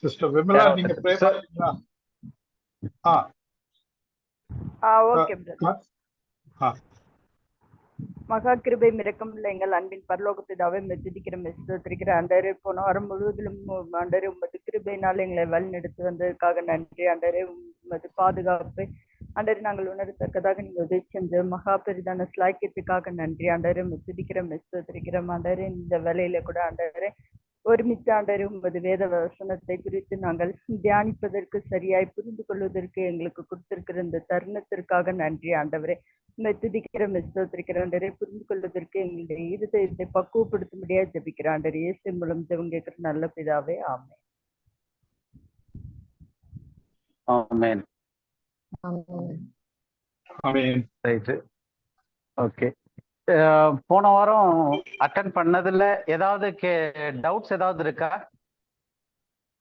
Sister Vimala நீங்க pray பண்றீங்களா? Okay brother. மகா கிருபை மிரக்கமுள்ள எங்கள் அன்பின் பரலோக பிதாவை மெச்சுதிக்கிற மெச்சுத்திருக்கிற ஆண்டவரே, போன வாரம் முழுவதிலும் ஆண்டவரே உமது கிருபையினால் எங்களை வழிநடத்தி வந்ததற்காக நன்றி ஆண்டவரே. உமது பாதுகாப்பை ஆண்டவரே நாங்கள் உணரத்தக்கதாக நீங்க உதவி செஞ்ச மகா பெரிதான ஸ்லாக்கியத்துக்காக நன்றி ஆண்டவரே. மெச்சுதிக்கிற மெச்சுத்திருக்கிற ஆண்டவரே, இந்த வேலையில கூட ஆண்டவரே ஒருமித்த ஆண்டவரே உமது வேத வசனத்தை குறித்து நாங்கள் தியானிப்பதற்கு சரியாய் புரிந்து கொள்வதற்கு எங்களுக்கு கொடுத்திருக்கிற இந்த தருணத்திற்காக நன்றி ஆண்டவரே. துதிக்கிற மெஸ்தோத்திருக்கிற ஆண்டவரே, புரிந்து கொள்வதற்கு எங்களுடைய இருதயத்தை பக்குவப்படுத்தும்படியா ஜெபிக்கிற ஆண்டவரே, இயேசு மூலம் ஜெபம் கேட்கிற நல்ல பிதாவே, ஆமென். ஆமென். ஆமென். ரைட். ஓகே. போன வாரம் அட்டெண்ட் பண்ணதுல ஏதாவது டவுட்ஸ் ஏதாவது இருக்கா?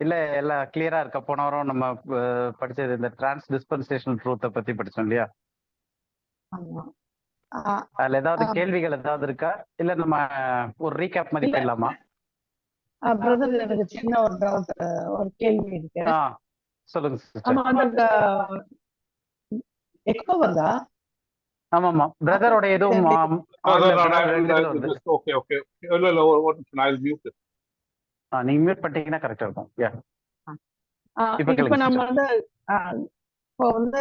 இல்ல எல்லாம் கிளியரா இருக்கா? போன வாரம் நம்ம படிச்சது இந்த டிரான்ஸ் டிஸ்பென்சேஷனல் ட்ரூத்தை பத்தி படிச்சோம் இல்லையா? அதுல ஏதாவது கேள்விகள் ஏதாவது இருக்கா? இல்ல நம்ம ஒரு ரீகேப் மாதிரி போயிடலாமா? பிரதர், எனக்கு சின்ன ஒரு டவுட், ஒரு கேள்வி இருக்கு. சொல்லுங்க சிஸ்டர். எக்கோ வருதா? ஆமாமா, பிரதரோட எதுவும் ஓகே ஓகே, இல்ல இல்ல, ஒரு நிமிஷம், நான் மியூட். நீங்க மியூட் பண்ணிட்டீங்கன்னா கரெக்டா இருக்கும். இப்ப நம்ம வந்து இப்போ வந்து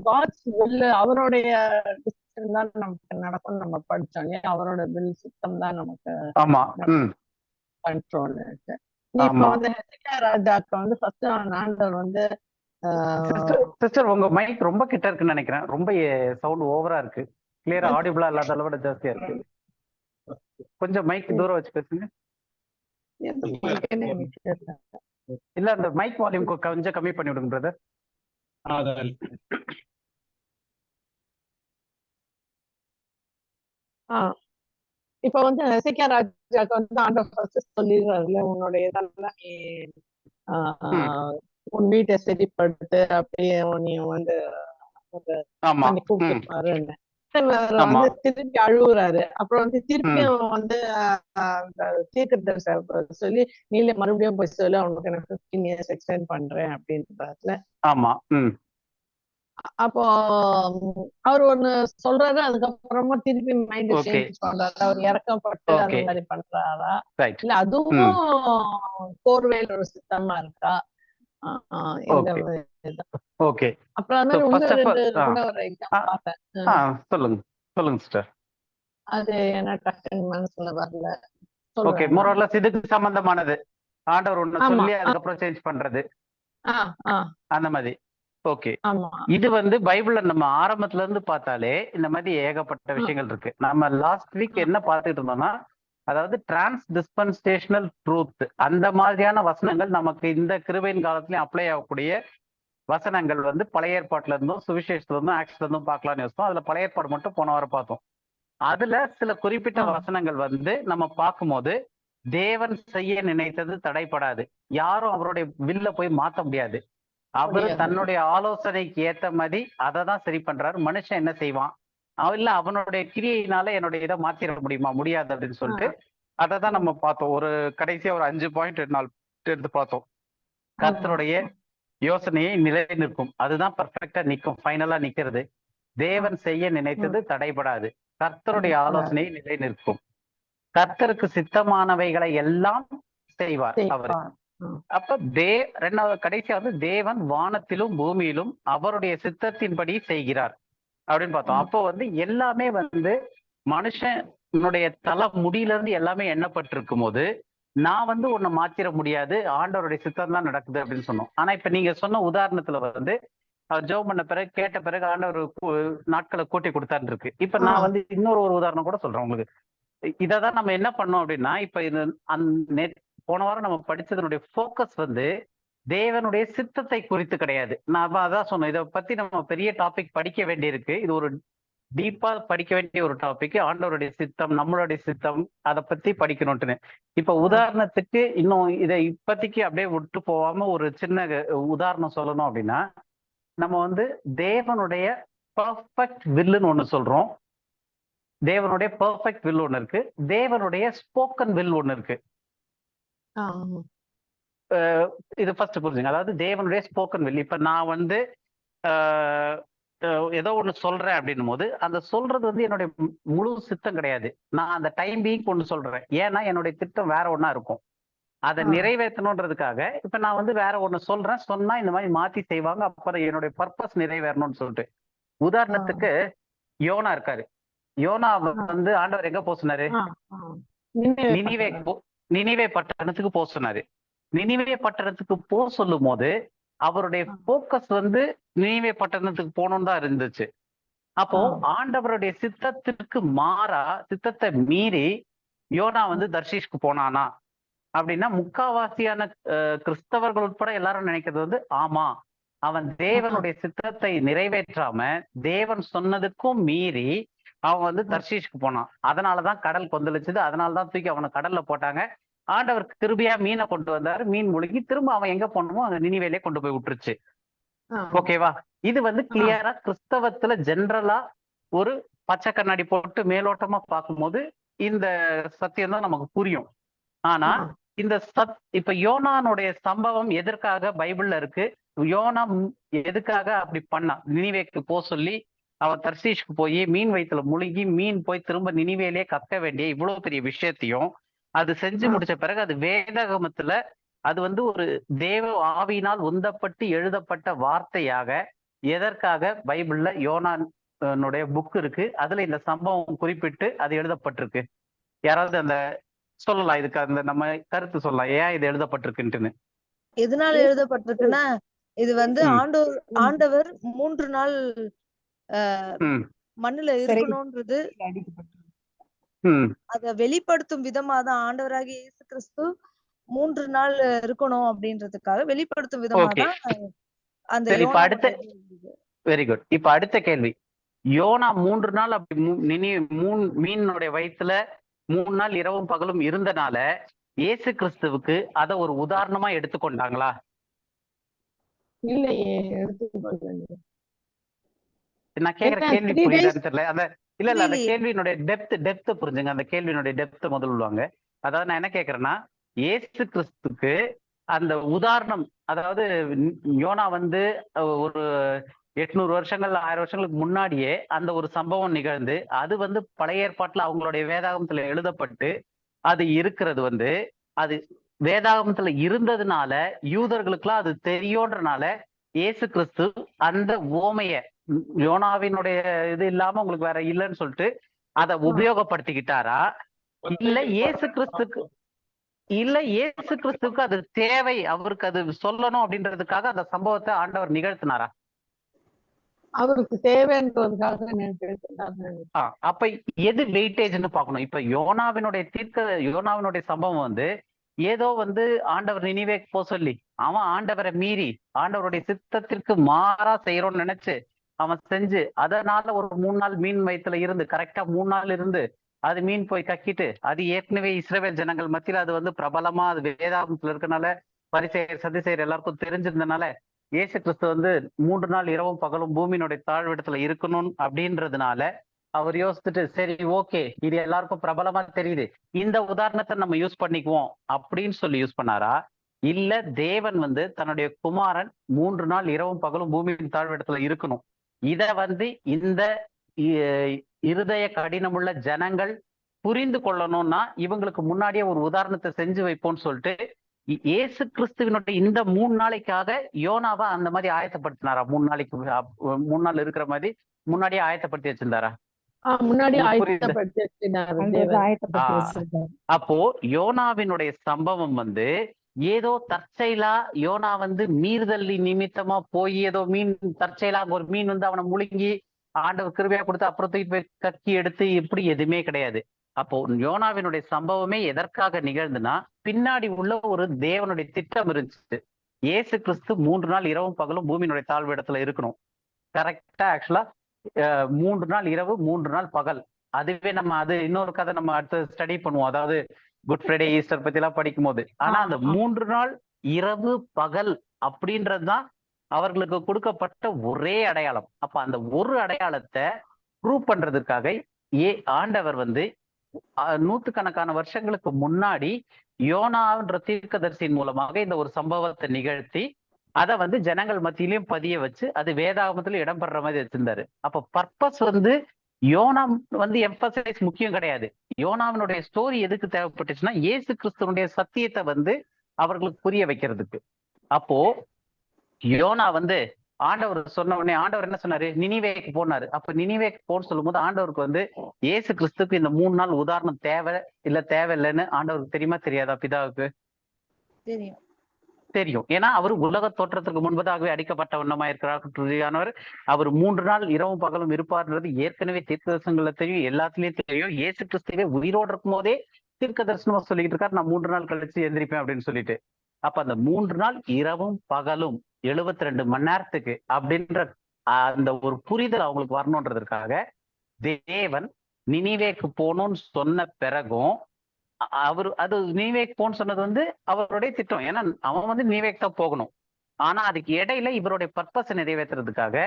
காட்ஸ் வில், அவருடைய டிசிஷன் தான் நமக்கு நடக்கும் நம்ம படிச்சோம் இல்லையா? அவரோட வில் சிஸ்டம் தான் நமக்கு கண்ட்ரோல் இருக்கு. இப்ப வந்து ராஜாக்கு வந்து ஃபர்ஸ்ட் ஆண்டவர் வந்து சிஸ்டர் உங்க மைக் ரொம்ப கிட்ட இருக்குன்னு நினைக்கிறேன். ரொம்ப சவுண்ட் ஓவரா இருக்கு. கிளியரா ஆடிபிளா இல்லாத அளவோட ஜாஸ்தியா இருக்கு. கொஞ்சம் மைக் தூரம் வச்சு பேசுங்க. இல்ல அந்த மைக் வால்யூம் கொஞ்சம் கம்மி பண்ணி விடுங்க பிரதர். இப்ப வந்து எசேக்கியா ராஜாக்கு வந்து ஆண்டவர் ஃபர்ஸ்ட் சொல்லிடுறாருல, உன்னுடைய இதெல்லாம் உன் வீட்டை சரிப்படுத்து, அப்படியே நீ வந்து கூப்பிட்டுப்பாருன்னு வந்து திருப்பி அழுகுறாரு. அப்புறம் வந்து திருப்பியும் வந்து தீர்க்கதரிசி சொல்லி நீல மறுபடியும் போய் சொல்லி அவனுக்கு நான் 15 years எக்ஸ்டெண்ட் பண்றேன் அப்படின்றாருல. ஆமா. அப்போ அவர் ஒண்ணு சொல்றாரு, அதுக்கப்புறமா திருப்பி மைண்ட் சேஞ்ச் பண்றாரு. அவர் இறக்கப்பட்டு அந்த மாதிரி பண்றாரா, இல்ல அதுவும் கோர்வேல் ஒரு சித்தமா இருக்கா? ஓகே. அப்புறம் சொல்லுங்க சிஸ்டர். அது என்ன டக்குன்னு மனசுல வரல. ஓகே, மோரலஸ் இதுக்கு சம்பந்தமானது. ஆண்டவர் ஒண்ணு சொல்லி அதுக்கப்புறம் சேஞ்ச் பண்றது அந்த மாதிரி. ஓகே, இது வந்து பைபிள்ல நம்ம ஆரம்பத்துல இருந்து பார்த்தாலே இந்த மாதிரி ஏகப்பட்ட விஷயங்கள் இருக்கு. நம்ம லாஸ்ட் வீக் என்ன பார்த்துட்டு இருந்தோம்னா, அதாவது டிரான்ஸ் டிஸ்பென்சேஷனல் ட்ரூத், அந்த மாதிரியான வசனங்கள் நமக்கு இந்த கிருபையின் காலத்திலயும் அப்ளை ஆகக்கூடிய வசனங்கள் வந்து பழைய ஏற்பாட்டுல இருந்தும் சுவிசேஷத்துல இருந்தும் ஆக்ஸ்ல இருந்தும் பார்க்கலாம்னு யோசித்தோம். அதுல பழைய ஏற்பாடு மட்டும் போன வாரம் பார்த்தோம். அதுல சில குறிப்பிட்ட வசனங்கள் வந்து நம்ம பார்க்கும்போது, தேவன் செய்ய நினைத்தது தடைப்படாது, யாரும் அவருடைய வில்ல போய் மாற்ற முடியாது, அவரு தன்னுடைய ஆலோசனைக்கு ஏத்த மாதிரி அதை தான் சரி பண்றாரு. மனுஷன் என்ன செய்வான், இல்ல அவனுடைய கிரியையினால என்னுடைய இதை மாத்திர முடியுமா? முடியாது அப்படின்னு சொல்லிட்டு அதை தான் நம்ம பார்த்தோம். ஒரு கடைசியா ஒரு 5 பாயிண்ட் எடுத்து பார்த்தோம். கர்த்தருடைய யோசனையை நிலை நிற்கும், அதுதான் பர்ஃபெக்டா நிற்கும், ஃபைனலா நிக்கிறது. தேவன் செய்ய நினைத்தது தடைபடாது, கர்த்தருடைய ஆலோசனையை நிலை நிற்கும், கர்த்தருக்கு சித்தமானவைகளை எல்லாம் செய்வார் அவர். அப்ப ரெண்டாவது கடைசியா வந்து தேவன் வானத்திலும் பூமியிலும் அவருடைய சித்தத்தின்படி செய்கிறார் அப்படின்னு பார்த்தோம். அப்போ வந்து எல்லாமே வந்து மனுஷனுடைய தலை முடியில இருந்து எல்லாமே எண்ணப்பட்டிருக்கும் போது நான் வந்து உன்னை மாத்திர முடியாது, ஆண்டவருடைய சித்தம் தான் நடக்குது அப்படின்னு சொன்னோம். ஆனா இப்ப நீங்க சொன்ன உதாரணத்துல வந்து அவர் ஜெபம் பண்ண பிறகு கேட்ட பிறகு ஆண்டவர் நாட்களை கூட்டி கொடுத்தான்னு இருக்கு. இப்ப நான் வந்து இன்னொரு உதாரணம் கூட சொல்றேன் உங்களுக்கு. இதான் நம்ம என்ன பண்ணோம் அப்படின்னா, இப்ப இது போன வாரம் நம்ம படிச்சதனுடைய போக்கஸ் வந்து தேவனுடைய சித்தத்தை குறித்து கிடையாது. நான் அதான் சொன்னேன், இதை பத்தி நம்ம பெரிய டாபிக் படிக்க வேண்டியிருக்கு. இது ஒரு டீப்பா படிக்க வேண்டிய ஒரு டாபிக். ஆண்டவருடைய சித்தம், நம்மளுடைய சித்தம், அதை பத்தி படிக்கணும்ட்டுன்னு. இப்ப உதாரணத்துக்கு இன்னும் இதை இப்பத்திக்கு அப்படியே விட்டு போகாம ஒரு சின்ன உதாரணம் சொல்லணும் அப்படின்னா, நம்ம வந்து தேவனுடைய பர்ஃபெக்ட் வில்லுன்னு ஒண்ணு சொல்றோம். தேவனுடைய பர்ஃபெக்ட் வில் ஒண்ணு இருக்கு, தேவனுடைய ஸ்போக்கன் வில் ஒண்ணு இருக்கு. இது ஃபர்ஸ்ட் புரிஞ்சுங்க. அதாவது தேவனுடைய ஸ்போக்கன் வில். இப்ப நான் வந்து ஏதோ ஒண்ணு சொல்றேன் அப்படின்னும் போது அந்த சொல்றது வந்து என்னுடைய முழு சித்தம் கிடையாது. நான் அந்த டைம் பீங் ஒண்ணு சொல்றேன். ஏன்னா என்னுடைய திட்டம் வேற ஒண்ணா இருக்கும். அதை நிறைவேற்றணுன்றதுக்காக இப்ப நான் வந்து வேற ஒண்ணு சொல்றேன். சொன்னா இந்த மாதிரி மாத்தி செய்வாங்க. அப்புறம் என்னுடைய பர்பஸ் நிறைவேறணும்னு சொல்லிட்டு. உதாரணத்துக்கு யோனா இருக்காரு. யோனா வந்து ஆண்டவர் எங்க போக சொன்னாரு? நினிவே பட்டணத்துக்கு போக சொன்னாரு. நினிவே பட்டணத்துக்கு போக சொல்லும் போது அவருடைய போக்கஸ் வந்து நினிவே பட்டணத்துக்கு போகணும்னு தான் இருந்துச்சு. அப்போ ஆண்டவருடைய சித்தத்திற்கு மாறா, சித்தத்தை மீறி யோனா வந்து தர்ஷீஷ்க்கு போனானா அப்படின்னா முக்காவாசியான கிறிஸ்தவர்கள் உட்பட எல்லாரும் நினைக்கிறது வந்து ஆமா, அவன் தேவனுடைய சித்தத்தை நிறைவேற்றாம தேவன் சொன்னதுக்கும் மீறி அவன் வந்து தர்ஷீஷ்க்கு போனான். அதனாலதான் கடல் கொந்தளிச்சது. அதனாலதான் தூக்கி அவனை கடல்ல போட்டாங்க. ஆண்டவர் கிருபையா மீனை கொண்டு வந்தாரு. மீன் முழுகி திரும்ப அவன் எங்க போனமோ அங்க நினிவேலே கொண்டு போய் விட்டுருச்சு. ஓகேவா? இது வந்து கிளியரா கிறிஸ்தவத்துல ஜென்ரலா ஒரு பச்சை கண்ணாடி போட்டு மேலோட்டமா பார்க்கும்போது இந்த சத்தியம் தான் நமக்கு புரியும். ஆனா இந்த இப்ப யோனானுடைய சம்பவம் எதற்காக பைபிள்ல இருக்கு? யோனா எதுக்காக அப்படி பண்ணான்? நினிவேக்கு போக சொல்லி அவன் தர்ஷீஷ்க்கு போய் மீன் வயிற்றுல முழுகி மீன் போய் திரும்ப நினிவேலே கக்க வேண்டிய இவ்வளவு பெரிய விஷயத்தையும் அது செஞ்சு முடிச்ச பிறகு அது வேதாகமத்துல அது வந்து ஒரு தேவ ஆவியினால் உந்தப்பட்டு எழுதப்பட்ட வார்த்தையாக எதற்காக பைபிள்ல யோனானுடைய புக் இருக்கு. அதுல இந்த சம்பவம் குறிப்பிட்டு அது எழுதப்பட்டிருக்கு. யாராவது அந்த சொல்லலாம், இதுக்கு அந்த நம்ம கருத்து சொல்லலாம், ஏன் இது எழுதப்பட்டிருக்குன்னு. எதனால எழுதப்பட்டிருக்குன்னா, இது வந்து ஆண்டவர் 3 நாள் மண்ணுல இருக்கணும்ன்றது அத வெளிப்படுத்தும் விதமா தான் ஆண்டவராகிய இயேசு கிறிஸ்து 3 நாள் இருக்கணும் அப்படின்றதுக்காக வெளிப்படுத்தும் விதமா தான் அந்த வெரி குட். இப்ப அடுத்த கேள்வி, யோனா 3 நாள் அப்படி மீனுடைய வயிற்றுல 3 நாள் இரவும் பகலும் இருந்தனால இயேசு கிறிஸ்துவுக்கு அத ஒரு உதாரணமா எடுத்துக்கொண்டாங்களா? இல்லையே, நான் கேக்குற கேள்வி புரியுதான்னு தெரியல. அந்த இல்ல அந்த கேள்வியினுடைய டெப்த் புரிஞ்சுங்க. அந்த கேள்வியினுடைய டெப்த் முதல் உள்ளாங்க. அதாவது நான் என்ன கேக்குறேன்னா, இயேசு கிறிஸ்துக்கு அந்த உதாரணம், அதாவது யோனா வந்து ஒரு 800 வருஷங்கள் 1000 வருஷங்களுக்கு முன்னாடியே அந்த ஒரு சம்பவம் நிகழ்ந்து அது வந்து பழைய ஏற்பாட்டுல அவங்களுடைய வேதாகமத்துல எழுதப்பட்டு அது இருக்கிறது வந்து அது வேதாகமத்துல இருந்ததுனால யூதர்களுக்கெல்லாம் அது தெரியும்ன்றனால இயேசு கிறிஸ்து அந்த ஓமைய யோனாவினுடைய இது இல்லாம உங்களுக்கு வேற இல்லைன்னு சொல்லிட்டு அதை உபயோகப்படுத்திக்கிட்டாரா? இல்ல இயேசு கிறிஸ்துக்கு அது தேவை, அவருக்கு அது சொல்லணும் அப்படின்றதுக்காக அந்த சம்பவத்தை ஆண்டவர் நிகழ்த்தினாரா? அவருக்கு தேவைன்றதுக்காக. அப்ப எது வெயிட்டேஜ்னு பார்க்கணும். இப்ப யோனாவினுடைய சம்பவம் வந்து ஏதோ வந்து ஆண்டவர் நினிவேக்கு போக சொல்லி அவன் ஆண்டவரை மீறி ஆண்டவருடைய சித்தத்திற்கு மாறா செய்யறோம்னு நினைச்சு அவன் செஞ்சு அதனால ஒரு 3 நாள் மீன் வயிற்றுல இருந்து கரெக்டா 3 நாள் இருந்து அது மீன் போய் கக்கிட்டு அது ஏற்கனவே இஸ்ரவேல் ஜனங்கள் மத்தியில அது வந்து பிரபலமா அது வேதாகமத்துல இருக்கனால பரிசேயர் சதுசேயர் எல்லாருக்கும் தெரிஞ்சிருந்தனால இயேசு கிறிஸ்து வந்து 3 நாள் இரவும் பகலும் பூமியினுடைய தாழ்விடத்துல இருக்கணும் அப்படின்றதுனால அவர் யோசிச்சுட்டு சரி ஓகே இது எல்லாருக்கும் பிரபலமா தெரியுது, இந்த உதாரணத்தை நம்ம யூஸ் பண்ணிக்குவோம் அப்படின்னு சொல்லி யூஸ் பண்ணாரா? இல்ல தேவன் வந்து தன்னுடைய குமாரன் 3 நாள் இரவும் பகலும் பூமியின் தாழ்விடத்துல இருக்கணும், இத வந்து இந்த இருதய கடினமுள்ள ஜனங்கள் புரிந்து கொள்ளணும்னா இவங்களுக்கு முன்னாடியே ஒரு உதாரணத்தை செஞ்சு வைப்போம்னு சொல்லிட்டு இயேசு கிறிஸ்துவினுடைய இந்த 3 நாளைக்காக யோனாவா அந்த மாதிரி ஆயத்தப்படுத்தினாரா? 3 நாளைக்கு 3 நாள் இருக்கிற மாதிரி முன்னாடியே ஆயத்தப்படுத்தி வச்சிருந்தாரா? அப்போ யோனாவினுடைய சம்பவம் வந்து ஏதோ தற்செயலா யோனா வந்து மீறுதல் நிமித்தமா போய் ஏதோ மீன் தற்செயலா ஒரு மீன் வந்து அவனை முழுங்கி ஆண்டவர் கிருபையா கொடுத்து அப்புறம் தூக்கி போய் கக்கி எடுத்து இப்படி எதுவுமே கிடையாது. அப்போ யோனாவினுடைய சம்பவமே எதற்காக நிகழ்ந்துன்னா பின்னாடி உள்ள ஒரு தேவனுடைய திட்டம் இருந்துச்சு. இயேசு கிறிஸ்து 3 நாள் இரவும் பகலும் பூமியினுடைய தாழ்வு இடத்துல இருக்கணும். கரெக்டா ஆக்சுவலா 3 நாள் இரவு 3 நாள் பகல். அதுவே நம்ம அது இன்னொரு கதை நம்ம அடுத்து ஸ்டடி பண்ணுவோம், அதாவது குட் ஃப்ரைடே ஈஸ்டர் பத்தி எல்லாம் படிக்கும் போது. ஆனா அந்த 3 நாள் இரவு பகல் அப்படின்றதுதான் அவர்களுக்கு கொடுக்கப்பட்ட ஒரே அடையாளம். அப்ப அந்த ஒரு அடையாளத்தை ப்ரூவ் பண்றதுக்காக ஆண்டவர் வந்து நூற்றுக்கணக்கான வருஷங்களுக்கு முன்னாடி யோனான்ற தீர்க்கதரிசியின் மூலமாக இந்த ஒரு சம்பவத்தை நிகழ்த்தி அதை வந்து ஜனங்கள் மத்தியிலையும் பதிய வச்சு அது வேதாகமத்துல இடம்பெற மாதிரி வச்சிருந்தாரு. அப்ப பர்பஸ் வந்து யோனா வந்து எம்பசைஸ் முக்கியம் கிடையாது. யோனாவினுடைய ஸ்டோரி எதுக்கு தேவைப்பட்டுச்சுன்னா இயேசு கிறிஸ்துவனுடைய சத்தியத்தை வந்து அவர்களுக்கு புரிய வைக்கிறதுக்கு. அப்போ யோனா வந்து ஆண்டவர் சொன்ன உடனே ஆண்டவர் என்ன சொன்னாரு, நினிவேக்கு போனாரு. அப்ப நினிவேக்கு போன்னு சொல்லும் போது ஆண்டவருக்கு வந்து இயேசு கிறிஸ்துக்கு இந்த 3 நாள் உதாரணம் தேவை இல்ல தேவையில்லைன்னு ஆண்டவருக்கு தெரியுமா தெரியாதா? பிதாவுக்கு தெரியும். ஏன்னா அவர் உலக தோற்றத்துக்கு முன்பதாகவே அடிக்கப்பட்ட வண்ணமா இருக்கிறார். அவர் 3 நாள் இரவும் பகலும் இருப்பார்ன்றது ஏற்கனவே தீர்க்க தரிசனங்கள்ல தெரியும், எல்லாத்துலயும் தெரியும். இயேசு கிறிஸ்துவே உயிரோடு இருக்கும் போதே தீர்க்க தரிசனமா சொல்லிட்டு இருக்காரு, நான் 3 நாள் கழிச்சு எந்திரிப்பேன் அப்படின்னு சொல்லிட்டு. அப்ப அந்த 3 நாள் இரவும் பகலும் 72 மணி நேரத்துக்கு அப்படின்ற அந்த ஒரு புரிதல் அவங்களுக்கு வரணுன்றதுக்காக தேவன் நினிவேக்கு போகணும்னு சொன்ன பிறகும் அது நினிவேக்கு போன்னு சொன்னது வந்து அவருடைய திட்டம். ஏன்னா அவன் வந்து நினிவேக்கு தான் போகணும். ஆனா அதுக்கு இடையில இவருடைய பர்பஸ் நிறைவேற்றுறதுக்காக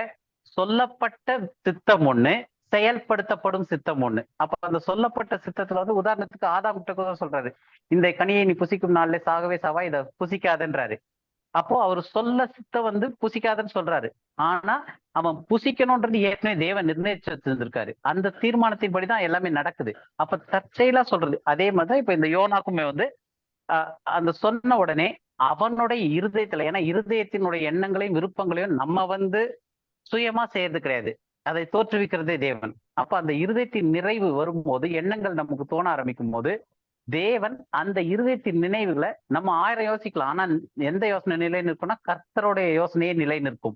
சொல்லப்பட்ட திட்டம் ஒண்ணு, செயல்படுத்தப்படும் சித்தம் ஒண்ணு. அப்ப அந்த சொல்லப்பட்ட சித்தத்துல வந்து உதாரணத்துக்கு ஆதாம் கிட்ட சொல்றாரு, இந்த கனியை நீ புசிக்கும் நாள்ல சாகவே சாவா, இதை புசிக்காதன்றாரு. அப்போ அவர் சொல்ல சித்தம் வந்து புசிக்காதன்னு சொல்றாரு. ஆனா அவன் புசிக்கணும்ன்றது ஏற்கனவே தேவன் நிர்ணயிச்சு வச்சிருந்திருக்காரு. அந்த தீர்மானத்தின்படிதான் எல்லாமே நடக்குது. அப்ப தற்செயலா சொல்றது அதே மாதிரிதான் இப்ப இந்த யோனாக்குமே வந்து அந்த சொன்ன உடனே அவனுடைய இருதயத்துல, ஏன்னா இருதயத்தினுடைய எண்ணங்களையும் விருப்பங்களையும் நம்ம வந்து சுயமா செய்யறது கிடையாது, அதை தோற்றுவிக்கிறதே தேவன். அப்ப அந்த இருதயத்தின் நிறைவு வரும்போது, எண்ணங்கள் நமக்கு தோண ஆரம்பிக்கும் போது தேவன் அந்த இருதயத்தின் நினைவுகளை நம்ம 1000 யோசிக்கலாம், ஆனா எந்த யோசனை நிலை நிற்கும்னா கர்த்தருடைய யோசனையே நிலை நிற்கும்.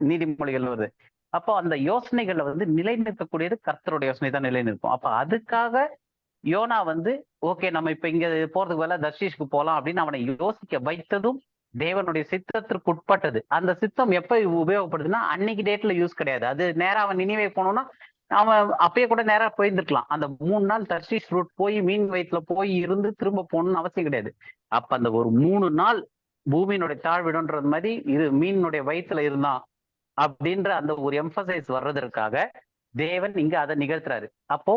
நீதிமொழிகள் வருது. அப்போ அந்த யோசனைகள்ல வந்து நிலை நிற்கக்கூடியது கர்த்தருடைய யோசனை தான் நிலை நிற்கும். அப்ப அதுக்காக யோனா வந்து ஓகே நம்ம இப்ப இங்க போறதுக்கு பதிலா தர்ஷீஷ்க்கு போகலாம் அப்படின்னு அவனை யோசிக்க வைத்ததும் தேவனுடைய சித்தத்திற்கு உட்பட்டது. அந்த சித்தம் எப்ப உபயோகப்படுதுன்னா அன்னைக்கு டேட்ல யூஸ் கிடையாது. அது நேரா அவன் நினைவே போனோம்னா அவன் அப்பயே கூட நேரா போயிருந்துருக்கலாம். அந்த 3 நாள் தர்ஷீஷ் ரூட் போய் மீன் வயிற்றுல போய் இருந்து திரும்ப போகணும்னு அவசியம் கிடையாது. அப்ப அந்த ஒரு 3 நாள் பூமியினுடைய தாழ்விடன்றது மாதிரி மீனுடைய வயிற்றுல இருந்தான் அப்படின்ற அந்த ஒரு எம்பசைஸ் வர்றதற்காக தேவன் இங்க அதை நிகழ்த்துறாரு. அப்போ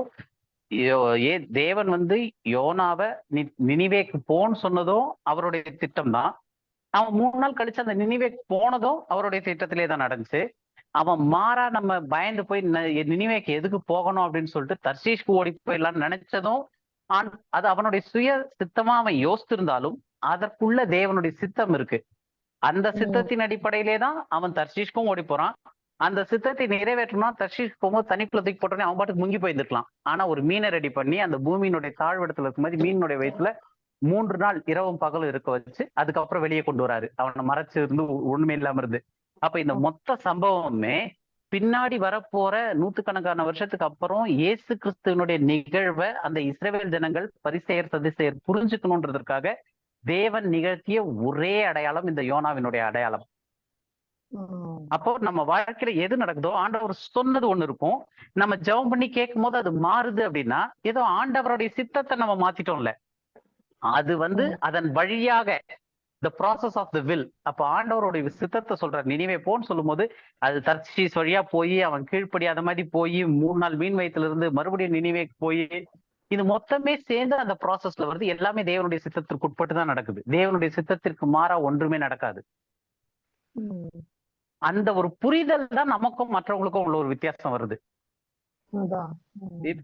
தேவன் வந்து யோனாவை நினிவேக்கு போன்னு சொன்னதும் அவருடைய திட்டம் தான். அவன் 3 நாள் கழிச்சு அந்த நினிவேக்கு போனதும் அவருடைய திட்டத்திலே தான் நடந்துச்சு. அவன் மாறா நம்ம பயந்து போய் நினிவேக்கு எதுக்கு போகணும் அப்படின்னு சொல்லிட்டு தர்ஷீஷ்க்கு ஓடி போயிடலாம்னு நினைச்சதும் அது அவனுடைய சுய சித்தமா அவன் யோசித்திருந்தாலும் அதற்குள்ள தேவனுடைய சித்தம் இருக்கு. அந்த சித்தத்தின் அடிப்படையிலே தான் அவன் தர்ஷீஷ்க்கும் ஓடி போறான். அந்த சித்தத்தை நிறைவேற்றணும்னா தர்ஷீஷ் போகும்போது தனிக்குள்ள தூக்கி போட்டோன்னே அவன் பாட்டுக்கு முங்கி போயிருந்துருக்கலாம். ஆனா ஒரு மீனை ரெடி பண்ணி அந்த பூமியினுடைய தாழ்விடத்துல இருக்கும் மாதிரி மீனுடைய வயிற்றுல 3 நாள் இரவும் பகலும் இருக்க வச்சு அதுக்கப்புறம் வெளியே கொண்டு வராரு. அவனை மறைச்சு இருந்து ஒண்ணுமே இல்லாம இருந்து. அப்ப இந்த மொத்த சம்பவமே பின்னாடி வரப்போற 100கணக்கான வருஷத்துக்கு அப்புறம் இயேசு கிறிஸ்துவனுடைய நிகழ்வை அந்த இஸ்ரவேல் ஜனங்கள் பரிசேயர் சதுசேயர் புரிஞ்சுக்கணுன்றதற்காக தேவன் நிகழ்த்திய ஒரே அடையாளம் இந்த யோனாவினுடைய அடையாளம். அப்போ நம்ம வாழ்க்கையில எது நடக்குதோ ஆண்டவர் சொன்னது ஒண்ணு இருக்கும், நம்ம ஜெபம் பண்ணி கேட்கும் போது அது மாறுது அப்படின்னா ஏதோ ஆண்டவருடைய சித்தத்தை நம்ம மாத்திட்டோம்ல, அது வந்து அதன் வழியாக the process of the will. அப்ப ஆண்டவருடைய சித்தத்தை சொல்ற நினைவே போன்னு சொல்லும் போது அது தர்ஷீஸ் வழியா போய் அவன் கீழ்ப்படி அந்த மாதிரி போய் 3 நாள் மீன் வயிற்றுல இருந்து மறுபடியும் நினைவேக்கு போய் இது மொத்தமே சேர்ந்து அந்த ப்ராசஸ்ல வருது. எல்லாமே தேவனுடைய சித்தத்திற்கு உட்பட்டு தான் நடக்குது. தேவனுடைய சித்தத்திற்கு மாறா ஒன்றுமே நடக்காது. அந்த ஒரு புரிதல் தான் நமக்கும் மற்றவங்களுக்கும் உள்ள ஒரு வித்தியாசம் வருது.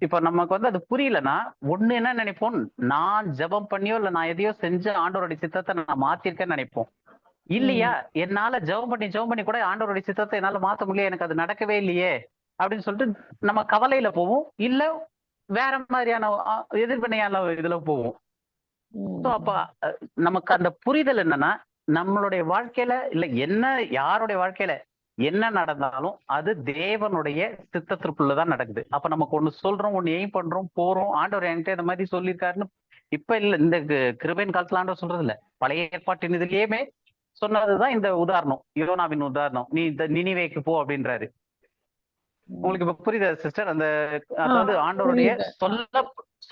இப்ப நமக்கு வந்து அது புரியலன்னா ஒண்ணு என்ன நினைப்போம், நான் ஜெபம் பண்ணியோ இல்ல நான் எதையோ செஞ்சு ஆண்டவருடைய சித்தத்தை நான் மாத்திருக்கேன்னு நினைப்போம். இல்லையா என்னால ஜெபம் பண்ணி கூட ஆண்டவருடைய சித்தத்தை என்னால மாத்த முடியல, எனக்கு அது நடக்கவே இல்லையே அப்படின்னு சொல்லிட்டு நம்ம கவலையில போவோம், இல்ல வேற மாதிரியான எதிர்வினையான இதுல போவோம். அப்ப நமக்கு அந்த புரிதல் என்னன்னா நம்மளுடைய வாழ்க்கையில இல்ல என்ன யாருடைய வாழ்க்கையில என்ன நடந்தாலும் அது தேவனுடைய சித்தத்திற்குள்ளதான் நடக்குது. அப்ப நமக்கு ஒண்ணு சொல்றோம், ஒண்ணு எய்ம் பண்றோம், போறோம், ஆண்டவர் என்கிட்ட இந்த மாதிரி சொல்லியிருக்காருன்னு இப்ப இல்ல, இந்த கிருபையின் காலத்துல ஆண்டவர் சொல்றது இல்ல, பழைய ஏற்பாட்டின் இதுலயுமே சொன்னதுதான் இந்த உதாரணம், யோனாவின் உதாரணம். நீ இந்த நினிவேக்கு போ அப்படின்றாரு. உங்களுக்கு இப்ப புரியுதா சிஸ்டர்? அந்த அதாவது ஆண்டவருடைய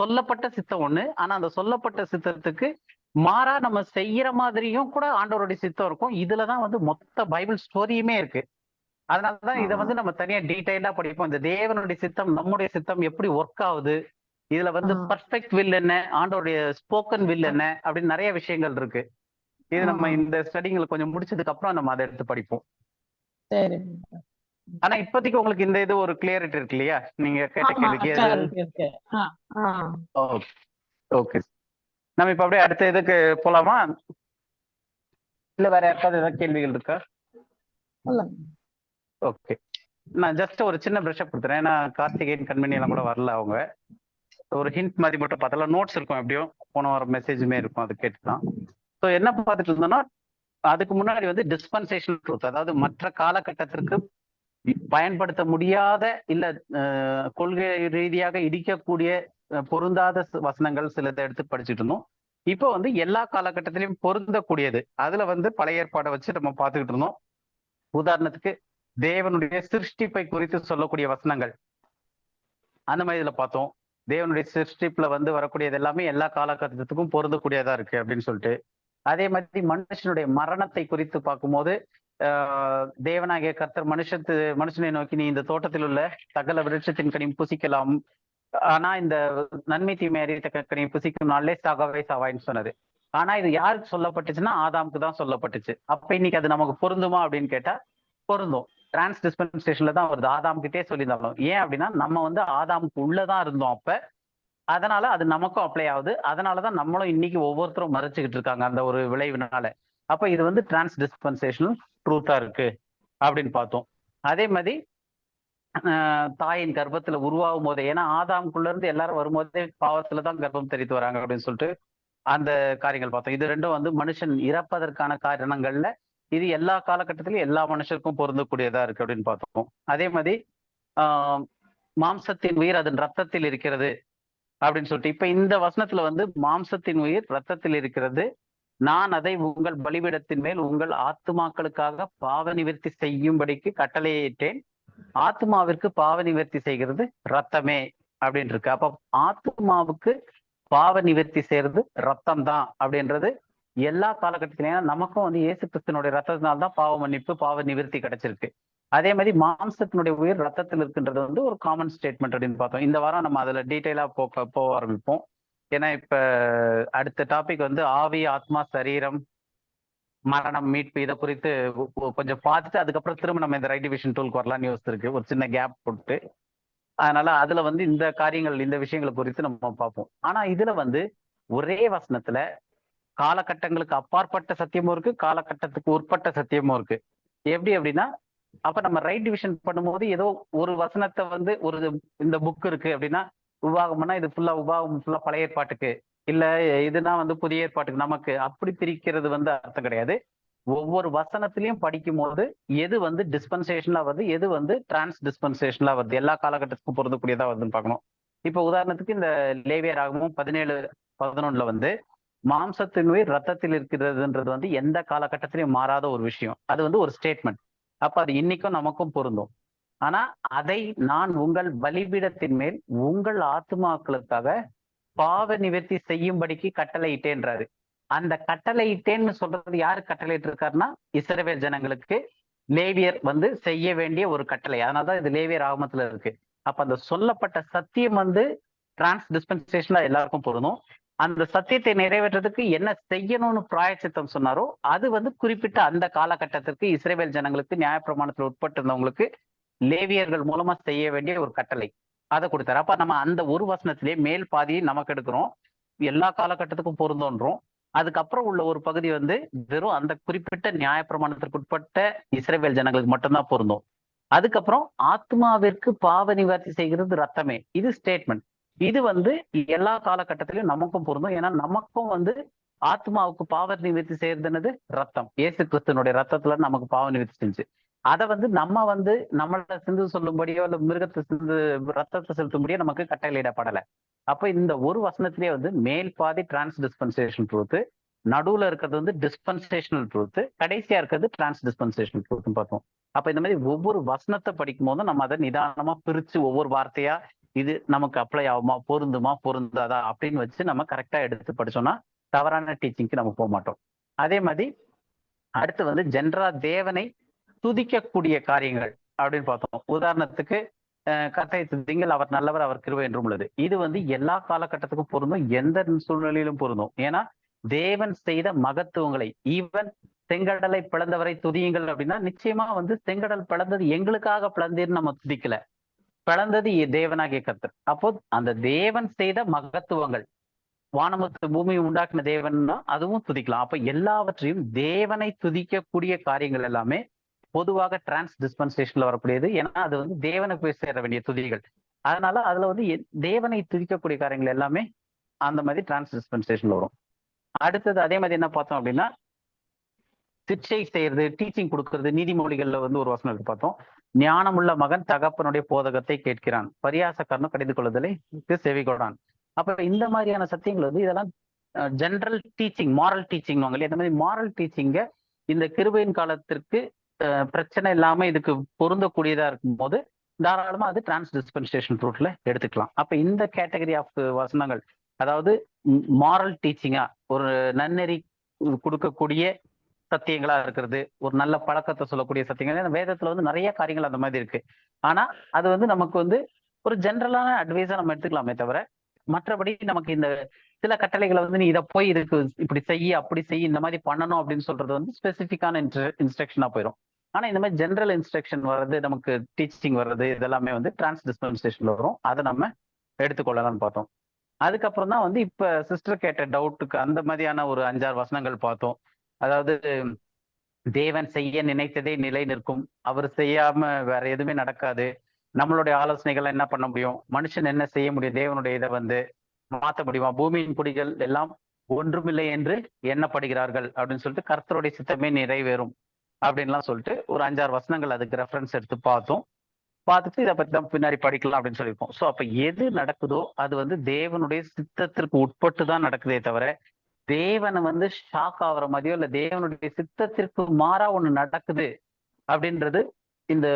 சொல்லப்பட்ட சித்தம் ஒண்ணு, ஆனா அந்த சொல்லப்பட்ட சித்தத்துக்கு மாறா நம்ம செய்யற மாதிரியும் கூட ஆண்டவருடைய சித்தம் இருக்கும். இதுலதான் வந்து மொத்த பைபிள் ஸ்டோரியுமே இருக்கு. அதனாலதான் இதை வந்து நம்ம தனியா டீடைலா படிப்போம். இந்த தேவனுடைய சித்தம் நம்முடைய சித்தம் எப்படி ஒர்க் ஆகுது, இதுல வந்து பர்ஃபெக்ட் வில் என்ன, ஆண்டோடைய ஸ்போக்கன் வில் என்ன அப்படின்னு நிறைய விஷயங்கள் இருக்கு. இது நம்ம இந்த ஸ்டடிங்களை கொஞ்சம் முடிச்சதுக்கு அப்புறம் நம்ம அதை எடுத்து படிப்போம். சரி. ஆனா இப்போதைக்கு உங்களுக்கு இந்த இது ஒரு கிளியரிட்டி இருக்கு இல்லையா, நீங்க கேட்ட கேள்விக்கு? ஓகே, நம்ம இப்ப அப்படியே அடுத்த இதுக்கு போலாமா, இல்ல வேற யாருக்காவது ஏதாவது கேள்விகள் இருக்கா? ஓகே, நான் ஜஸ்ட் ஒரு சின்ன பிரஷ் அப் கொடுத்துறேன். ஏன்னா கார்த்திகேயன் கண்மணி எல்லாம் கூட வரல, அவங்க ஒரு ஹிண்ட் மாதிரி மட்டும் பார்த்தலாம். நோட்ஸ் இருக்கும், எப்படியும் போன வாரம் மெசேஜுமே இருக்கும், அது கேட்டுக்கலாம். ஸோ என்ன பார்த்துட்டு இருந்தோம்னா, அதுக்கு முன்னாடி வந்து டிஸ்பென்சேஷனல் ட்ரூத், அதாவது மற்ற காலகட்டத்திற்கு பயன்படுத்த முடியாத இல்ல கொள்கை ரீதியாக இடிக்கக்கூடிய பொருந்தாத வசனங்கள் சிலதை எடுத்து படிச்சுட்டு இருந்தோம். இப்போ வந்து எல்லா காலகட்டத்திலையும் பொருந்தக்கூடியது, அதுல வந்து பழைய ஏற்பாடை வச்சு நம்ம பார்த்துக்கிட்டு இருந்தோம். உதாரணத்துக்கு தேவனுடைய சிருஷ்டிப்பை குறித்து சொல்லக்கூடிய வசனங்கள், அந்த மாதிரி இதுல பார்த்தோம். தேவனுடைய சிருஷ்டிப்புல வந்து வரக்கூடியது எல்லாமே எல்லா காலகட்டத்துக்கும் பொருந்தக்கூடியதா இருக்கு அப்படின்னு சொல்லிட்டு. அதே மாதிரி மனுஷனுடைய மரணத்தை குறித்து பார்க்கும்போது தேவனாகிய கர்த்தர் மனுஷனை நோக்கி, நீ இந்த தோட்டத்தில் உள்ள சகல விருட்சத்தின் கனியும் புசிக்கலாம், ஆனா இந்த நன்மை தீமை அறியத்தக்க கனியும் புசிக்கும் நாளே சாகவே சாவாயின்னு சொன்னது. ஆனா இது யாருக்கு சொல்லப்பட்டுச்சுன்னா ஆதாமுக்கு தான் சொல்லப்பட்டுச்சு. அப்ப இன்னைக்கு அது நமக்கு பொருந்துமா அப்படின்னு கேட்டா பொருந்தும். டிரான்ஸ் டிஸ்பென்சேஷன்ல தான் வருது, ஆதாம்கிட்டே சொல்லியிருந்தாலும். ஏன் அப்படின்னா நம்ம வந்து ஆதாமுக்கு உள்ளதான் இருந்தோம் அப்ப, அதனால அது நமக்கும் அப்ளை ஆகுது. அதனாலதான் நம்மளும் இன்னைக்கு ஒவ்வொருத்தரும் மறைச்சுக்கிட்டு இருக்காங்க அந்த ஒரு விளைவுனால. அப்ப இது வந்து டிரான்ஸ் டிஸ்பென்சேஷனல் ட்ரூத்தா இருக்கு அப்படின்னு பார்த்தோம். அதே மாதிரி தாயின் கர்ப்பத்துல உருவாகும் போதே, ஏன்னா ஆதாமுக்குள்ள இருந்து எல்லாரும் வரும்போதே பாவத்துலதான் கர்ப்பம் தெரிவித்து வராங்க அப்படின்னு சொல்லிட்டு அந்த காரியங்கள் பார்த்தோம். இது ரெண்டும் வந்து மனுஷன் இறப்பதற்கான காரணங்கள்ல இது எல்லா காலகட்டத்திலும் எல்லா மனுஷருக்கும் பொருந்தக்கூடியதா இருக்கு அப்படின்னு பார்த்தோம். அதே மாதிரி மாம்சத்தின் உயிர் அதன் ரத்தத்தில் இருக்கிறது அப்படின்னு சொல்லிட்டு, இப்ப இந்த வசனத்துல வந்து மாம்சத்தின் உயிர் ரத்தத்தில் இருக்கிறது, நான் அதை உங்கள் பலிபீடத்தின் மேல் உங்கள் ஆத்துமாக்களுக்காக பாவ நிவர்த்தி செய்யும்படிக்கு கட்டளையிட்டேன், ஆத்மாவிற்கு பாவ நிவர்த்தி செய்கிறது ரத்தமே அப்படின்னு இருக்கு. அப்ப ஆத்மாவுக்கு பாவ நிவர்த்தி செய்யறது ரத்தம் தான் அப்படின்றது எல்லா காலகட்டத்திலும். ஏன்னா நமக்கும் வந்து இயேசு கிறிஸ்துனுடைய ரத்தத்தினால்தான் பாவ மன்னிப்பு பாவ நிவர்த்தி கிடைச்சிருக்கு. அதே மாதிரி மாம்சத்தினுடைய உயிர் ரத்தத்தில் இருக்கின்றது வந்து ஒரு காமன் ஸ்டேட்மெண்ட் அப்படின்னு பார்த்தோம். இந்த வாரம் நம்ம அதுல டீட்டெயிலா போக ஆரம்பிப்போம். ஏன்னா இப்ப அடுத்த டாபிக் வந்து ஆவி, ஆத்மா, சரீரம், மரணம், மீட்பு, இதை குறித்து கொஞ்சம் பார்த்துட்டு அதுக்கப்புறம் திரும்ப நம்ம இந்த ரைட் டிவிஷன் டூலுக்கு வரலாம்னு யோசிச்சிருக்கு, ஒரு சின்ன கேப் போட்டு. அதனால அதுல வந்து இந்த காரியங்கள், இந்த விஷயங்களை குறித்து நம்ம பார்ப்போம். ஆனா இதுல வந்து ஒரே வசனத்துல காலகட்டங்களுக்கு அப்பாற்பட்ட சத்தியமும் இருக்கு, காலகட்டத்துக்கு உட்பட்ட சத்தியமும் இருக்கு. எப்படி அப்படின்னா, அப்ப நம்ம ரைட் டிவிஷன் பண்ணும்போது ஏதோ ஒரு வசனத்தை வந்து ஒரு இந்த புக் இருக்கு அப்படின்னா, உபாகம்னா இது உபாகம் ஃபுல்லா பழைய ஏற்பாட்டுக்கு, இல்ல இதுனா வந்து புதிய ஏற்பாட்டுக்கு, நமக்கு அப்படி பிரிக்கிறது வந்து அர்த்தம் கிடையாது. ஒவ்வொரு வசனத்திலையும் படிக்கும் போது எது வந்து டிஸ்பென்சேஷனா வருது, எது வந்து டிரான்ஸ் டிஸ்பென்சேஷனா வருது, எல்லா காலகட்டத்துக்கும் பொருந்தக்கூடியதா வருதுன்னு பார்க்கணும். இப்ப உதாரணத்துக்கு இந்த லேவியராகமும் 17:11 வந்து மாம்சத்தின் உயிர் ரத்தத்தில் இருக்கிறதுன்றது வந்து எந்த காலகட்டத்திலையும் மாறாத ஒரு விஷயம். அது வந்து ஒரு ஸ்டேட்மெண்ட். அப்ப அது இன்னைக்கும் நமக்கும் பொருந்தும். ஆனா அதை நான் உங்கள் பலிபீடத்தின் மேல் உங்கள் ஆத்துமாக்களுக்காக பாவ நிவர்த்தி செய்யும்படிக்கு கட்டளையிட்டேன்றாரு. அந்த கட்டளையிட்டேன்னு சொல்றது யாரு கட்டளையிட்டு இருக்காருன்னா, இஸ்ரவேல் ஜனங்களுக்கு லேவியர் வந்து செய்ய வேண்டிய ஒரு கட்டளை. அதனாலதான் இது லேவியர் ஆகமத்துல இருக்கு. அப்ப அந்த சொல்லப்பட்ட சத்தியம் வந்து டிரான்ஸ் டிஸ்பென்சேஷனா எல்லாருக்கும் பொருந்தும். அந்த சத்தியத்தை நிறைவேற்றதுக்கு என்ன செய்யணும்னு பிராயச்சித்தம் சொன்னாரோ அது வந்து குறிப்பிட்ட அந்த காலகட்டத்திற்கு இஸ்ரவேல் ஜனங்களுக்கு நியாயப்பிரமாணத்தில் உட்பட்டிருந்தவங்களுக்கு லேவியர்கள் மூலமா செய்ய வேண்டிய ஒரு கட்டளை, அதை கொடுத்தாரு. அப்ப நம்ம அந்த ஒரு வசனத்திலே மேல் பாதியை நமக்கு எடுக்கிறோம், எல்லா காலகட்டத்துக்கும் பொருந்தோன்றோம். அதுக்கப்புறம் உள்ள ஒரு பகுதி வந்து வெறும் அந்த குறிப்பிட்ட நியாயப்பிரமாணத்திற்கு உட்பட்ட இஸ்ரவேல் ஜனங்களுக்கு மட்டும்தான் பொருந்தும். அதுக்கப்புறம் ஆத்மாவிற்கு பாவ நிவர்த்தி செய்கிறது ரத்தமே, இது ஸ்டேட்மெண்ட். இது வந்து எல்லா காலகட்டத்திலையும் நமக்கும் பொருந்தும். ஏன்னா நமக்கும் வந்து ஆத்மாவுக்கு பாவ நிவர்த்தி செய்யறதுன்னது ரத்தம். இயேசு கிறிஸ்துனுடைய ரத்தத்துல நமக்கு பாவ நிவர்த்தி செஞ்சு, அதை வந்து நம்ம வந்து நம்மள சிந்து சொல்லும்படியோ இல்ல மிருகத்தை சிந்து ரத்தத்தை செலுத்தும்படியோ நமக்கு கட்டளையிடப்படலை. அப்ப இந்த ஒரு வசனத்திலேயே வந்து மேல் பாதி டிரான்ஸ் டிஸ்பென்சேஷன் ட்ரூத், நடுவுல இருக்கிறது வந்து டிஸ்பென்சேஷனல் ட்ரூத், கடைசியா இருக்கிறது டிரான்ஸ் டிஸ்பென்சேஷனல் ட்ரூத்னு பார்த்தோம். அப்ப இந்த மாதிரி ஒவ்வொரு வசனத்தை படிக்கும் போதும் நம்ம அதை நிதானமா பிரிச்சு ஒவ்வொரு வார்த்தையா இது நமக்கு அப்ளை ஆகுமா, பொருந்துமா, பொருந்தாதா அப்படின்னு வச்சு நம்ம கரெக்டா எடுத்து படிச்சோம்னா தவறான டீச்சிங்க்கு நம்ம போக மாட்டோம். அதே மாதிரி அடுத்து வந்து ஜென்ரலா தேவனை துதிக்கக்கூடிய காரியங்கள் அப்படின்னு பார்த்தோம். உதாரணத்துக்கு கர்த்தரை துதியுங்கள், அவர் நல்லவர், அவர் கிருபை என்றும் உள்ளது. இது வந்து எல்லா காலகட்டத்துக்கும் பொருந்தும், எந்த சூழ்நிலையிலும் பொருந்தும். ஏன்னா தேவன் செய்த மகத்துவங்களை, ஈவன் செங்கடலை பிளந்தவரை துதியுங்கள் அப்படின்னா நிச்சயமா வந்து செங்கடல் பிளந்தது எங்களுக்காக பிளந்தேன்னு நம்ம துதிக்கல, பிளந்தது தேவனாகிய கர்த்தர். அப்போ அந்த தேவன் செய்த மகத்துவங்கள், வானமத்து பூமியை உண்டாக்குன தேவன்னா அதுவும் துதிக்கலாம். அப்ப எல்லாவற்றையும் தேவனை துதிக்கக்கூடிய காரியங்கள் எல்லாமே பொதுவாக டிரான்ஸ் டிஸ்பென்சேஷன்ல வரக்கூடியது. ஏன்னா அது வந்து தேவனுக்கு போய் சேர வேண்டிய துதிகள். அதனால அதுல வந்து தேவனை துதிக்கக்கூடிய காரியங்கள் எல்லாமே அந்த மாதிரி டிரான்ஸ் டிஸ்பென்சேஷன்ல வரும். அடுத்தது அதே மாதிரி என்ன பார்த்தோம் அப்படின்னா, சிக்ஷை செய்யறது, டீச்சிங் கொடுக்கறது. நீதிமொழிகள்ல வந்து ஒரு வசனம் எடுத்து பார்த்தோம். ஞானமுள்ள மகன் தகப்பனுடைய போதகத்தை கேட்கிறான், பரியாசக்காரனும் கடிந்து கொள்ளுதலை செவி கொடான். அப்ப இந்த மாதிரியான சத்தியங்கள் வந்து இதெல்லாம் ஜென்ரல் டீச்சிங், மாரல் டீச்சிங் வாங்கல. இந்த மாதிரி மாரல் டீச்சிங்க இந்த கிருபையின் காலத்திற்கு பிரச்சனை இல்லாம இதுக்கு பொருந்தக்கூடியதா இருக்கும் போது தாராளமா அது டிரான்ஸ் டிஸ்பென்சேஷன் ரூட்ல எடுத்துக்கலாம். அப்ப இந்த கேட்டகரி ஆஃப் வசனங்கள், அதாவது மாரல் டீச்சிங்கா ஒரு நன்னெறி கொடுக்கக்கூடிய சத்தியங்களா இருக்கிறது, ஒரு நல்ல பழக்கத்தை சொல்லக்கூடிய சத்தியங்கள். வேதத்துல வந்து நிறைய காரியங்கள் அந்த மாதிரி இருக்கு. ஆனா அது வந்து நமக்கு வந்து ஒரு ஜென்ரலான அட்வைஸா நம்ம எடுத்துக்கலாமே தவிர, மற்றபடி நமக்கு இந்த சில கட்டளைகளை வந்து நீ இதை போய் இதுக்கு இப்படி செய்ய, அப்படி செய்ய, இந்த மாதிரி பண்ணணும் அப்படின்னு சொல்றது வந்து ஸ்பெசிஃபிக்கான இன்ஸ்ட்ரக்ஷனா போயிடும். ஆனா இந்த மாதிரி ஜென்ரல் இன்ஸ்ட்ரக்ஷன் வர்றது, நமக்கு டீச்சிங் வர்றது, இதெல்லாமே வந்து டிரான்ஸ் டிஸ்பென்சேஷன்ல வரும். அதை நம்ம எடுத்துக்கொள்ளலாம்னு பார்த்தோம். அதுக்கப்புறம் தான் வந்து இப்ப சிஸ்டர் கேட்ட டவுட்டுக்கு அந்த மாதிரியான ஒரு 5-6 வசனங்கள் பார்த்தோம். அதாவது தேவன் செய்ய நினைத்ததே நிலை நிற்கும், அவர் செய்யாம வேற எதுவுமே நடக்காது, நம்மளுடைய ஆலோசனைகள் என்ன பண்ண முடியும், மனுஷன் என்ன செய்ய முடியும், தேவனுடைய இதை வந்து மாற்ற முடியுமா, பூமியின் குடிகள் எல்லாம் ஒன்றுமில்லை என்று எண்ணப்படுகிறார்கள் அப்படின்னு சொல்லிட்டு கர்த்தருடைய சித்தமே நிறைவேறும் அப்படின்லாம் சொல்லிட்டு ஒரு 5-6 வசனங்கள் அதுக்கு ரெஃபரன்ஸ் எடுத்து பார்த்தோம். பார்த்துட்டு இதை பத்தி தான் பின்னாடி படிக்கலாம் அப்படின்னு சொல்லியிருக்கோம். ஸோ அப்ப எது நடக்குதோ அது வந்து தேவனுடைய சித்தத்திற்கு உட்பட்டு தான் நடக்குதே தவிர, தேவனை வந்து ஷாக் ஆகுற மாதிரியோ இல்ல தேவனுடைய சித்தத்திற்கு மாறா ஒண்ணு நடக்குது அப்படின்றது இந்த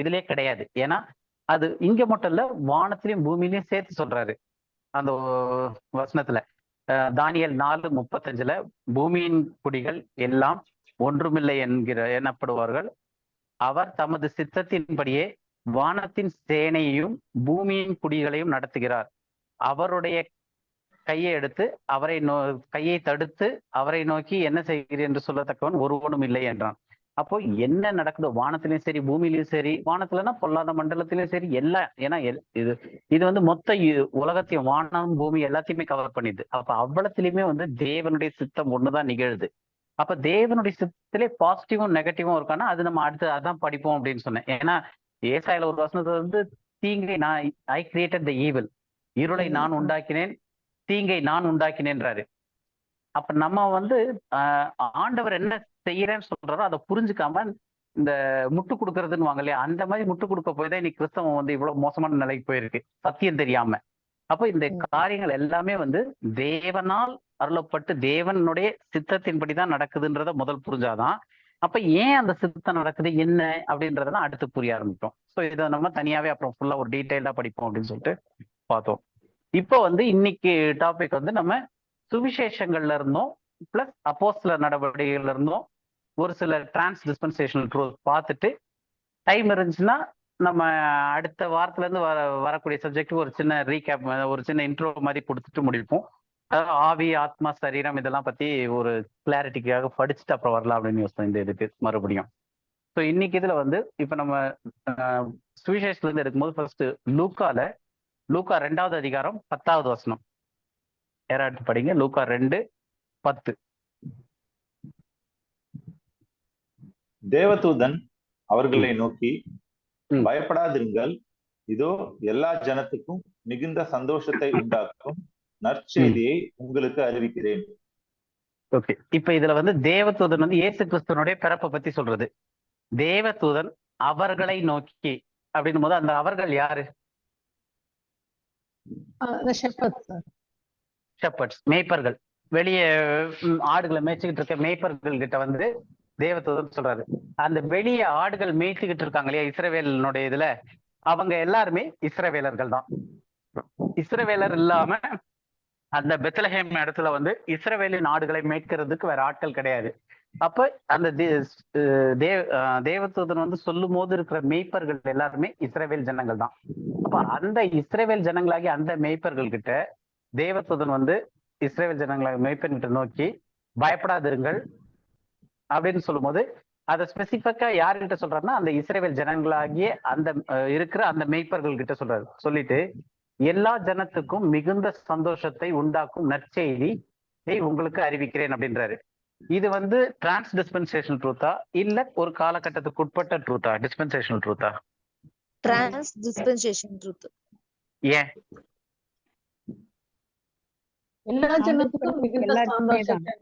இதுலயே கிடையாது. ஏன்னா அது இங்க மட்டும் இல்ல, வானத்திலையும் பூமியிலையும் சேர்த்து சொல்றாரு அந்த வசனத்துல. தானியேல் 4:35 பூமியின் குடிகள் எல்லாம் ஒன்றுமில்லை எண்ணப்படுவார்கள், அவர் தமது சித்தத்தின்படியே வானத்தின் சேனையையும் பூமியின் குடிகளையும் நடத்துகிறார், அவருடைய கையை எடுத்து கையை தடுத்து அவரை நோக்கி என்ன செய்கிறேன் என்று சொல்லத்தக்கவன் ஒருவனும் இல்லை என்றான். அப்போ என்ன நடக்குதோ வானத்திலையும் சரி பூமியிலையும் சரி, வானத்துலன்னா பொல்லாத மண்டலத்திலையும் சரி, எல்லாம். ஏன்னா இது வந்து மொத்த உலகத்தையும், வானம் பூமி எல்லாத்தையுமே கவர் பண்ணிது. அப்ப அவ்வளத்திலயுமே வந்து தேவனுடைய சித்தம் ஒண்ணுதான் நிகழுது. அப்ப தேவனுடைய சித்தத்திலே பாசிட்டிவும் நெகட்டிவும் இருக்கான்னா அது நம்ம அடுத்து அதான் படிப்போம் அப்படின்னு சொன்னேன். ஏன்னா ஏசாயில ஒரு வசனத்தை வந்து தீங்கை ஐ கிரியேட்டட் த ஈவில், இருளை நான் உண்டாக்கினேன், தீங்கை நான் உண்டாக்கினேன்றாரு. அப்ப நம்ம வந்து ஆண்டவர் என்ன செய்யறேன்னு சொல்றாரோ அதை புரிஞ்சுக்காம இந்த முட்டு கொடுக்கறதுன்னு வாங்க இல்லையா, அந்த மாதிரி முட்டு கொடுக்க போய் தான் இன்னைக்கு கிறிஸ்தவம் வந்து இவ்வளவு மோசமான நிலைக்கு போயிருக்கு, சத்தியம் தெரியாம. அப்போ இந்த காரியங்கள் எல்லாமே வந்து தேவனால் அருளப்பட்டு தேவனுடைய சித்தத்தின்படிதான் நடக்குதுன்றத முதல் புரிஞ்சாதான் அப்ப ஏன் அந்த சித்தம் நடக்குது என்ன அப்படின்றதெல்லாம் அடுத்து புரிய ஆரம்பிக்கும். ஸோ இதை நம்ம தனியாவே அப்புறம் ஃபுல்லா ஒரு டீட்டெயிலா படிப்போம் அப்படின்னு சொல்லிட்டு பார்த்தோம். இப்போ வந்து இன்னைக்கு டாபிக் வந்து நம்ம சுவிசேஷங்கள்ல இருந்தோம் பிளஸ் அப்போஸ்தலர் நடவடிக்கைகள்ல இருந்தோம் ஒரு சில டிரான்ஸ் டிஸ்பென்சேஷனல் ட்ரூத் பார்த்துட்டு, டைம் இருந்துச்சுன்னா நம்ம அடுத்த வாரத்துல இருந்து வரக்கூடிய சப்ஜெக்ட் ஒரு சின்ன ரீகேப், ஒரு சின்ன இன்ட்ரோ மாதிரி கொடுத்துட்டு முடிப்போம். அதாவது ஆவி, ஆத்மா, சரீரம் இதெல்லாம் பத்தி ஒரு கிளாரிட்டிக்காக படிச்சுட்டு அப்புறம் வரலாம் அப்படின்னு யோசனை இந்த இதுக்கு மறுபடியும். ஸோ இன்னைக்கு இதுல வந்து இப்ப நம்ம சுவிசேஷத்துல இருந்து எடுக்கும்போது ஃபர்ஸ்ட் லூக்கா 2வது அதிகாரம் 10வது வசனம் யாராவது படிங்க. லூக்கா 2:10. தேவதூதன் அவர்களை நோக்கி, பயப்படாதிருங்கள், இதோ எல்லா ஜனத்துக்கும் மிகுந்த சந்தோஷத்தை உண்டாக்கும் நற்செய்தியை உங்களுக்கு அறிவிக்கிறேன். ஓகே, இப்ப இதுல வந்து தேவதூதன் வந்து இயேசு கிறிஸ்துவனுடைய பிறப்பை பத்தி சொல்றது. தேவதூதன் அவர்களை நோக்கி அப்படின்னும் போது அந்த அவர்கள் யாரு? ஷெப்பர்ட்ஸ், மேய்ப்பர்கள். வெளியே ஆடுகளை மேய்ச்சிக்கிட்டு இருக்க மேய்ப்பர்கள் கிட்ட வந்து தேவதூதன் சொல்றாரு. அந்த வெளியே ஆடுகள் மேய்ச்சிக்கிட்டு இருக்காங்க இல்லையா இஸ்ரவேலனுடைய இதுல, அவங்க எல்லாருமே இஸ்ரவேலர்கள் தான். இஸ்ரவேலர் இல்லாம அந்த பெத்லஹேம் இடத்துல வந்து இஸ்ரவேலின் ஆடுகளை மேய்க்கிறதுக்கு வேற ஆட்கள் கிடையாது. அப்ப அந்த தேவதூதன் வந்து சொல்லும் போது இருக்கிற மேய்ப்பர்கள் எல்லாருமே இஸ்ரவேல் ஜனங்கள் தான். அப்ப அந்த இஸ்ரவேல் ஜனங்களாகி அந்த மேய்ப்பர்கள் கிட்ட தேவதூதன் வந்து இஸ்ரவேல் ஜனங்களாக மேய்ப்பர்கிட்ட நோக்கி பயப்படாதிருங்கள் அப்படின்னு சொல்லும் போது அதை ஸ்பெசிபிக்கா யாருகிட்ட சொல்றாருன்னா அந்த இஸ்ரவேல் ஜனங்களாகிய அந்த இருக்கிற அந்த மேய்ப்பர்கள் கிட்ட சொல்றாரு. சொல்லிட்டு எல்லா ஜனத்துக்கும் மிகுந்த சந்தோஷத்தை உண்டாக்கும் நற்செய்தி உங்களுக்கு அறிவிக்கிறேன் அப்படின்றாரு. இது வந்து டிரான்ஸ் டிஸ்பென்சேஷனல் ட்ரூத்தா இல்ல ஒரு காலகட்டத்துக்கு உட்பட்ட ட்ரூத்தா? டிஸ்பென்சேஷனல் ட்ரூத்தா? Trans dispensation truth. ஏன்? எல்லா ஜனத்துக்கும் மிகுந்த சந்தோஷத்தை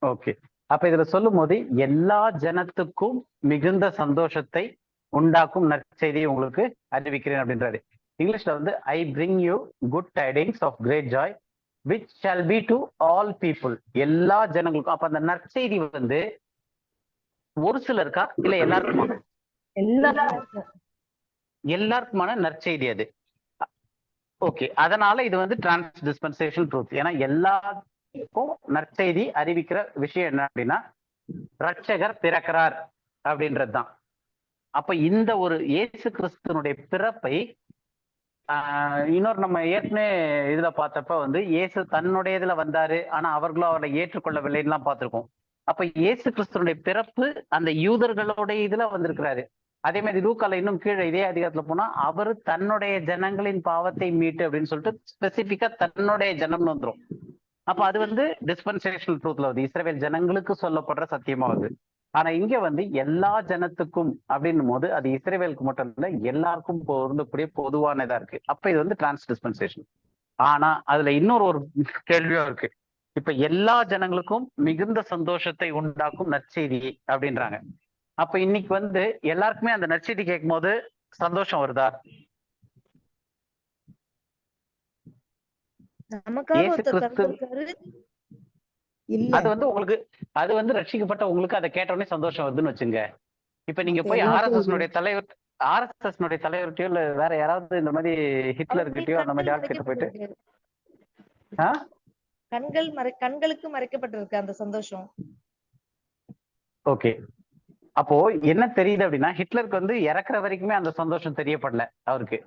ஓகே. அப்ப இதுல சொல்லும் போது எல்லா ஜனத்துக்கும் மிகுந்த சந்தோஷத்தை உண்டாக்கும் நற்செய்தியை உங்களுக்கு அறிவிக்கிறேன் அப்படின்றாரு. இங்கிலீஷ்ல வந்து I bring you good tidings of great joy which shall be to all people. எல்லா ஜனங்களுக்கும். அப்ப அந்த நற்செய்தி வந்து ஒரு சிலருக்கா இல்ல எல்லாருக்குமா? எல்லாருக்குமான நற்செய்தி அது. ஓகே. அதனால இது வந்து டிரான்ஸ் டிஸ்பென்சேஷன் ட்ரூத். ஏன்னா எல்லாருக்கும் நற்செய்தி அறிவிக்கிற விஷயம் என்ன அப்படின்னா ரட்சகர் பிறக்கிறார் அப்படின்றதுதான். அப்ப இந்த ஒரு இயேசு கிறிஸ்துனுடைய பிறப்பை இன்னொரு நம்ம ஏற்கனவே இதுல பார்த்தப்ப வந்து இயேசு தன்னுடைய இதுல வந்தாரு, ஆனா அவர்களும் அவரை ஏற்றுக்கொள்ளவில்லைன்னு பார்த்திருக்கோம். அப்ப இயேசு கிறிஸ்துனுடைய பிறப்பு அந்த யூதர்களுடைய இதுல வந்திருக்கிறாரு. அதே மாதிரி லூக்கால இன்னும் கீழே இதே அதிகாரத்துல போனா அவரு தன்னுடைய ஜனங்களின் பாவத்தை மீட்டு அப்படின்னு சொல்லிட்டு ஸ்பெசிபிக்கா தன்னுடைய ஜனம்னு வந்துடும். அப்ப அது வந்து டிஸ்பென்சேஷனல் ட்ரூத்ல வந்து இஸ்ரவேல் ஜனங்களுக்கு சொல்லப்படுற சத்தியமா வருது. ஆனா இங்க வந்து எல்லா ஜனத்துக்கும் அப்படின்னும் போது அது இஸ்ரவேலுக்கு மட்டும் இல்ல எல்லாருக்கும் பொருந்தக்கூடிய பொதுவானதா இருக்கு. அப்ப இது வந்து டிரான்ஸ் டிஸ்பென்சேஷன். ஆனா அதுல இன்னொரு ஒரு கேள்வியும் இருக்கு. இப்ப எல்லா ஜனங்களுக்கும் மிகுந்த சந்தோஷத்தை உண்டாக்கும் நற்செய்தி அப்படின்றாங்க. அப்ப இன்னைக்கு வந்து எல்லாருக்குமே அந்த நற்செய்தி கேட்கும் போது சந்தோஷம் வருதா? அது வந்து உங்களுக்கு அது வந்து ரட்சிக்கப்பட்ட உங்களுக்கு அதை கேட்ட உடனே சந்தோஷம் வருதுன்னு வச்சுங்க. இப்ப நீங்க போய் ஆர்எஸ்எஸ் தலைவர்கிட்டயோ இல்ல வேற யாராவது இந்த மாதிரி ஹிட்லர் கிட்டயோ அந்த மாதிரி ஆள் கிட்ட போயிட்டு கண்களுக்கு மறைக்கப்பட்டிருக்கு அந்த சந்தோஷம். ஓகே. அப்போ என்ன தெரியுது அப்படின்னா ஹிட்லருக்கு வந்து இறக்குற வரைக்குமே அந்த சந்தோஷம் தெரியப்படல அவருக்கு.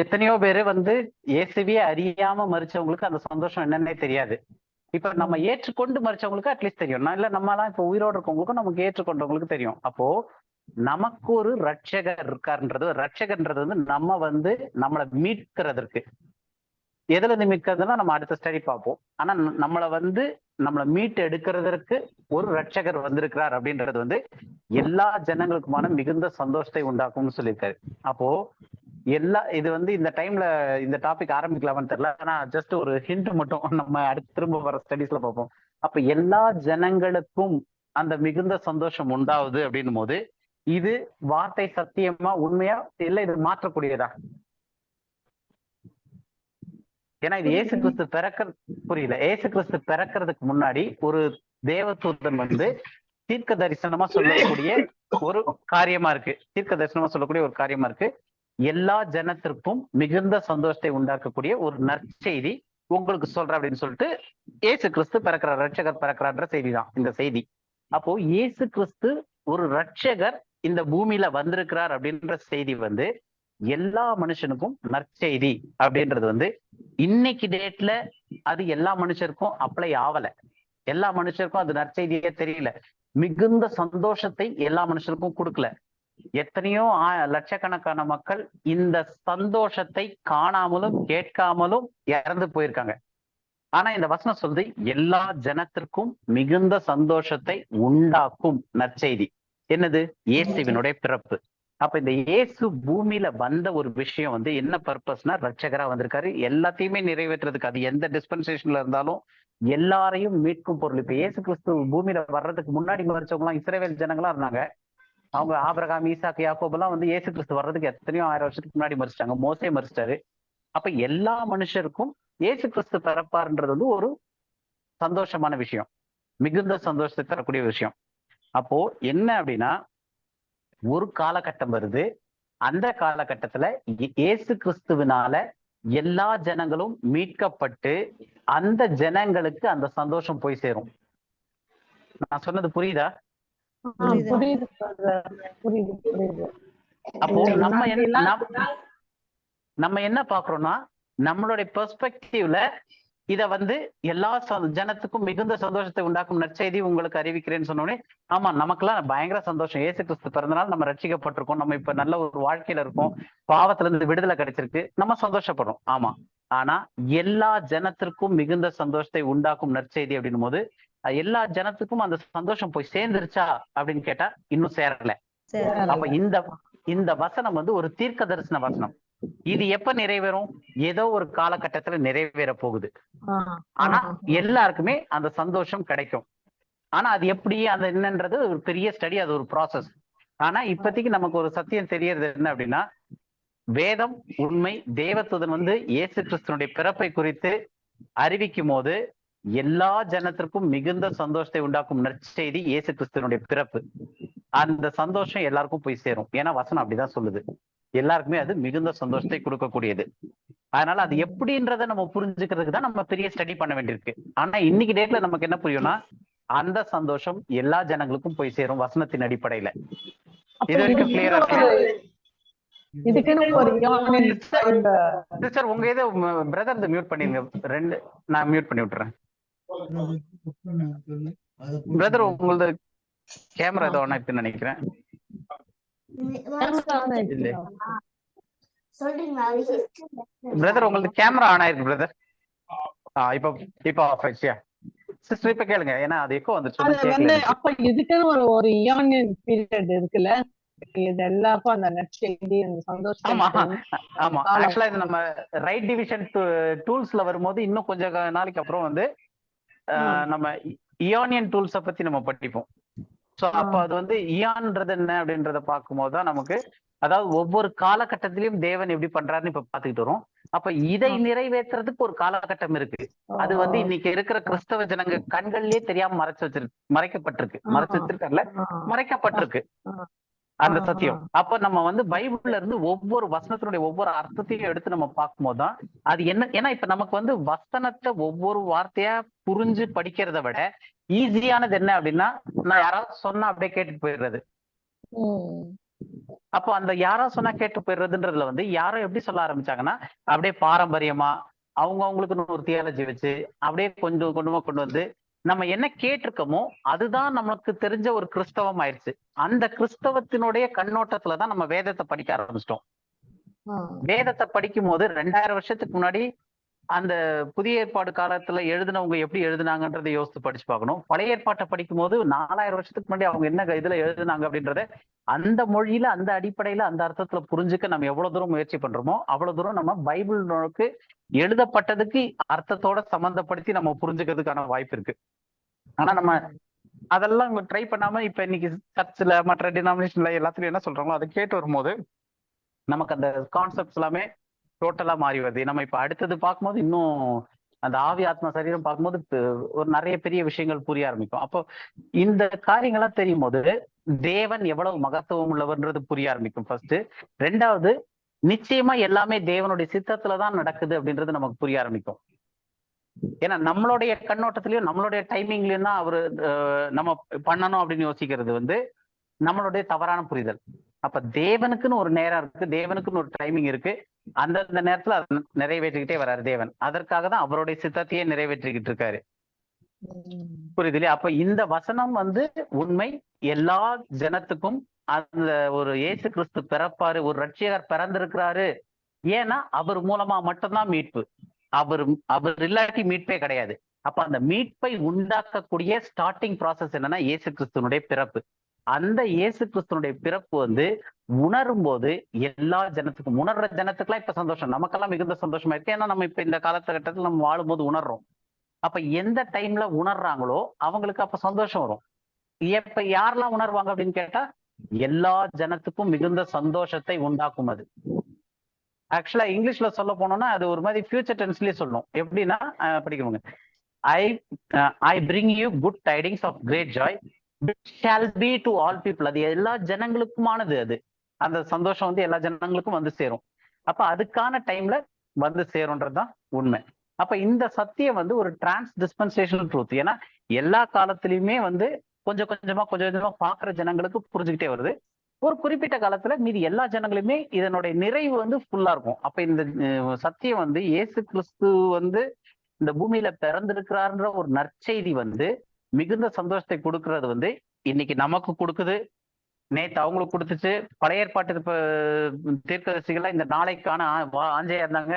எத்தனையோ பேரு வந்து இயேசுவே அறியாம மறிச்சவங்களுக்கு அந்த சந்தோஷம் என்னன்னே தெரியாது. இப்ப நம்ம ஏற்றுக்கொண்டு மறிச்சவங்களுக்கு அட்லீஸ்ட் தெரியும். இல்ல நம்ம எல்லாம் இப்ப உயிரோடு இருக்கவங்களுக்கும் நமக்கு ஏற்றுக்கொண்டவங்களுக்கு தெரியும். அப்போ நமக்கு ஒரு ரட்சகர் இருக்காருன்றது, ரட்சகர்ன்றது வந்து நம்ம வந்து நம்மளை மீட்கிறதற்கு எதுல இருந்து மீட்கிறதுனா நம்ம அடுத்த ஸ்டடி பார்ப்போம். ஆனா நம்மளை மீட்டு எடுக்கிறதற்கு ஒரு ரட்சகர் வந்திருக்கிறார் அப்படின்றது வந்து எல்லா ஜனங்களுக்குமான மிகுந்த சந்தோஷத்தை உண்டாக்கும்னு சொல்லியிருக்காரு. அப்போ இது வந்து இந்த டைம்ல இந்த டாபிக் ஆரம்பிக்கலாமான்னு தெரியல. ஆனா ஜஸ்ட் ஒரு ஹிண்ட் மட்டும் நம்ம அடுத்து திரும்ப வர ஸ்டடீஸ்ல பார்ப்போம். அப்ப எல்லா ஜனங்களுக்கும் அந்த மிகுந்த சந்தோஷம் உண்டாகுது அப்படின்னும் போது இது வார்த்தை சத்தியமா உண்மையா இல்ல இது மாற்றக்கூடியதா? ஏன்னா இது இயேசு கிறிஸ்து புரியல. இயேசு கிறிஸ்து பிறக்கிறதுக்கு முன்னாடி ஒரு தேவதூதன் வந்து தீர்க்க தரிசனமா சொல்லக்கூடிய ஒரு காரியமா இருக்கு. எல்லா ஜனத்திற்கும் மிகுந்த சந்தோஷத்தை உண்டாக்கக்கூடிய ஒரு நற்செய்தி உங்களுக்கு சொல்ற அப்படின்னு சொல்லிட்டு இயேசு கிறிஸ்து பிறக்கிறார், ரட்சகர் பிறக்கிறார்ன்ற செய்தி தான் இந்த செய்தி. அப்போ இயேசு கிறிஸ்து ஒரு ரட்சகர் இந்த பூமியில வந்திருக்கிறார் அப்படின்ற செய்தி வந்து எல்லா மனுஷனுக்கும் நற்செய்தி அப்படின்றது வந்து இன்னைக்கு டேட்ல அது எல்லா மனுஷருக்கும் அப்ளை ஆகல. எல்லா மனுஷருக்கும் அது நற்செய்தியே தெரியல. மிகுந்த சந்தோஷத்தை எல்லா மனுஷருக்கும் கொடுக்கல. எத்தனையோ லட்சக்கணக்கான மக்கள் இந்த சந்தோஷத்தை காணாமலும் கேட்காமலும் இறந்து போயிருக்காங்க. ஆனா இந்த வசனம் சொல்லுது எல்லா ஜனத்திற்கும் மிகுந்த சந்தோஷத்தை உண்டாக்கும் நற்செய்தி. என்னது? இயேசுவினுடைய பிறப்பு. அப்ப இந்த இயேசு பூமியில வந்த ஒரு விஷயம் வந்து என்ன பர்பஸ்னா ரட்சகரா வந்திருக்காரு எல்லாத்தையுமே நிறைவேற்றுறதுக்கு. அது எந்த டிஸ்பென்சேஷன்ல இருந்தாலும் எல்லாரையும் மீட்கும் பொருள். இப்ப இயேசு கிறிஸ்து பூமியில வர்றதுக்கு முன்னாடி மறிச்சவங்க எல்லாம் இஸ்ரவேல் ஜனங்களா இருந்தாங்க. அவங்க ஆபிரகாம், ஈசாக்கு, யாக்கோபு எல்லாம் வந்து இயேசு கிறிஸ்து வர்றதுக்கு எத்தனையோ 1000 வருஷத்துக்கு முன்னாடி மறிச்சிட்டாங்க. மோசே மறிச்சிட்டாரு. அப்ப எல்லா மனுஷருக்கும் இயேசு கிறிஸ்து பிறப்பாருன்றது வந்து ஒரு சந்தோஷமான விஷயம், மிகுந்த சந்தோஷத்தை தரக்கூடிய விஷயம். அப்போ என்ன அப்படின்னா ஒரு காலகட்டம் வருது. அந்த காலகட்டத்துல இயேசு கிறிஸ்துவினால எல்லா ஜனங்களும் மீட்கப்பட்டு அந்த ஜனங்களுக்கு அந்த சந்தோஷம் போய் சேரும். நான் சொன்னது புரியுதா? அப்போ நம்ம என்ன பாக்குறோம்னா, நம்மளுடைய பெர்ஸ்பெக்டிவ்ல இத வந்து எல்லா ஜனத்துக்கும் மிகுந்த சந்தோஷத்தை உண்டாக்கும் நற்செய்தி உங்களுக்கு அறிவிக்கிறேன்னு சொன்னோடனே, ஆமா நமக்கெல்லாம் பயங்கர சந்தோஷம். இயேசு கிறிஸ்து பிறந்தனால நம்ம ரட்சிக்கப்பட்டிருக்கோம், நம்ம இப்ப நல்ல ஒரு வாழ்க்கையில இருக்கோம், பாவத்துல இருந்து விடுதலை கிடைச்சிருக்கு, நம்ம சந்தோஷப்படுறோம். ஆமா, ஆனா எல்லா ஜனத்திற்கும் மிகுந்த சந்தோஷத்தை உண்டாக்கும் நற்செய்தி அப்படின்னும் போது எல்லா ஜனத்துக்கும் அந்த சந்தோஷம் போய் சேர்ந்துருச்சா அப்படின்னு கேட்டா இன்னும் சேரல. அப்ப இந்த வசனம் வந்து ஒரு தீர்க்க தரிசன வசனம். இது எப்ப நிறைவேறும்? ஏதோ ஒரு காலகட்டத்துல நிறைவேற போகுது. ஆனா எல்லாருக்குமே அந்த சந்தோஷம் கிடைக்கும். ஆனா அது எப்படி, அது என்னன்றது ஒரு பெரிய ஸ்டடி, அது ஒரு ப்ராசஸ். ஆனா இப்போதைக்கு நமக்கு ஒரு சத்தியம் தெரியறது என்ன அப்படின்னா, வேதம் உண்மை. தேவதூதன் வந்து இயேசு கிறிஸ்துனுடைய பிறப்பை குறித்து அறிவிக்கும் போது எல்லா ஜனத்திற்கும் மிகுந்த சந்தோஷத்தை உண்டாக்கும் நற்செய்தி இயேசு கிறிஸ்துனுடைய பிறப்பு. அந்த சந்தோஷம் எல்லாருக்கும் போய் சேரும். ஏன்னா வசனம் அப்படிதான் சொல்லுது, எல்லாருக்குமே அது மிகுந்த சந்தோஷத்தை கொடுக்கக்கூடியது. அதனால அது எப்படின்றத நம்ம புரிஞ்சுக்கிறதுக்கு தான் நம்ம பெரிய ஸ்டடி பண்ண வேண்டியிருக்கு. ஆனா இன்னைக்கு டேட்ல நமக்கு என்ன புரியும்னா, அந்த சந்தோஷம் எல்லா ஜனங்களுக்கும் போய் சேரும் வசனத்தின் அடிப்படையில. இது வரைக்கும் கிளியரா சிஸ்டர்? உங்க ஏதோ பிரதர் மியூட் பண்ணிருங்க, ரெண்டு நான் மியூட் பண்ணி விட்டுறேன். பிரதர் உங்களது கேமரா ஏதோ ஆன் ஆயிடுச்சுன்னு நினைக்கிறேன். பிரதர் உங்களது கேமரா ஆன் ஆயிருக்கு பிரதர். இப்ப ஆஃப் ஆயிடுச்சியா சிஸ்டர்? இப்ப கேளுங்க, ஏன்னா அது எக்கோ வந்துச்சு. அப்ப இதுக்குன்னு ஒரு இயானியன் பீரியட் இருக்குல்ல, இது எல்லாருக்கும் அந்த நற்செய்தி அந்த சந்தோஷம். ஆமா ஆமா, ஆக்சுவலா இது நம்ம ரைட் டிவிஷன் டூல்ஸ்ல வரும்போது இன்னும் கொஞ்சம் நாளைக்கு அப்புறம் வந்து நம்ம இயானியன் டூல்ஸ பத்தி நம்ம படிப்போம். சோ அப்ப அது வந்து இயான்ன்றது என்ன அப்படின்றத பார்க்கும்போது தான் நமக்கு, அதாவது ஒவ்வொரு காலகட்டத்திலயும் தேவன் எப்படி பண்றாருன்னு இப்ப பாத்துக்கிட்டு வரும். அப்ப இதை நிறைவேற்றுறதுக்கு ஒரு காலகட்டம் இருக்கு. அது வந்து இன்னைக்கு இருக்கிற கிறிஸ்தவ ஜனங்க கண்கள்லயே தெரியாம மறைக்கப்பட்டிருக்கு அந்த சத்தியம். அப்ப நம்ம வந்து பைபிள்ல இருந்து ஒவ்வொரு வசனத்தினுடைய ஒவ்வொரு அர்த்தத்தையும் எடுத்து நம்ம பார்க்கும்போது தான் அது என்ன. ஏன்னா இப்ப நமக்கு வந்து வசனத்தை ஒவ்வொரு வார்த்தையா புரிஞ்சு படிக்கிறத விட ஈஸியானது என்ன அப்படின்னா, நான் யாராவது சொன்னா அப்படியே கேட்டுட்டு போயிடுறது. அப்போ அந்த யாராவது சொன்னா கேட்டு போயிடுறதுன்றதுல வந்து யாரோ எப்படி சொல்ல ஆரம்பிச்சாங்கன்னா, அப்படியே பாரம்பரியமா அவங்களுக்கு ஒரு தியாலஜி வச்சு அப்படியே கொஞ்சம் கொஞ்சமா கொண்டு வந்து நம்ம என்ன கேட்டிருக்கோமோ அதுதான் நமக்கு தெரிஞ்ச ஒரு கிறிஸ்தவம் ஆயிடுச்சு. அந்த கிறிஸ்தவத்தினுடைய கண்ணோட்டத்துலதான் நம்ம வேதத்தை படிக்க ஆரம்பிச்சிட்டோம். வேதத்தை படிக்கும் போது 2000 வருஷத்துக்கு முன்னாடி அந்த புதிய ஏற்பாடு காலத்துல எழுதினவங்க எப்படி எழுதினாங்கன்றதை யோசித்து படிச்சு பார்க்கணும். பழைய ஏற்பாட்டை படிக்கும் போது 4000 வருஷத்துக்கு முன்னாடி அவங்க என்ன இதுல எழுதினாங்க அப்படின்றத அந்த மொழியில அந்த அடிப்படையில அந்த அர்த்தத்துல புரிஞ்சுக்க நம்ம எவ்வளவு தூரம் முயற்சி பண்றோமோ அவ்வளவு தூரம் நம்ம பைபிளுக்கு எழுதப்பட்டதுக்கு அர்த்தத்தோட சம்பந்தப்படுத்தி நம்ம புரிஞ்சுக்கிறதுக்கான வாய்ப்பு இருக்கு. ஆனா நம்ம அதெல்லாம் ட்ரை பண்ணாம இப்ப இன்னைக்கு சர்ச்சில் மற்ற டினாமினேஷன்ல எல்லாத்துலயும் என்ன சொல்றாங்களோ அதை கேட்டு வரும்போது நமக்கு அந்த கான்செப்ட்ஸ் எல்லாமே டோட்டலா மாறி வருது. நம்ம இப்ப அடுத்தது பார்க்கும்போது இன்னும் அந்த ஆவி ஆத்மா சரீரம் பார்க்கும்போது ஒரு நிறைய பெரிய விஷயங்கள் புரிய ஆரம்பிக்கும். அப்போ இந்த காரியங்கள்லாம் தெரியும் போது தேவன் எவ்வளவு மகத்துவம் உள்ளவர்ன்றது புரிய ஆரம்பிக்கும் ஃபர்ஸ்ட். ரெண்டாவது, நிச்சயமா எல்லாமே தேவனுடைய சித்தத்துலதான் நடக்குது அப்படின்றது நமக்கு புரிய ஆரம்பிக்கும். ஏன்னா நம்மளுடைய கண்ணோட்டத்திலயும் நம்மளுடைய டைமிங்லயும் தான் அவரு நம்ம பண்ணணும் அப்படின்னு யோசிக்கிறது வந்து நம்மளுடைய தவறான புரிதல். அப்ப தேவனுக்குன்னு ஒரு நேரம் இருக்கு, தேவனுக்குன்னு ஒரு டைமிங் இருக்கு. அந்தந்த நேரத்துல அதை நிறைவேற்றிக்கிட்டே வர்றாரு தேவன். அதற்காக தான் அவருடைய சித்தத்தையே நிறைவேற்றிக்கிட்டு இருக்காரு. புரியுது இல்லையா? அப்ப இந்த வசனம் வந்து உண்மை. எல்லா ஜனத்துக்கும் அந்த ஒரு இயேசு கிறிஸ்து பிறப்பாரு, ஒரு ரட்சிகர் பிறந்திருக்கிறாரு. ஏன்னா அவர் மூலமா மட்டும்தான் மீட்பு. அவர் இல்லாட்டி மீட்பே கிடையாது. அப்ப அந்த மீட்பை உண்டாக்கக்கூடிய ஸ்டார்டிங் ப்ராசஸ் என்னன்னா இயேசு கிறிஸ்துனுடைய பிறப்பு. அந்த இயேசு கிறிஸ்துனுடைய பிறப்பு வந்து உணரும் போது எல்லா ஜனத்துக்கும், உணர்ற ஜனத்துக்குலாம் இப்ப சந்தோஷம், நமக்கெல்லாம் மிகுந்த சந்தோஷமா இருக்கு. ஏன்னா நம்ம இப்ப இந்த காலகட்டத்தில் நம்ம வாழும்போது உணர்றோம். அப்ப எந்த டைம்ல உணர்றாங்களோ அவங்களுக்கு அப்ப சந்தோஷம் வரும். இப்ப யாரெல்லாம் உணர்வாங்க அப்படின்னு கேட்டா எல்லா ஜனத்துக்கும் மிகுந்த சந்தோஷத்தை உண்டாக்கும். அது ஆக்சுவலா இங்கிலீஷ்ல சொல்ல போனோம்னா அது ஒரு மாதிரி ஃபியூச்சர் டென்ஸ்லயே சொல்லணும். எப்படின்னா படிக்கிறவங்க, I bring you good tidings of great joy which shall be to all people. அது எல்லா ஜனங்களுக்குமானது. அது அந்த சந்தோஷம் வந்து எல்லா ஜனங்களுக்கும் வந்து சேரும். அப்ப அதுக்கான டைம்ல வந்து சேரும்ன்றதுதான் உண்மை. அப்ப இந்த சத்தியம் வந்து ஒரு டிரான்ஸ் டிஸ்பென்சேஷனல் ட்ரூத். ஏன்னா எல்லா காலத்திலயுமே வந்து கொஞ்சம் கொஞ்சமா பாக்குற ஜனங்களுக்கு புரிஞ்சுக்கிட்டே வருது. ஒரு குறிப்பிட்ட காலத்துல மீதி எல்லா ஜனங்களுமே இதனுடைய நிறைவு வந்து ஃபுல்லா இருக்கும். அப்ப இந்த சத்தியம் வந்து இயேசு கிறிஸ்து வந்து இந்த பூமியில பிறந்திருக்கிறார்ன்ற ஒரு நற்செய்தி வந்து மிகுந்த சந்தோஷத்தை கொடுக்கறது வந்து இன்னைக்கு நமக்கு கொடுக்குது, நேத்து அவங்களுக்கு கொடுத்துச்சு. பழைய ஏற்பாட்டு தீர்க்கதரிசிகள்லாம் இந்த நாளைக்கான ஆஞ்சையா இருந்தாங்க,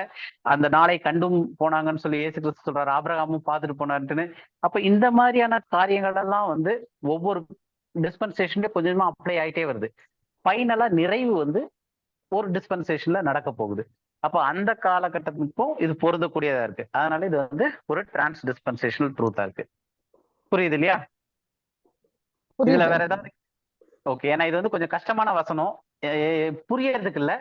அந்த நாளை கண்டும் போனாங்கன்னு சொல்லி இயேசு கிறிஸ்து சொல்றாரு, ஆபிரகாமும் பார்த்துட்டு போனாருன்னு. அப்ப இந்த மாதிரியான காரியங்கள் எல்லாம் வந்து ஒவ்வொரு டிஸ்பென்சேஷன்ல கொஞ்சமா அப்ளை ஆயிட்டே வருது. ஃபைனலா நிறைவு வந்து ஒரு டிஸ்பென்சேஷன்ல நடக்க போகுது. அப்ப அந்த காலகட்டத்துக்கும் இது பொருந்தக்கூடியதா இருக்கு. அதனால இது வந்து ஒரு டிரான்ஸ் டிஸ்பென்சேஷனல் ட்ரூத்தா இருக்கு. புரியுது இல்லையா? இதுல வேற ஏதாவது? ஓகே. ஏன்னா இது வந்து கொஞ்சம் கஷ்டமான வசனம், புரியறதுக்கு இல்ல,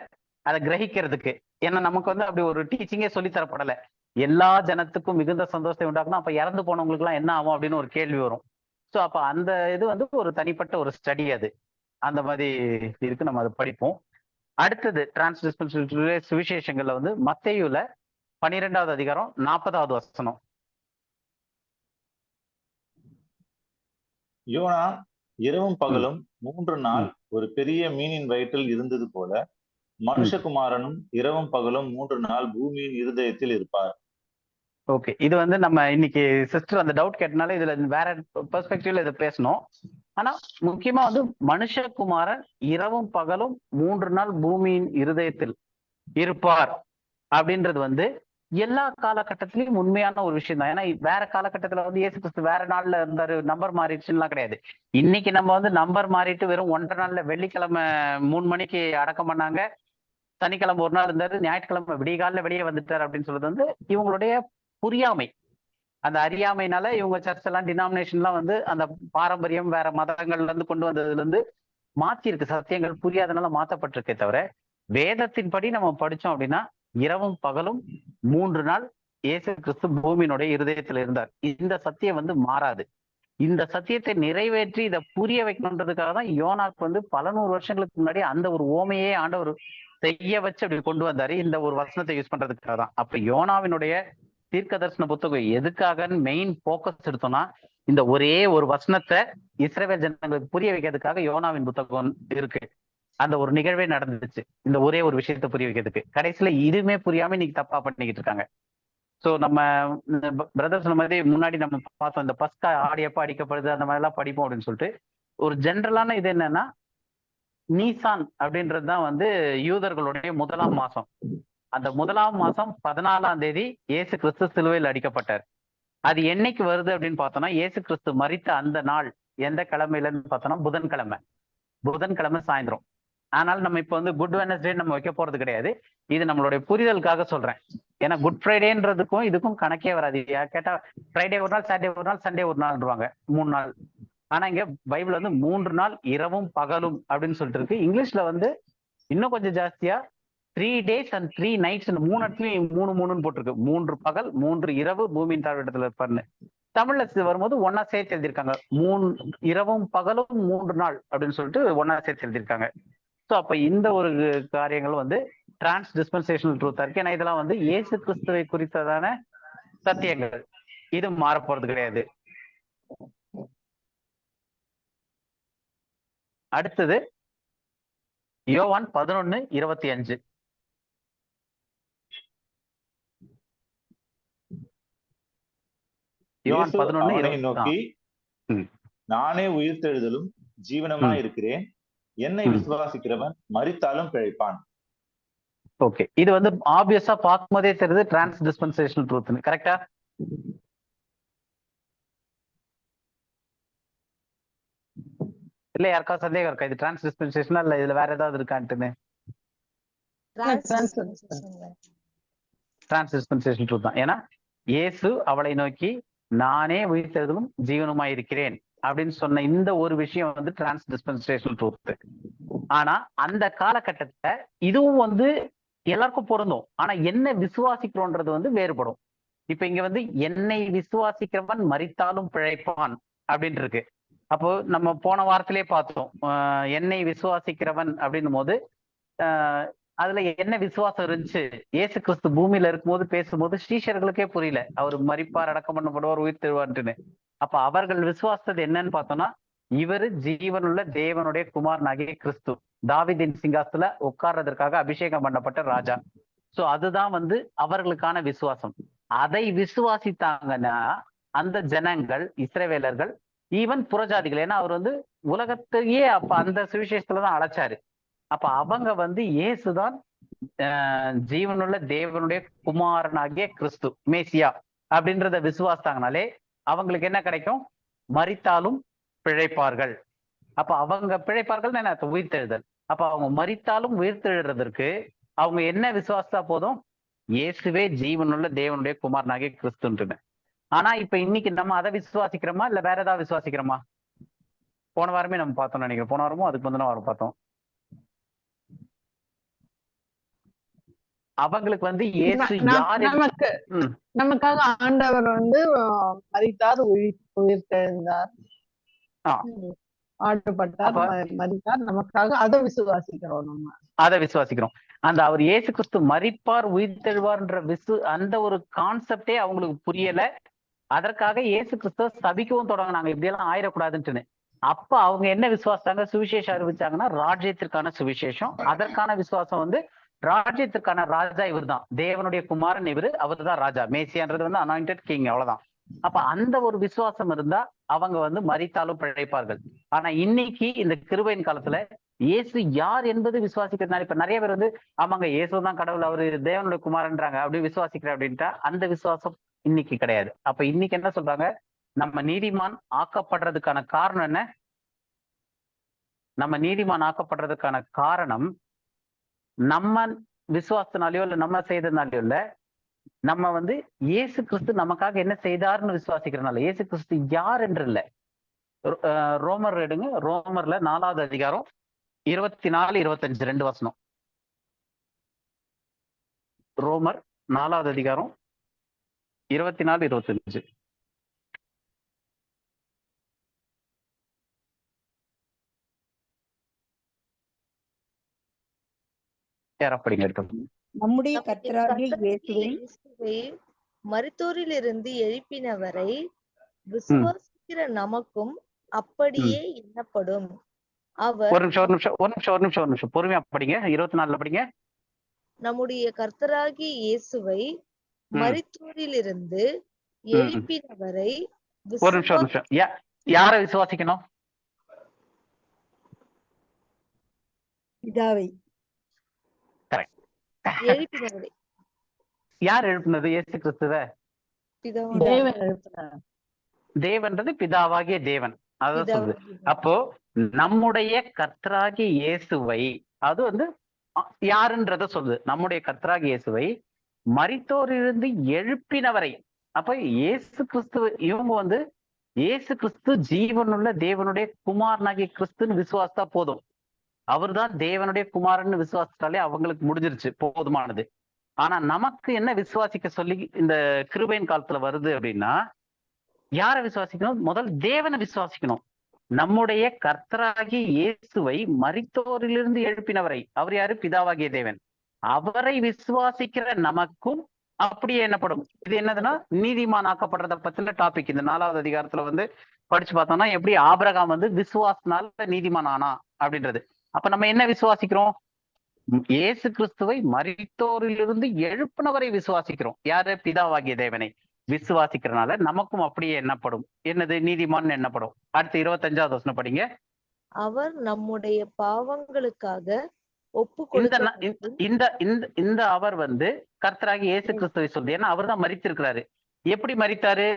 அதை கிரகிக்கிறதுக்கு. ஏன்னா நமக்கு வந்து அப்படி ஒரு டீச்சிங்கே சொல்லி தரப்படலை. எல்லா ஜனத்துக்கும் மிகுந்த சந்தோஷத்தை உண்டாக்கணும், அப்ப இறந்து போனவங்களுக்கு எல்லாம் என்ன ஆகும் அப்படின்னு ஒரு கேள்வி வரும். ஸோ அப்ப அந்த இது வந்து ஒரு தனிப்பட்ட ஒரு ஸ்டடி, அது அந்த மாதிரி இருக்கு. நம்ம அதை படிப்போம். அடுத்தது டிரான்ஸ் டிஸ்பென்சேஷனல் சுவிசேஷங்கள்ல வந்து மத்தேயுல 12வது அதிகாரம் 40வது வசனம். யோனா இரவும் பகலும் 3 நாள் ஒரு பெரிய மீனின் வயிற்றில் இருந்தது போல மனுஷகுமாரனும் இரவும் பகலும் 3 நாள் பூமியின் இருதயத்தில் இருப்பார். ஓகே. இது வந்து நம்ம இன்னைக்கு சிஸ்டர் அந்த டவுட் கேட்டனால இதுல வேற பெர்ஸ்பெக்டிவ்ல இதை பேசணும். ஆனா முக்கியமா வந்து மனுஷகுமாரன் இரவும் பகலும் 3 நாள் பூமியின் இருதயத்தில் இருப்பார் அப்படின்றது வந்து எல்லா காலகட்டத்திலயும் உண்மையான ஒரு விஷயம் தான். ஏன்னா வேற காலகட்டத்துல வந்து இயேசு கிறிஸ்து வேற நாள்ல இருந்தாரு, நம்பர் மாறிடுச்சுலாம் கிடையாது. இன்னைக்கு நம்ம வந்து நம்பர் மாறிட்டு வெறும் 1.5 நாள்ல வெள்ளிக்கிழமை 3 மணிக்கு அடக்கம் பண்ணாங்க, சனிக்கிழமை ஒரு நாள் இருந்தாரு, ஞாயிற்றுக்கிழமை விடிகாலில் வெளியே வந்துட்டார் அப்படின்னு சொல்றது வந்து இவங்களுடைய புரியாமை. அந்த அறியாமைனால இவங்க சர்ச் எல்லாம் டினாமினேஷன்லாம் வந்து அந்த பாரம்பரியம் வேற மதங்கள்ல இருந்து கொண்டு வந்ததுல இருந்து மாத்தி இருக்கு. சத்தியங்கள் புரியாதனால மாற்றப்பட்டிருக்கே தவிர வேதத்தின்படி நம்ம படிச்சோம் அப்படின்னா இரவும் பகலும் 3 நாள் இயேசு கிறிஸ்து பூமியினுடைய இருதயத்தில் இருந்தார். இந்த சத்தியம் வந்து மாறாது. இந்த சத்தியத்தை நிறைவேற்றி இதை புரிய வைக்கணுன்றதுக்காக தான் யோனாக்கு வந்து பல 100 வருஷங்களுக்கு முன்னாடி அந்த ஒரு ஓமையே ஆண்டவர் செய்ய வச்சு அப்படி கொண்டு வந்தாரு, இந்த ஒரு வசனத்தை யூஸ் பண்றதுக்காக தான். அப்ப யோனாவினுடைய தீர்க்க தரிசன புத்தகம் எதுக்காக மெயின் போக்கஸ் எடுத்தோம்னா இந்த ஒரே ஒரு வசனத்தை இஸ்ரவேல் ஜனங்களுக்கு புரிய வைக்கிறதுக்காக யோனாவின் புத்தகம் இருக்கு. அந்த ஒரு நிகழ்வே நடந்துச்சு இந்த ஒரே ஒரு விஷயத்த புரிய வைக்கிறதுக்கு. கடைசியில இதுவுமே புரியாம இன்னைக்கு தப்பா பண்ணிக்கிட்டு இருக்காங்க. ஸோ நம்ம பிரதர் சொன்ன மாதிரி முன்னாடி நம்ம பார்த்தோம், இந்த பஸ்கா ஆடி எப்ப அடிக்கப்படுது அந்த மாதிரி எல்லாம் படிப்போம் அப்படின்னு சொல்லிட்டு ஒரு ஜென்ரலான இது என்னன்னா, நீசான் அப்படின்றது தான் வந்து யூதர்களுடைய 1ஆம் மாசம். அந்த 1ஆம் மாசம் 14ஆம் தேதி இயேசு கிறிஸ்து சிலுவையில் அடிக்கப்பட்டார். அது என்னைக்கு வருது அப்படின்னு பார்த்தோம்னா இயேசு கிறிஸ்து மரித்த அந்த நாள் எந்த கிழமையிலன்னு பார்த்தோம்னா புதன்கிழமை சாயந்தரம். ஆனால் நம்ம இப்போ வந்து குட் வெட்னஸ்டே நம்ம வைக்க போறது கிடையாது. இது நம்மளுடைய புரிதலுக்காக சொல்றேன். ஏன்னா குட் ஃப்ரைடேன்றதுக்கும் இதுக்கும் கணக்கே வராது. கேட்டா ஃப்ரைடே ஒரு நாள், சாட்டர்டே ஒரு நாள், சண்டே ஒரு நாள்ன்றாங்க, 3 நாள். ஆனா இங்க பைபிள் வந்து 3 நாள் இரவும் பகலும் அப்படின்னு சொல்லிட்டு இருக்கு. இங்கிலீஷ்ல வந்து இன்னும் கொஞ்சம் ஜாஸ்தியா 3 days and 3 nights 3 இடத்துலயும் 3 போட்டிருக்கு. 3 பகல் 3 இரவு பூமியின் தாழ்விடத்துல இருப்பாருன்னு. தமிழ்ல வரும்போது ஒன்னா சேர்த்து எழுதியிருக்காங்க, 3 இரவும் பகலும் 3 நாள் அப்படின்னு சொல்லிட்டு ஒன்னா சேர்த்து எழுதியிருக்காங்க. ஸோ அப்ப இந்த ஒரு காரியங்கள் வந்து டிரான்ஸ் டிஸ்பென்சேஷனல் ட்ரூத்தா இருக்கு. ஏன்னா இதெல்லாம் வந்து இயேசு கிறிஸ்துவை குறித்ததான சத்தியங்கள், இது மாறப்போறது கிடையாது. அடுத்தது யோவான் 11:25. யோவான் 11:25 நோக்கி, நானே உயிர்த்தெழுதலும் ஜீவனமா இருக்கிறேன், என்னை விசுவாசிக்கிறவன் மரித்தாலும் பிழைப்பான். ஓகே. இது வந்து ஆப்வியஸா பார்க்கும்போதே தெரியுது டிரான்ஸ் டிஸ்பென்சேஷனல் ட்ரூத்னு. கரெக்டா? இல்ல யாருக்கா சந்தேகம் இருக்கா இது டிரான்ஸ் டிஸ்பென்சேஷனா இல்ல இதுல வேற ஏதாவது இருக்கான்ட்டுன்னு? டிரான்ஸ் டிஸ்பென்சேஷனல் ட்ரூத் தான். ஏன்னா இயேசு அவளை நோக்கி நானே உயிர்த்தெழுதலும் ஜீவனுமாய் இருக்கிறேன் அப்படின்னு சொன்ன இந்த ஒரு விஷயம் வந்து டிரான்ஸ் டிஸ்பென்சேஷனல் ட்ரூத். ஆனா அந்த காலகட்டத்துல இதுவும் வந்து எல்லாருக்கும் பொருந்தும். ஆனா என்ன விசுவாசிக்கிறோன்றது வந்து வேறுபடும். இப்ப இங்க வந்து என்னை விசுவாசிக்கிறவன் மரித்தாலும் பிழைப்பான் அப்படின்னு இருக்கு. அப்போ நம்ம போன வாரத்திலே பார்த்தோம், என்னை விசுவாசிக்கிறவன் அப்படின்னும் போது அதுல என்ன விசுவாசம் இருந்துச்சு? இயேசு கிறிஸ்து பூமியில இருக்கும்போது பேசும்போது ஸ்ரீஷர்களுக்கே புரியல அவர் மரிப்பார், அடக்கம் பண்ணப்படுவார், உயிர் தெழுவார்ன்ட்டுன்னு. அப்ப அவர்கள் விசுவாசது என்னன்னு பார்த்தோம்னா, இவரு ஜீவனுள்ள தேவனுடைய குமாரனாகிய கிறிஸ்து, தாவீதின் சிங்காசனத்துல உட்கார்றதற்காக அபிஷேகம் பண்ணப்பட்ட ராஜா. சோ அதுதான் அவர்களுக்கான விசுவாசம். அதை விசுவாசித்தாங்கன்னா அந்த ஜனங்கள், இஸ்ரவேலர்கள், ஈவன் புறஜாதிகள், ஏன்னா அவர் உலகத்தையே அப்ப அந்த சுவிசேஷத்துலதான் அழைச்சாரு. அப்ப அவங்க இயேசுதான் ஜீவனுள்ள தேவனுடைய குமாரனாகிய கிறிஸ்து, மேசியா அப்படின்றத விசுவாசித்தாங்கனாலே அவங்களுக்கு என்ன கிடைக்கும்? மரித்தாலும் பிழைப்பார்கள். அப்ப அவங்க பிழைப்பார்கள் என்ன? உயிர்த்தெழுதல். அப்ப அவங்க மரித்தாலும் உயிர்த்தெழுறதற்கு அவங்க என்ன விசுவாசா போதும்? இயேசுவே ஜீவனுள்ள தேவனுடைய குமாரனாகிய கிறிஸ்துன்னு. ஆனா இப்ப இன்னைக்கு நம்ம அதை விசுவாசிக்கிறோமா இல்ல வேற ஏதாவது விசுவாசிக்கிறோமா? போன வாரமே நம்ம பார்த்தோம் நினைக்கிறேன். போன வாரமும் அதுக்கு முந்தின வாரம் பார்த்தோம். அவங்களுக்கு இயேசு யாரு? நமக்காக ஆண்டவர் மரித்தார், உயிர்த்தெழுந்தார், ஆடுபட்டார், மரித்தார், நமக்காக அதை விசுவாசிக்கிறோம். நம்ம அதை விசுவாசிக்கிறோம். அந்த அவர் இயேசு கிறிஸ்து மரிப்பார் உயிர்த்தெழுவார்ன்ற அந்த ஒரு கான்செப்டே அவங்களுக்கு புரியல. அதற்காக இயேசு கிறிஸ்துவ சபிக்கவும் தொடங்கினாங்க, இப்படி எல்லாம் ஆயிடக்கூடாதுன்ட்டுன்னு. அப்ப அவங்க என்ன விசுவாசாங்க? சுவிசேஷம் அறிவிச்சாங்கன்னா ராஜ்யத்திற்கான சுவிசேஷம். அதற்கான விசுவாசம் ராஜ்யத்திற்கான ராஜா இவர் தான், தேவனுடைய குமாரன் இவரு, அவர் தான் ராஜா. மேசியான்றது அனாயிண்டட் கிங், அவ்வளவுதான். அப்ப அந்த ஒரு விசுவாசம் இருந்தா அவங்க மரித்தாலும் பிழைப்பார்கள். ஆனா இன்னைக்கு இந்த கிருபையின் காலத்துல இயேசு யார் என்பது விசுவாசிக்கிறதுனால இப்ப நிறைய பேர் ஆமாங்க இயேசு தான் கடவுள், அவரு தேவனுடைய குமாரன்றாங்க, அப்படி விசுவாசிக்கிறேன் அப்படின்ட்டா அந்த விசுவாசம் இன்னைக்கு கிடையாது. அப்ப இன்னைக்கு என்ன சொல்றாங்க? நம்ம நீதிமான் ஆக்கப்படுறதுக்கான காரணம் என்ன? நம்ம நீதிமான் ஆக்கப்படுறதுக்கான காரணம் நம்ம விசுவாசத்தினாலயோ இல்ல நம்ம செய்ததுனாலயோ இல்ல, நம்ம இயேசு கிறிஸ்து நமக்காக என்ன செய்தார்னு விசுவாசிக்கிறதுனால. இயேசு கிறிஸ்து யார் என்று இல்ல. ரோமர் எடுங்க, ரோமர்ல 4வது அதிகாரம் 24, 25 2 வசனம். ரோமர் 4வது அதிகாரம் 24, 25. நம்முடைய கர்த்தராகிய இயேசுவை மரித்தோரிலிருந்து எழுப்பினவரை விசுவாசிக்கிற நமக்கும் அப்படியே எண்ணப்படும். அவர் ஒரு நிமிஷம் பொறுமையா படிங்க. 24 படிங்க. நம்முடைய கர்த்தராகிய இயேசுவை மரித்தோரிலிருந்து எழுப்பினவரை ஒரு நிமிஷம் யார விசுவாசிக்கணும்? பிதாவை. எழுப்பினவரை. யார் எழுப்பினது? இயேசு கிறிஸ்துவ தேவன்றது பிதாவாகிய தேவன், அதான் சொல்லுது. அப்போ நம்முடைய கர்த்தராகிய இயேசுவை, அது யாருன்றத சொல்லுது. நம்முடைய கர்த்தராகிய இயேசுவை மரித்தோரிலிருந்து எழுப்பினவரை. அப்ப இயேசு கிறிஸ்துவ இவங்க இயேசு கிறிஸ்து ஜீவனுள்ள தேவனுடைய குமாரனாகிய கிறிஸ்துன்னு விசுவாசத்தா போதும். அவர் தான் தேவனுடைய குமாரன்னு விசுவாசித்தாலே அவங்களுக்கு முடிஞ்சிருச்சு, போதுமானது. ஆனா நமக்கு என்ன விசுவாசிக்க சொல்லி இந்த கிருபையின் காலத்துல வருது அப்படின்னா, யாரை விசுவாசிக்கணும்? முதல் தேவனை விசுவாசிக்கணும். நம்முடைய கர்த்தராகிய இயேசுவை மரித்தோரிலிருந்து எழுப்பினவரை. அவர் யாரு? பிதாவாகிய தேவன். அவரை விசுவாசிக்கிற நமக்கும் அப்படியே என்னப்படும். இது என்னதுன்னா நீதிமான் ஆக்கப்படுறத பத்தின டாபிக். இந்த 4வது அதிகாரத்துல படிச்சு பார்த்தோம்னா எப்படி ஆபிரகாம் விசுவாசனால நீதிமான் ஆனா அப்படின்றது. அப்ப நம்ம என்ன விசுவாசிக்கிறோம்? இயேசு கிறிஸ்துவை மரித்தோரிலிருந்து எழுப்பினவரை விசுவாசிக்கிறோம். யாரு? பிதாவாகிய தேவனை விசுவாசிக்கிறனால நமக்கும் அப்படியே எண்ணப்படும். என்னது? நீதிமான் எண்ணப்படும். அடுத்து 25வது வசனம் படிங்க. அவர் நம்முடைய பாவங்களுக்காக இந்த அவர் கர்த்தராகி இயேசு கிறிஸ்துவை சொல்றது. ஏன்னா அவர் தான் மரித்திருக்கிறாரு. எப்படி மரித்தாரு?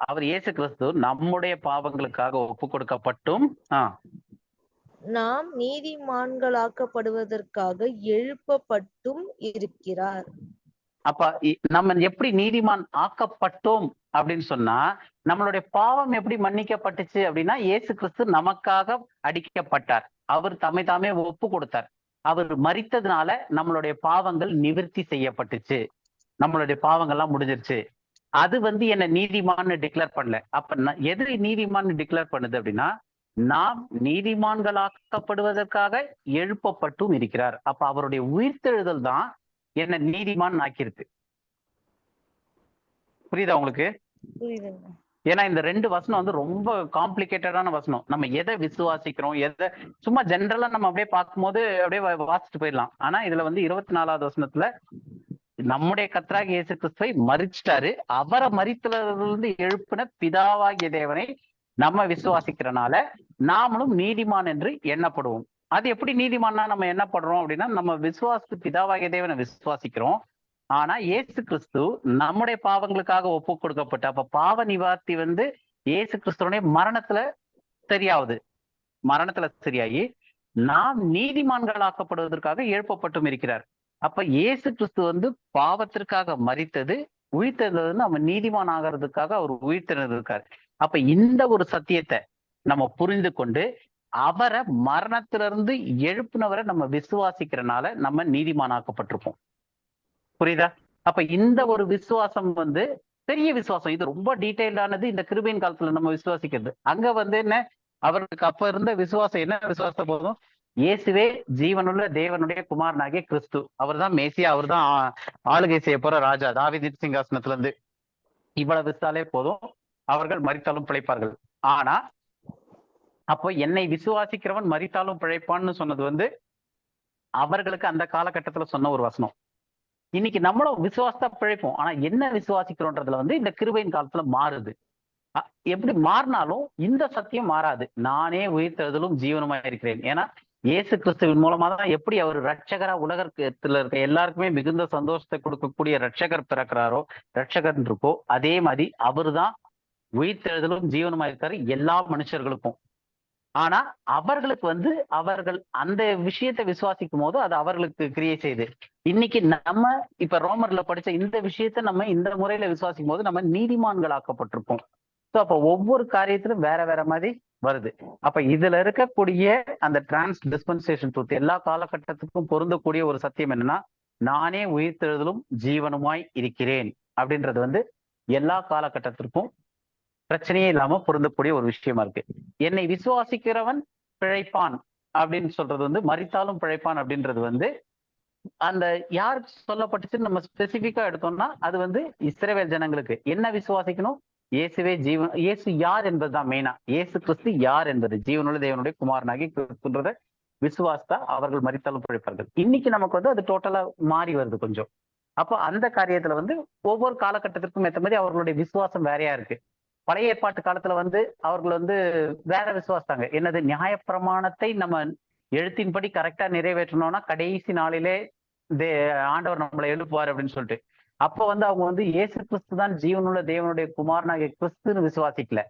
அவர் இயேசு கிறிஸ்து நம்முடைய பாவங்களுக்காக ஒப்பு கொடுக்கப்பட்டும் நாம் நீதிமான்களாக்கப்படுவதற்காக எழுப்பப்பட்டும் இருக்கிறார். அப்ப நம்ம எப்படி நீதிமான் ஆக்கப்பட்டோம் அப்படின்னு சொன்னா, நம்மளுடைய பாவம் எப்படி மன்னிக்கப்பட்டுச்சு அப்படின்னா, இயேசு கிறிஸ்து நமக்காக அடிக்கப்பட்டார். அவர் தம்மை தாமே ஒப்பு கொடுத்தார். அவர் மரித்ததுனால நம்மளுடைய பாவங்கள் நிவர்த்தி செய்யப்பட்டுச்சு. நம்மளுடைய பாவங்கள்லாம் முடிஞ்சிருச்சு. அது என்ன நீதிமான்னு டிக்ளேர் பண்ணல. அப்ப எது நீதிமான்னு டிக்ளேர் பண்ணுது அப்படின்னா, நாம் நீதிமான்களாக்கப்படுவதற்காக எழுப்பப்பட்டும் இருக்கிறார். அப்ப அவருடைய உயிர்த்தெழுதல் தான் என்ன நீதிமான் ஆக்கியிருக்கு. புரியுதா உங்களுக்கு? ஏன்னா இந்த 2 வசனம் வந்து ரொம்ப காம்ப்ளிகேட்டடான வசனம். நம்ம எதை விசுவாசிக்கிறோம், எதை சும்மா ஜென்ரலா நம்ம அப்படியே பார்க்கும்போது அப்படியே வாசிச்சுட்டு போயிடலாம். ஆனா இதுல வந்து 24வது வசனத்துல நம்முடைய கர்த்தராகிய இயேசு கிறிஸ்துவை மரிச்சிட்டாரு, அவரை மரித்தவர்களிலிருந்து எழுப்பின பிதாவாகிய தேவனை நம்ம விசுவாசிக்கிறனால நாமளும் நீதிமான் என்று எண்ணப்படுவோம். அது எப்படி நீதிமான்னா நம்ம எண்ணப்படுறோம் அப்படின்னா, நம்ம பிதாவாகிய தேவனை விசுவாசிக்கிறோம். ஆனா இயேசு கிறிஸ்து நம்முடைய பாவங்களுக்காக ஒப்பு கொடுக்கப்பட்ட, அப்ப பாவ நிவார்த்தி வந்து இயேசு கிறிஸ்துவனுடைய மரணத்துல சரியாகி நாம் நீதிமான்களாக்கப்படுவதற்காக எழுப்பப்பட்டும் இருக்கிறார். அப்ப இயேசு கிறிஸ்து வந்து பாவத்திற்காக மரித்தது, உயிர்த்தெழுந்தது நம்ம நீதிமான் ஆகிறதுக்காக அவர் உயிர்த்தெழுந்திருக்காரு. அப்ப இந்த ஒரு சத்தியத்தை நம்ம புரிந்து கொண்டு அவரை மரணத்திலிருந்து எழுப்பினவரை நம்ம விசுவாசிக்கிறனால நம்ம நீதிமானாக்கப்பட்டிருப்போம். புரியுதா? அப்ப இந்த ஒரு விசுவாசம் வந்து பெரிய விசுவாசம். இது ரொம்ப டீடைல்டானது. இந்த கிருபையின் காலத்துல நம்ம விசுவாசிக்கிறது. அங்க வந்து என்ன, அவருக்கு அப்ப இருந்த விசுவாசம் என்ன விசுவாசம் போதும், இயேசுவே ஜீவனுள்ள தேவனுடைய குமாரனாகிய கிறிஸ்து, அவர் தான் மேசியா, அவர் தான் ஆளுகை செய்ய போற ராஜா, தாவீது சிங்காசனத்துல இருந்து, இவ்வளவு விசாலே போதும், அவர்கள் மரித்தாலும் பிழைப்பார்கள். ஆனா அப்போ என்னை விசுவாசிக்கிறவன் மரித்தாலும் பிழைப்பான்னு சொன்னது வந்து அவர்களுக்கு அந்த காலகட்டத்துல சொன்ன ஒரு வசனம். இன்னைக்கு நம்மளும் விசுவாசத்தா பிழைப்போம். ஆனா என்ன விசுவாசிக்கிறோன்றதுல வந்து இந்த கிருபையின் காலத்துல மாறுது. எப்படி மாறினாலும் இந்த சத்தியம் மாறாது. நானே உயிர்த்தெழுதலும் ஜீவனுமா இருக்கிறேன். ஏன்னா இயேசு கிறிஸ்துவின் மூலமா தான் எப்படி அவர் ரட்சகரா உலகத்துல இருக்க எல்லாருக்குமே மிகுந்த சந்தோஷத்தை கொடுக்கக்கூடிய ரட்சகர் பிறக்கிறாரோ, ரட்சகர் இருக்கோ, அதே மாதிரி அவரு தான் உயிர்த்தெழுதலும் ஜீவனுமா இருக்காரு எல்லா மனுஷர்களுக்கும். ஆனா அவர்களுக்கு வந்து அவர்கள் அந்த விஷயத்தை விசுவாசிக்கும் போது அது அவர்களுக்கு கிரியை செய்யுது. இன்னைக்கு நம்ம இப்ப ரோமர்ல படிச்ச இந்த விஷயத்த நம்ம இந்த முறையில விசுவாசிக்கும் போது நம்ம நீதிமான்கள் ஆக்கப்பட்டிருப்போம். ஸோ அப்ப ஒவ்வொரு காரியத்திலும் வேற வேற மாதிரி வருது. அப்ப இதுல இருக்கக்கூடிய அந்த டிரான்ஸ் டிஸ்பென்சேஷன் ட்ரூத் எல்லா காலகட்டத்துக்கும் பொருந்தக்கூடிய ஒரு சத்தியம் என்னன்னா, நானே உயிர்த்தெழுதலும் ஜீவனுமாய் இருக்கிறேன் அப்படின்றது வந்து எல்லா காலகட்டத்திற்கும் பிரச்சனையே இல்லாம பொருந்தக்கூடிய ஒரு விஷயமா இருக்கு. என்னை விசுவாசிக்கிறவன் பிழைப்பான் அப்படின்னு சொல்றது வந்து மரித்தாலும் பிழைப்பான் அப்படின்றது வந்து அந்த யாருக்கு சொல்லப்பட்டுச்சுன்னு நம்ம ஸ்பெசிபிக்கா எடுத்தோம்னா அது வந்து இஸ்ரவேல் ஜனங்களுக்கு. என்ன விசுவாசிக்கணும்? இயேசுவே ஜீவன். இயேசு யார் என்பதுதான் மெயினா. இயேசு கிறிஸ்து யார் என்பது, ஜீவனுள்ள தேவனுடைய குமாரனாகி கிறிஸ்துன்றத விசுவாசத்தா அவர்கள் மரித்தாலும் பிழைப்பார்கள். இன்னைக்கு நமக்கு வந்து அது டோட்டலா மாறி வருது கொஞ்சம். அப்போ அந்த காரியத்துல வந்து ஒவ்வொரு காலகட்டத்திற்கும் ஏற்ற மாதிரி அவர்களுடைய விசுவாசம் வேறையா இருக்கு. பழைய ஏற்பாட்டு காலத்துல வந்து அவர்கள் வந்து வேற விசுவாசித்தாங்க. என்னது, நியாயப்பிரமாணத்தை நம்ம எழுத்தின்படி கரெக்டா நிறைவேற்றணும்னா கடைசி நாளிலே ஆண்டவர் நம்மளை எழுப்புவார் அப்படின்னு சொல்லிட்டு, அப்ப வந்து அவங்க வந்து இயேசு கிறிஸ்து தான் ஜீவனுள்ள தேவனுடைய குமாரனாகிய கிறிஸ்துன்னு விசுவாசிக்கல.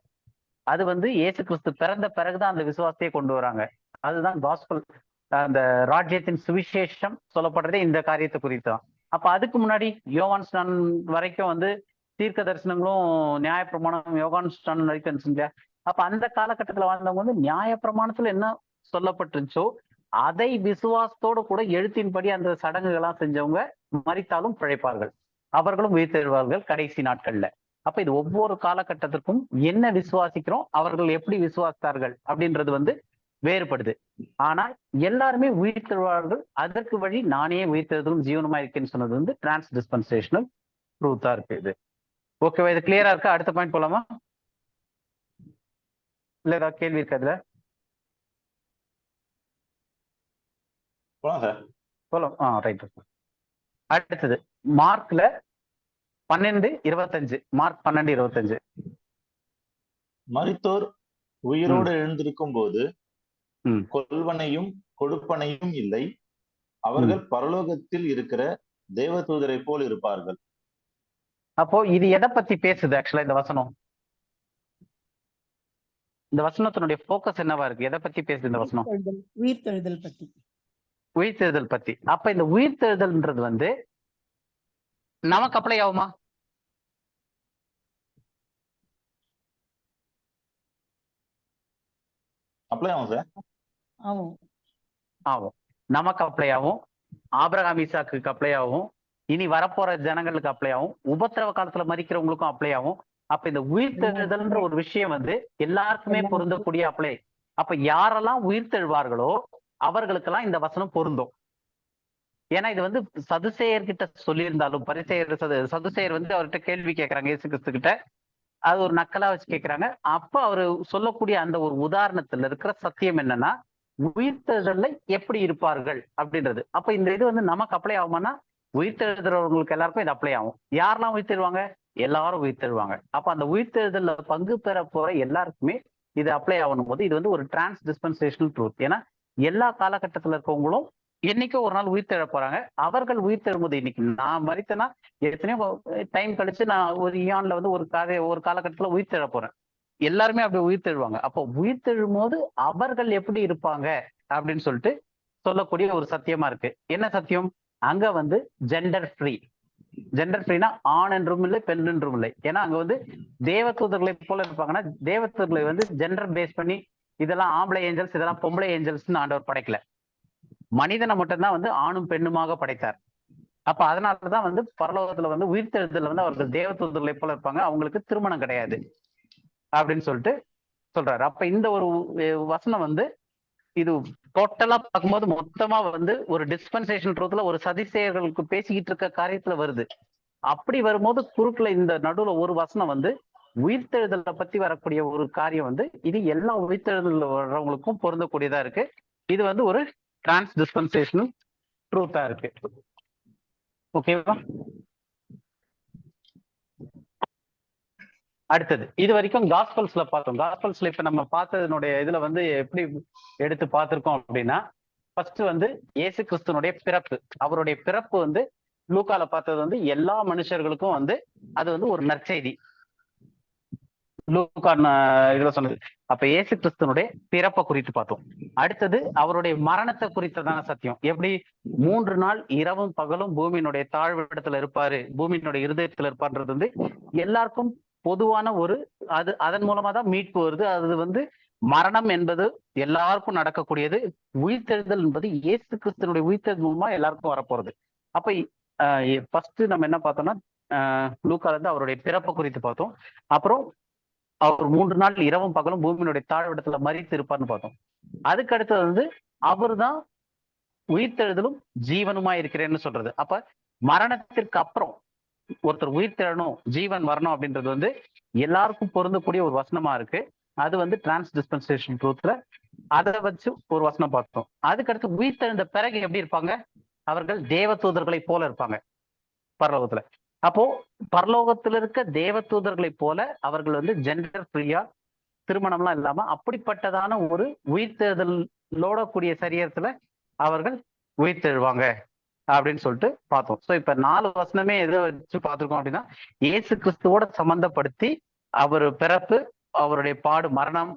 அது வந்து இயேசு கிறிஸ்து பிறந்த பிறகுதான் அந்த விசுவாசத்தையே கொண்டு வராங்க. அதுதான் காஸ்பல், அந்த ராஜ்யத்தின் சுவிசேஷம் சொல்லப்படுறதே இந்த காரியத்தை குறித்துதான். அப்ப அதுக்கு முன்னாடி யோவான் ஸ்நானன் வரைக்கும் வந்து தீர்க்க தரிசனங்களும் நியாயப்பிரமாணம் யோவான் ஸ்நானன் வரைக்கும் இருந்துச்சுங்க. அப்ப அந்த காலகட்டத்துல வாழ்ந்தவங்க வந்து நியாயப்பிரமாணத்துல என்ன சொல்லப்பட்டுச்சோ அதை விசுவாசத்தோடு கூட எழுத்தின்படி அந்த சடங்குகள்லாம் செஞ்சவங்க மரித்தாலும் பிழைப்பார்கள், அவர்களும் உயிர்த்தெழுவார்கள் கடைசி நாட்கள்ல. அப்ப இது ஒவ்வொரு காலகட்டத்திற்கும் என்ன விசுவாசிக்கிறோம், அவர்கள் எப்படி விசுவாசித்தார்கள் அப்படின்றது வந்து வேறுபடுது. ஆனா எல்லாருமே உயிர்த்தெழுவார்கள். அதற்கு வழி நானே உயிர்த்தெழுதலும் ஜீவனுமா இருக்கேன்னு சொன்னது வந்து டிரான்ஸ் டிஸ்பென்சேஷனல் ட்ரூத்தா இருக்கு. இது ஓகேவா? இது கிளியரா இருக்கா? அடுத்த பாயிண்ட் போலாமா? இல்ல ஏதாவது கேள்வி இருக்கா இதுல? போலாம். ரைட். அடுத்தது மார்க்ல 12:25. மார்க் 12:25. மரித்தோர் உயிரோடு எழுந்திருக்கும் போது கொல்வனையும் கொடுப்பனையும் இல்லை, அவர்கள் பரலோகத்தில் இருக்கிற தேவதூதரை போல் இருப்பார்கள். அப்போ இது எதை பத்தி பேசுது ஆக்சுவலா இந்த வசனம்? இந்த வசனத்தினுடைய போக்கஸ் என்னவா இருக்கு? எதை பத்தி பேசுது இந்த வசனம்? உயிர்த்தெழுதல் பத்தி. உயிர்த்தெழுதல் பத்தி. அப்ப இந்த உயிர்த்தெழுதல்ன்றது வந்து நமக்கு அப்ளை ஆகுமா? அப்ளை ஆகும் சார். ஆகும். நமக்கு அப்ளை ஆகும், ஆபிரகாம் ஈசாக்கு அப்ளை ஆகும், இனி வரப்போற ஜனங்களுக்கு அப்ளை ஆகும், உபத்திரவ காலத்துல மரிக்கிறவங்களுக்கும் அப்ளை ஆகும். அப்ப இந்த உயிர்த்தெழுதல்ன்ற ஒரு விஷயம் வந்து எல்லாருக்குமே பொருந்தக்கூடிய அப்ளை. அப்ப யாரெல்லாம் உயிர்த்தெழுவார்களோ அவர்களுக்கெல்லாம் இந்த வசனம் பொருந்தும். ஏன்னா இது வந்து சதுசேயர்கிட்ட சொல்லியிருந்தாலும் சதுசேயர் வந்து அவர்கிட்ட கேள்வி கேட்கறாங்க இயேசு கிறிஸ்து கிட்ட, அது ஒரு நக்கலா வச்சு கேட்கிறாங்க. அப்ப அவரு சொல்லக்கூடிய அந்த ஒரு உதாரணத்துல இருக்கிற சத்தியம் என்னன்னா, உயிர்த்தெழுதல்ல எப்படி இருப்பார்கள் அப்படின்றது. அப்ப இந்த இது வந்து நமக்கு அப்ளை ஆகுமானா, உயிர்த்தெழுதுறவங்களுக்கு எல்லாருக்கும் இது அப்ளை ஆகும். யாரெல்லாம் உயிர்த்தெழுவாங்க? எல்லாரும் உயிர்த்தெழுவாங்க. அப்ப அந்த உயிர்த்தெழுதல்ல பங்கு பெற போற எல்லாருக்குமே இது அப்ளை ஆகணும் போது இது வந்து ஒரு டிரான்ஸ் டிஸ்பென்சேஷனல் ட்ரூத். ஏன்னா எல்லா காலகட்டத்துல இருக்கவங்களும் என்னைக்கோ ஒரு நாள் உயிர்த்தெழ போறாங்க. அவர்கள் உயிர்த்தெழும்போது, இன்னைக்கு நான் மறித்தேன்னா எத்தனையோ டைம் கழிச்சு நான் ஒரு ஈயான்ல வந்து ஒரு காலகட்டத்துல உயிர்த்தெழ போறேன். எல்லாருமே அப்படி உயிர்த்தெழுவாங்க. அப்போ உயிர்த்தெழும் போது அவர்கள் எப்படி இருப்பாங்க அப்படின்னு சொல்லிட்டு சொல்லக்கூடிய ஒரு சத்தியமா இருக்கு. என்ன சத்தியம்? அங்க வந்து ஜெண்டர் ஃப்ரீனா ஆண் என்றும் இல்லை பெண் என்றும் இல்லை. ஏன்னா அங்க வந்து தேவதூதர்களை போல இருப்பாங்கன்னா, தேவதூதர்களை வந்து ஜெண்டர் பேஸ் பண்ணி இதெல்லாம் ஆம்பளை ஏஞ்சல்ஸ் இதெல்லாம் பொம்பளை ஏஞ்சல்ஸ்ன்னு ஆண்டவர் படைக்கல. மனிதனை மட்டும்தான் வந்து ஆணும் பெண்ணுமாக படைத்தார். அப்ப அதனாலதான் வந்து பரலோகத்துல வந்து உயிர்த்தெழுதல வந்து அவர்கள் தேவதூதர்களை போல இருப்பாங்க, அவங்களுக்கு திருமணம் கிடையாது அப்படின்னு சொல்லிட்டு சொல்றாரு. அப்ப இந்த ஒரு வசனம் வந்து இது டோட்டலா பார்க்கும்போது மொத்தமா வந்து ஒரு டிஸ்பென்சேஷன் ட்ரூத்ல ஒரு சதிசேயர்களுக்கு பேசிக்கிட்டு இருக்க காரியத்துல வருது. அப்படி வரும்போது குறுக்குல இந்த நடுவுல ஒரு வசனம் வந்து உயிர்த்தெழுதலை பத்தி வரக்கூடிய ஒரு காரியம் வந்து இது எல்லா உயிர்த்தெழுதல் வர்றவங்களுக்கும் பொருந்தக்கூடியதா இருக்கு. இது வந்து ஒரு டிரான்ஸ் டிஸ்பென்சேஷனல் ட்ரூத்தா இருக்கு. ஓகேவா? அடுத்தது இது வரைக்கும் காஸ்பல்ஸ்ல பார்த்தோம். காஸ்பல்ஸ்ல இப்ப நம்ம பார்த்ததனுடைய இதுல வந்து எப்படி எடுத்து பார்த்திருக்கோம் அப்படின்னா, ஃபர்ஸ்ட் வந்து இயேசு கிறிஸ்துனுடைய பிறப்பு. அவருடைய பிறப்பு வந்து லூக்கால பார்த்தது வந்து எல்லா மனுஷர்களுக்கும் வந்து அது வந்து ஒரு நற்செய்தி. லூக்கா இதுல சொன்னது. அப்ப இயேசு கிறிஸ்துனுடைய பிறப்பை குறித்து பார்த்தோம். அடுத்தது அவருடைய மரணத்தை குறித்ததான சத்தியம். எப்படி 3 நாள் இரவும் பகலும் பூமியினுடைய தாழ்விடத்துல இருப்பாரு, பூமியினுடைய இருதயத்துல இருப்பார்ன்றது வந்து எல்லாருக்கும் பொதுவான ஒரு அதன் மூலமா தான் மீட்பு வருது. அது வந்து மரணம் என்பது எல்லாருக்கும் நடக்கக்கூடியது. உயிர்த்தெழுதல் என்பது இயேசு கிறிஸ்துனுடைய உயிர்த்தெழுதல் மூலமா எல்லாருக்கும் வரப்போறது. அப்ப ஃபர்ஸ்ட் நம்ம என்ன பார்த்தோம்னா, லூக்கால இருந்து அவருடைய பிறப்பை குறித்து பார்த்தோம். அப்புறம் அவர் 3 நாள் இரவும் பகலும் பூமியினுடைய தாழ்விடத்துல மரித்து இருப்பார்னு பார்த்தோம். அதுக்கு அடுத்தது வந்து அவர் தான் உயிர்த்தெழுதலும் ஜீவனுமா இருக்கிறேன்னு சொல்றது. அப்ப மரணத்திற்கு அப்புறம் ஒருத்தர் உயிர்த்தெழணும், ஜீவன் வரணும் அப்படின்றது வந்து எல்லாருக்கும் பொருந்தக்கூடிய ஒரு வசனமா இருக்கு. அது வந்து டிரான்ஸ் டிஸ்பென்சேஷன் ட்ரூத்ல அதை வச்சு ஒரு வசனம் பார்த்தோம். அதுக்கடுத்து உயிர்த்தெழுந்த பிறகு எப்படி இருப்பாங்க? அவர்கள் தேவதூதர்களை போல இருப்பாங்க பரலோகத்துல. அப்போ பரலோகத்துல இருக்க தேவதூதர்களை போல அவர்கள் வந்து ஜெண்டர் ஃப்ரீயா திருமணம்லாம் இல்லாம அப்படிப்பட்டதான ஒரு உயிர்த்தெழுதலோட கூடிய சரீரத்துல அவர்கள் உயிர்த்தெழுவாங்க அப்படின்னு சொல்லிட்டு பார்த்தோம். ஸோ இப்ப 4 வசனமே எதை வச்சு பார்த்திருக்கோம் அப்படின்னா, இயேசு கிறிஸ்துவோட சம்பந்தப்படுத்தி அவர் பிறப்பு, அவருடைய பாடு, மரணம்,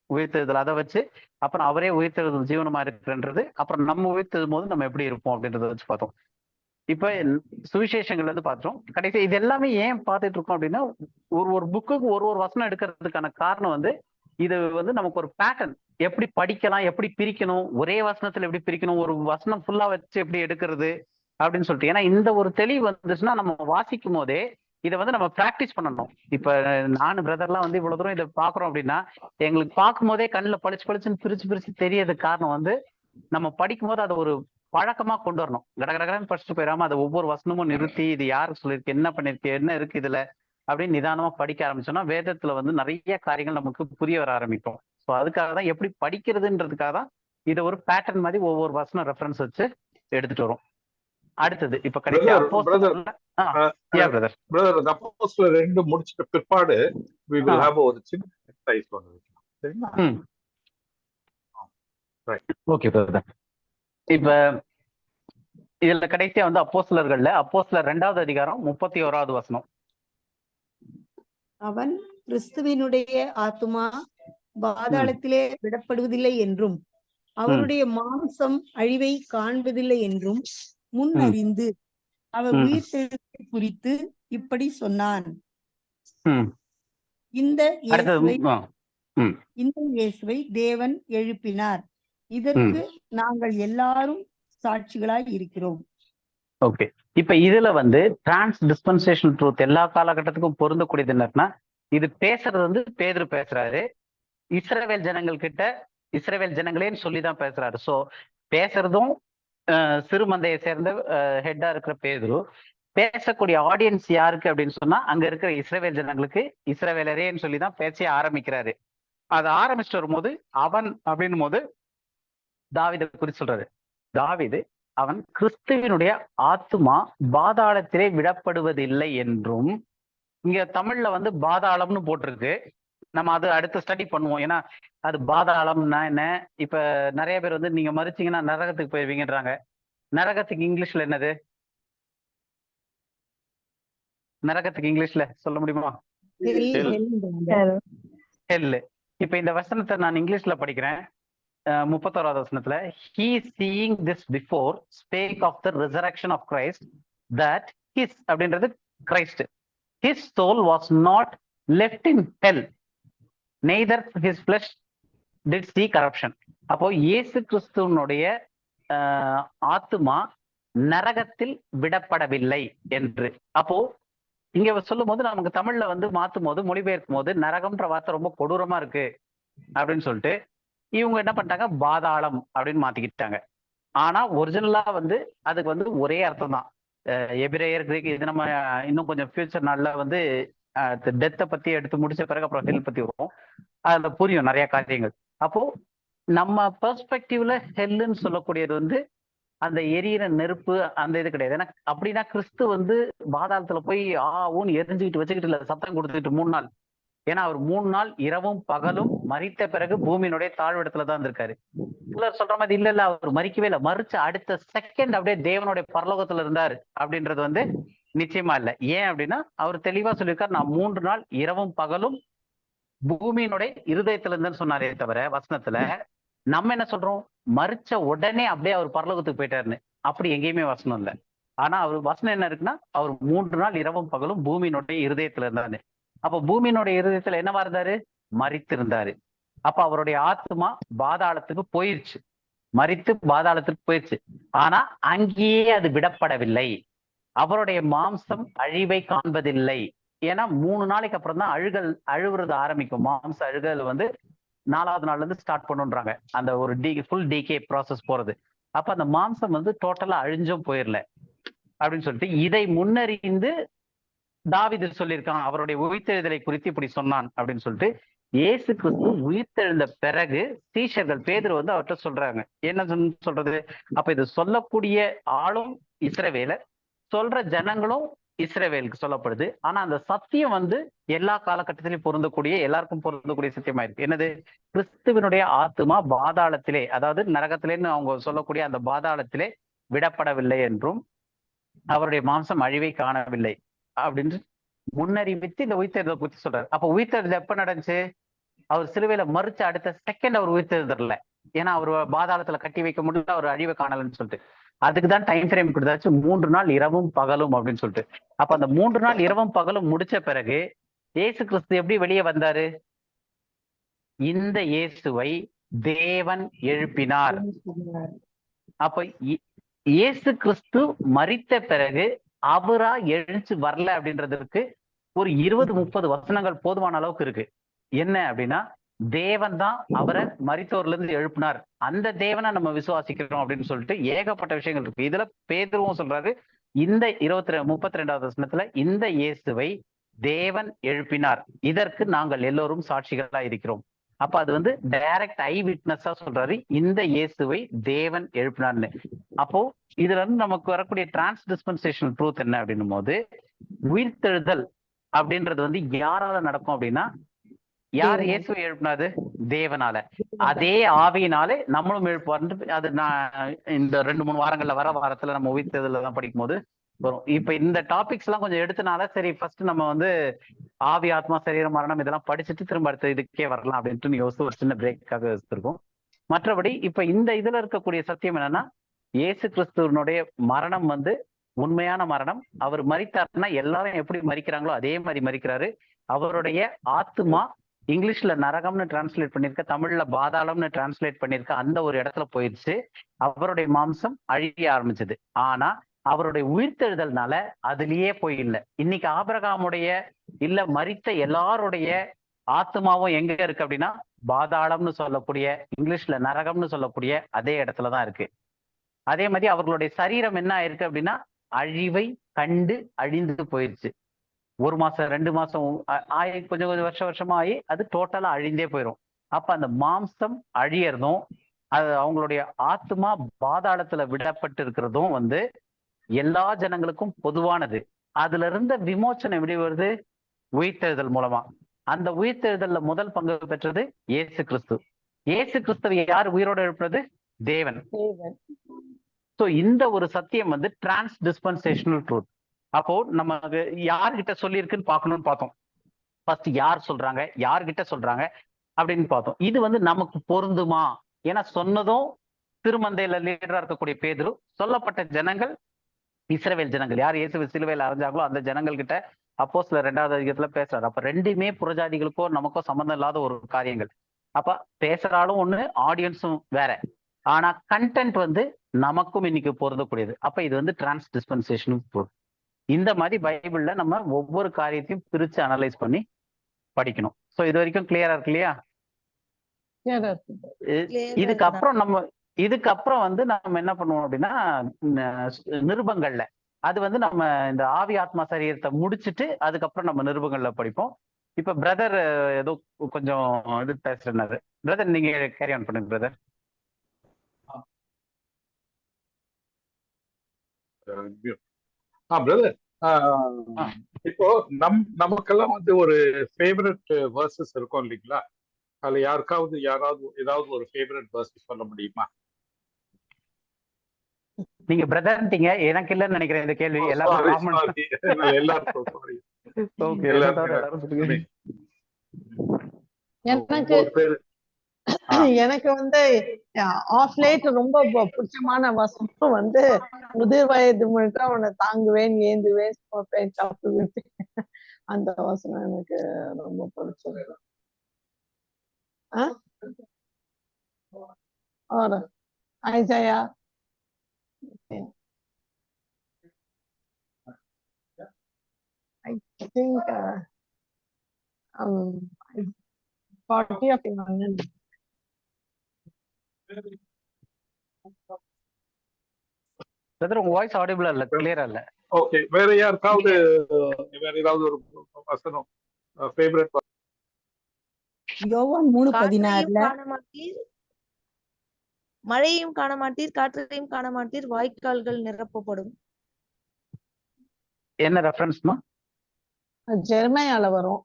உயிர்த்தெழுதல் அதை வச்சு, அப்புறம் அவரே உயிர்த்தெழுதல் ஜீவனமா இருக்குன்றது, அப்புறம் நம்ம உயிர்த்தெழும் போது நம்ம எப்படி இருப்போம் அப்படின்றத வச்சு பார்த்தோம். இப்ப சுவிசேஷங்கள்ல இருந்து பார்த்தோம். கடைசி இது எல்லாமே ஏன் பார்த்துட்டு இருக்கோம் அப்படின்னா, ஒரு புக்குக்கு ஒரு வசனம் எடுக்கிறதுக்கான காரணம் வந்து இது வந்து நமக்கு ஒரு பேட்டர்ன், எப்படி படிக்கலாம், எப்படி பிரிக்கணும், ஒரே வசனத்துல எப்படி பிரிக்கணும், ஒரு வசனம் ஃபுல்லா வச்சு எப்படி எடுக்கிறது அப்படின்னு சொல்லிட்டு. ஏன்னா இந்த ஒரு தெளிவு வந்துச்சுன்னா நம்ம வாசிக்கும் போதே இதை வந்து நம்ம பிராக்டிஸ் பண்ணணும். இப்ப நானும் பிரதர்லாம் வந்து இவ்வளவு தூரம் இதை பாக்குறோம் அப்படின்னா, எங்களுக்கு பார்க்கும் போதே கண்ணில் பளிச்சுன்னு பிரிச்சு தெரியறதுக்கு காரணம் வந்து நம்ம படிக்கும் போது அதை ஒரு பழக்கமா கொண்டு வரணும். கடகடகடன்னு படிச்சுட்டு போயிடாம அதை ஒவ்வொரு வசனமும் நிறுத்தி இது யாருக்கு சொல்லியிருக்கு, என்ன பண்ணிருக்கு, என்ன இருக்கு இதுல அப்படின்னு நிதானமா படிக்க ஆரம்பிச்சோம்னா வேதத்துல வந்து நிறைய காரியங்கள் நமக்கு புரிய வர ஆரம்பிக்கும். ஸோ அதுக்காக தான் எப்படி படிக்கிறதுன்றதுக்காக தான் இதை ஒரு பேட்டர்ன் மாதிரி ஒவ்வொரு வசனம் ரெஃபரன்ஸ் வச்சு எடுத்துட்டு வரும். அடுத்தது இப்ப கடைசி அப்போஸ்தலர் 2 முடிச்சிட்ட பிற்பாடு we will have ஒரு சின்ன எக்ஸர்சைஸ் பண்ணுவோம். சரிங்களா? Okay brother. இப்ப இதுல கடைசியா வந்து அப்போஸ்தலர்கள்ல அப்போஸ்தலர் 2வது அதிகாரம் 31வது வசனம். அவன் கிறிஸ்துவினுடைய ஆத்துமா பாதாளத்திலே விடப்படுவதில்லை என்றும் அவருடைய மாம்சம் அழிவை காண்பதில்லை என்றும் முன்னறிந்து அவர் உயிர்த்தெழுதலை குறித்து இப்படி சொன்னான். இந்த இயேசுவை தேவன் எழுப்பினார். இதற்கு நாங்கள் எல்லாரும் சாட்சிகளாய் இருக்கிறோம். ஓகே. இப்ப இதுல வந்து டிரான்ஸ் டிஸ்பென்சேஷனல் ட்ரூத் எல்லா காலகட்டத்துக்கும் பொருந்தக்கூடியது என்னன்னா, இது பேசுறது வந்து பேதுரு பேசுறாரு. இஸ்ரவேல் ஜனங்கள் கிட்ட இஸ்ரவேல் ஜனங்களேன்னு சொல்லிதான் பேசுறாரு. சோ பேசுறதும் சிறு மந்தையை சேர்ந்த ஹெட்டா இருக்கிற பேதுரு, பேசக்கூடிய ஆடியன்ஸ் யாருக்கு அப்படின்னு சொன்னா அங்க இருக்கிற இஸ்ரவேல் ஜனங்களுக்கு, இஸ்ரவேலரேன்னு சொல்லிதான் பேச ஆரம்பிக்கிறாரு. அதை ஆரம்பிச்சுட்டு வரும்போது அவன் அப்படின்னும் போது தாவீதை குறித்து சொல்றாரு. தாவீது அவன் கிறிஸ்துவினுடைய ஆத்துமா பாதாளத்திலே விடப்படுவதில்லை என்றும், இங்க தமிழ்ல வந்து பாதாளம்னு போட்டிருக்கு. நம்ம அது அடுத்து ஸ்டடி பண்ணுவோம். ஏன்னா அது பாதாளம்னா என்ன, இப்ப நிறைய பேர் வந்து நீங்க மறிச்சீங்கன்னா நரகத்துக்கு போயிருவீங்கன்றாங்க. நரகத்துக்கு இங்கிலீஷ்ல என்னது? நரகத்துக்கு இங்கிலீஷ்ல சொல்ல முடியுமா? ஹெல். இப்ப இந்த வசனத்தை நான் இங்கிலீஷ்ல படிக்கிறேன். 31வது வசனத்துல, he seeing this before spake of the resurrection of Christ, that his அப்படின்றது Christ, his soul was not left in hell, neither his flesh did see corruption. அப்போ இயேசு கிறிஸ்துவனுடைய ஆத்துமா நரகத்தில் விடப்படவில்லை என்று. அப்போ இங்க சொல்லும் போது நமக்கு தமிழ்ல வந்து மாத்தும் போது, மொழிபெயர்க்கும் போது நரகம்ன்ற வார்த்தை ரொம்ப கொடூரமா இருக்கு அப்படின்னு சொல்லிட்டு இவங்க என்ன பண்ணிட்டாங்க, பாதாளம் அப்படின்னு மாத்திக்கிட்டாங்க. ஆனா ஒரிஜினலா வந்து அதுக்கு வந்து ஒரே அர்த்தம் தான். எபிரேயர், கிரீக், இது நம்ம இன்னும் கொஞ்சம் ஃபியூச்சர் நாள்ல வந்து டெத்தை பத்தி எடுத்து முடிச்ச பிறகு அப்புறம் ஹெல் பத்தி வரும், அதுல புரியும் நிறைய காரியங்கள். அப்போ நம்ம பெர்ஸ்பெக்டிவ்ல ஹெல்லுன்னு சொல்லக்கூடியது வந்து அந்த எரியிற நெருப்பு, அந்த இது கிடையாது. ஏன்னா அப்படின்னா கிறிஸ்து வந்து பாதாளத்துல போய் ஊன்னு எரிஞ்சுக்கிட்டு வச்சுக்கிட்டு இல்ல, சத்தம் கொடுத்துக்கிட்டு 3 நாள். ஏன்னா அவர் 3 நாள் இரவும் பகலும் மரித்த பிறகு பூமியினுடைய தாழ்விடத்துல தான் இருக்காரு. சிலர் சொல்ற மாதிரி இல்ல அவர் மறிக்கவே இல்லை, மறிச்ச அடுத்த செகண்ட் அப்படியே தேவனுடைய பரலோகத்துல இருந்தாரு அப்படின்றது வந்து நிச்சயமா இல்லை. ஏன் அப்படின்னா அவர் தெளிவா சொல்லியிருக்காரு, நான் 3 நாள் இரவும் பகலும் பூமியினுடைய இருதயத்துல இருந்தேன்னு சொன்னாரே தவிர வசனத்துல நம்ம என்ன சொல்றோம், மறிச்ச உடனே அப்படியே அவர் பரலோகத்துக்கு போயிட்டாருன்னு. அப்படி எங்கேயுமே வசனம் இல்லை. ஆனா அவர் வசனம் என்ன இருக்குன்னா, அவர் 3 நாள் இரவும் பகலும் பூமியினுடைய இருதயத்துல இருந்தாரு. அப்ப பூமியினுடைய இருதயத்துல என்னவா இருந்தாரு, மரித்திருந்தாரு. அப்ப அவருடைய ஆத்மா பாதாளத்துக்கு போயிருச்சு, மரித்து பாதாளத்துக்கு போயிருச்சு. ஆனா அங்கேயே அது விடப்படவில்லை. அவருடைய மாம்சம் அழிவை காண்பதில்லை. ஏன்னா 3 நாளைக்கு அப்புறம் தான் அழுவுறது ஆரம்பிக்கும். மாம்ச அழுகல் வந்து 4வது நாள்ல இருந்து ஸ்டார்ட் பண்ணுன்றாங்க, அந்த ஒரு ஃபுல் டிகே ப்ராசஸ் போறது. அப்ப அந்த மாம்சம் வந்து டோட்டலா அழிஞ்சும் போயிடல அப்படின்னு சொல்லிட்டு இதை முன்னறிந்து தாவீது சொல்லியிருக்கான். அவருடைய உயிர்த்தெழுதலை குறித்து இப்படி சொன்னான் அப்படின்னு சொல்லிட்டு இயேசு கிறிஸ்து உயிர்த்தெழுந்த பிறகு சீஷர்கள் பேதுரு வந்து அவர்கிட்ட சொல்றாங்க. என்ன சொல்றது, அப்ப இது சொல்லக்கூடிய ஆளும் இஸ்ரவேலர், சொல்ற ஜனங்களும் இஸ்ரவேலுக்கு சொல்லப்படுது. ஆனா அந்த சத்தியம் வந்து எல்லா காலகட்டத்திலையும் பொருந்தக்கூடிய, எல்லாருக்கும் பொருந்தக்கூடிய சத்தியமா இருக்கு. என்னது, கிறிஸ்துவனுடைய ஆத்துமா பாதாளத்திலே, அதாவது நரகத்திலேன்னு அவங்க சொல்லக்கூடிய அந்த பாதாளத்திலே விடப்படவில்லை என்றும், அவருடைய மாம்சம் அழிவை காணவில்லை அப்படின்னு முன்னறிவித்து இந்த உயிர்த்தெழுதலை குறித்து சொல்றாரு. அப்ப உயிர்த்தெழுதல் எப்ப நடந்துச்சு, அவர் சிலுவையில மறிச்ச அடுத்த செகண்ட் அவர் உயிர்த்தெழுதல. ஏன்னா அவர் பாதாளத்துல கட்டி வைக்க முடியல, அவர் அழிவை காணலன்னு சொல்லிட்டு அதுக்குதான் டைம் ஃப்ரேம் கொடுத்தாச்சு, 3 நாள் இரவும் பகலும் அப்படின்னு சொல்லிட்டு. அப்ப அந்த 3 நாள் இரவும் பகலும் முடிச்ச பிறகு இயேசு கிறிஸ்து எப்படி வெளியே வந்தாரு, இந்த இயேசுவை தேவன் எழுப்பினார். அப்ப இயேசு கிறிஸ்து மரித்த பிறகு அவரா எழுந்து வரல அப்படின்றதுக்கு ஒரு 20-30 வசனங்கள் போதுமான அளவுக்கு இருக்கு. என்ன அப்படின்னா, தேவன் தான் அவரை மரித்தோர்ல இருந்து எழுப்பினார், அந்த தேவனை நம்ம விசுவாசிக்கிறோம் அப்படின்னு சொல்லிட்டு ஏகப்பட்ட விஷயங்கள் இருக்கு. இதுல பேதுருவும் சொல்றாரு, இந்த 32வது வசனத்துல இந்த இயேசுவை தேவன் எழுப்பினார், இதற்கு நாங்கள் எல்லோரும் சாட்சிகளா இருக்கிறோம். அப்ப அது வந்து டைரக்ட் ஐ விட்னஸா சொல்றாரு, இந்த இயேசுவை தேவன் எழுப்பினார்னு. அப்போ இதுல இருந்து நமக்கு வரக்கூடிய டிரான்ஸ்டிஸ்பென்சேஷனல் ட்ரூத் என்ன அப்படின்னும் போது, உயிர்த்தெழுதல் அப்படின்றது வந்து யாரால நடக்கும் அப்படின்னா, யார் இயேசுவை எழுப்பினாது, தேவனால. அதே ஆவியினாலே நம்மளும் எழுப்புவார். அது நான் இந்த 2-3 வாரங்கள்ல வர வாரத்துல நம்ம உயிர்த்தெழுதல் தான் படிக்கும் போது வரும். இப்ப இந்த டாபிக்ஸ் எல்லாம் கொஞ்சம் எடுத்தனால சரி ஃபர்ஸ்ட் நம்ம வந்து ஆவி, ஆத்மா, சரீரம், மரணம் இதெல்லாம் படிச்சுட்டு திரும்ப அடுத்த இதுக்கே வரலாம் அப்படின்ட்டு யோசிச்சு ஒரு சின்ன பிரேக்காக வச்சிருக்கோம். மற்றபடி இப்ப இந்த இதுல இருக்கக்கூடிய சத்தியம் என்னன்னா, இயேசு கிறிஸ்துவனுடைய மரணம் வந்து உண்மையான மரணம். அவர் மரித்தார்னா எல்லாரும் எப்படி மரிக்கிறாங்களோ அதே மாதிரி மரிக்கிறாரு. அவருடைய ஆத்மா இங்கிலீஷ்ல நரகம்னு டிரான்ஸ்லேட் பண்ணிருக்க, தமிழ்ல பாதாளம்னு டிரான்ஸ்லேட் பண்ணிருக்க அந்த ஒரு இடத்துல போயிடுச்சு. அவருடைய மாம்சம் அழிய ஆரம்பிச்சது. ஆனா அவருடைய உயிர்த்தெழுதல்னால அதுலயே போய் இல்லை. இன்னைக்கு ஆபிரகாமுடைய இல்ல மரித்த எல்லாருடைய ஆத்மாவும் எங்க இருக்கு அப்படின்னா பாதாளம்னு சொல்லக்கூடிய, இங்கிலீஷ்ல நரகம்னு சொல்லக்கூடிய அதே இடத்துலதான் இருக்கு. அதே மாதிரி அவர்களுடைய சரீரம் என்ன ஆயிருக்கு அப்படின்னா அழிவை கண்டு அழிந்து போயிருச்சு. 1 மாசம் 2 மாசம் ஆகி கொஞ்சம் வருஷமா ஆகி அது டோட்டலா அழிந்தே போயிடும். அப்ப அந்த மாம்சம் அழியறதும் அது அவங்களுடைய ஆத்மா பாதாளத்துல விடப்பட்டு இருக்கிறதும் வந்து எல்லா ஜனங்களுக்கும் பொதுவானது. அதுல இருந்த விமோச்சனம் எப்படி வருது? உயிர்த்தெழுதல் மூலமா. அந்த உயிர்த்தெழுதல்ல முதல் பங்கு பெற்றது இயேசு கிறிஸ்து. இயேசு கிறிஸ்துவை யார் உயிரோடு எழுப்புறது? தேவன். சோ இந்த ஒரு சத்தியம் வந்து டிரான்ஸ் டிஸ்பென்சேஷனல் ட்ரூத். அப்போ நமக்கு யார்கிட்ட சொல்லியிருக்குன்னு பார்க்கணும்னு பார்த்தோம். ஃபர்ஸ்ட் யார் சொல்றாங்க, யார்கிட்ட சொல்றாங்க அப்படின்னு பார்த்தோம். இது வந்து நமக்கு பொருந்துமா? ஏன்னா சொன்னதும் திருமந்தையில லீடரா இருக்கக்கூடிய பேதுரு, சொல்லப்பட்ட ஜனங்கள் இஸ்ரவேல் ஜனங்கள், யார் இயேசு சிலுவையில் அறைஞ்சாங்களோ அந்த ஜனங்கள் கிட்ட அப்போஸ்தலர் 2வது அதிகாரத்துல பேசுறாரு. அப்ப ரெண்டுமே புறஜாதிகளுக்கோ நமக்கோ சம்பந்தம் இல்லாத ஒரு காரியங்கள். அப்ப பேசுறாலும் ஒண்ணு, ஆடியன்ஸும் வேற. ஆனா கண்டென்ட் வந்து நமக்கும் இன்னைக்கு பொருந்தக்கூடியது. அப்ப இது வந்து டிரான்ஸ் டிஸ்பென்சேஷன் ட்ரூத். இந்த மாதிரி பைபிள்ல நம்ம ஒவ்வொரு காரியத்தையும் பிரிச்சு அனலைஸ் பண்ணி படிக்கணும். சோ இது வரைக்கும் கிளியரா இருக்கு இல்லையா? இதுக்கப்புறம் வந்து நம்ம என்ன பண்ணுவோம் அப்படின்னா நிருபங்கள்ல அது வந்து நம்ம இந்த ஆவி ஆத்மா சரீரத்தை முடிச்சுட்டு அதுக்கப்புறம் நம்ம நிருபங்கள்ல படிப்போம். இப்ப பிரதர் ஏதோ கொஞ்சம் இது பேசுறாரு. பிரதர் நீங்க கேரி ஆன் பண்ணுங்க பிரதர். பிரதர், இப்போ நமக்கெல்லாம் வந்து ஒரு ஃபேவரட் வேர்சஸ் இருக்கும் இல்லைங்களா? அதுல யாராவது ஏதாவது ஒரு ஃபேவரட் வேர்சஸ் சொல்ல முடியுமா? நீங்க பிரதர்ட்டீங்க, எனக்கு இல்லன்னு நினைக்கிறேன் இந்த கேள்வி. எனக்கு வந்து ஆஃப் லேட் ரொம்ப பிடிச்சமான வசனம் வந்து முதிர் வயது முழுக்க அவனை தாங்குவேன், ஏந்துவேன், அந்த வசனம் எனக்கு ரொம்ப பிடிச்சது. Isaiah I think 40 of Emmanuel. Brother உங்க வாய்ஸ் ஆடிபிளா இல்ல, கிளியரா இல்ல. ஓகே, வேற யாருக்காவது ஏதாவது ஒரு வசனம் ஃபேவரட்? யோவான் 3:16 மழையும் காண மாட்டீர், காற்றையும் காண மாட்டீர், வாய்க்கால்கள் நிரப்பப்படும். என்ன ரெஃபரன்ஸ்மா? ஜெர்மையால வரும்,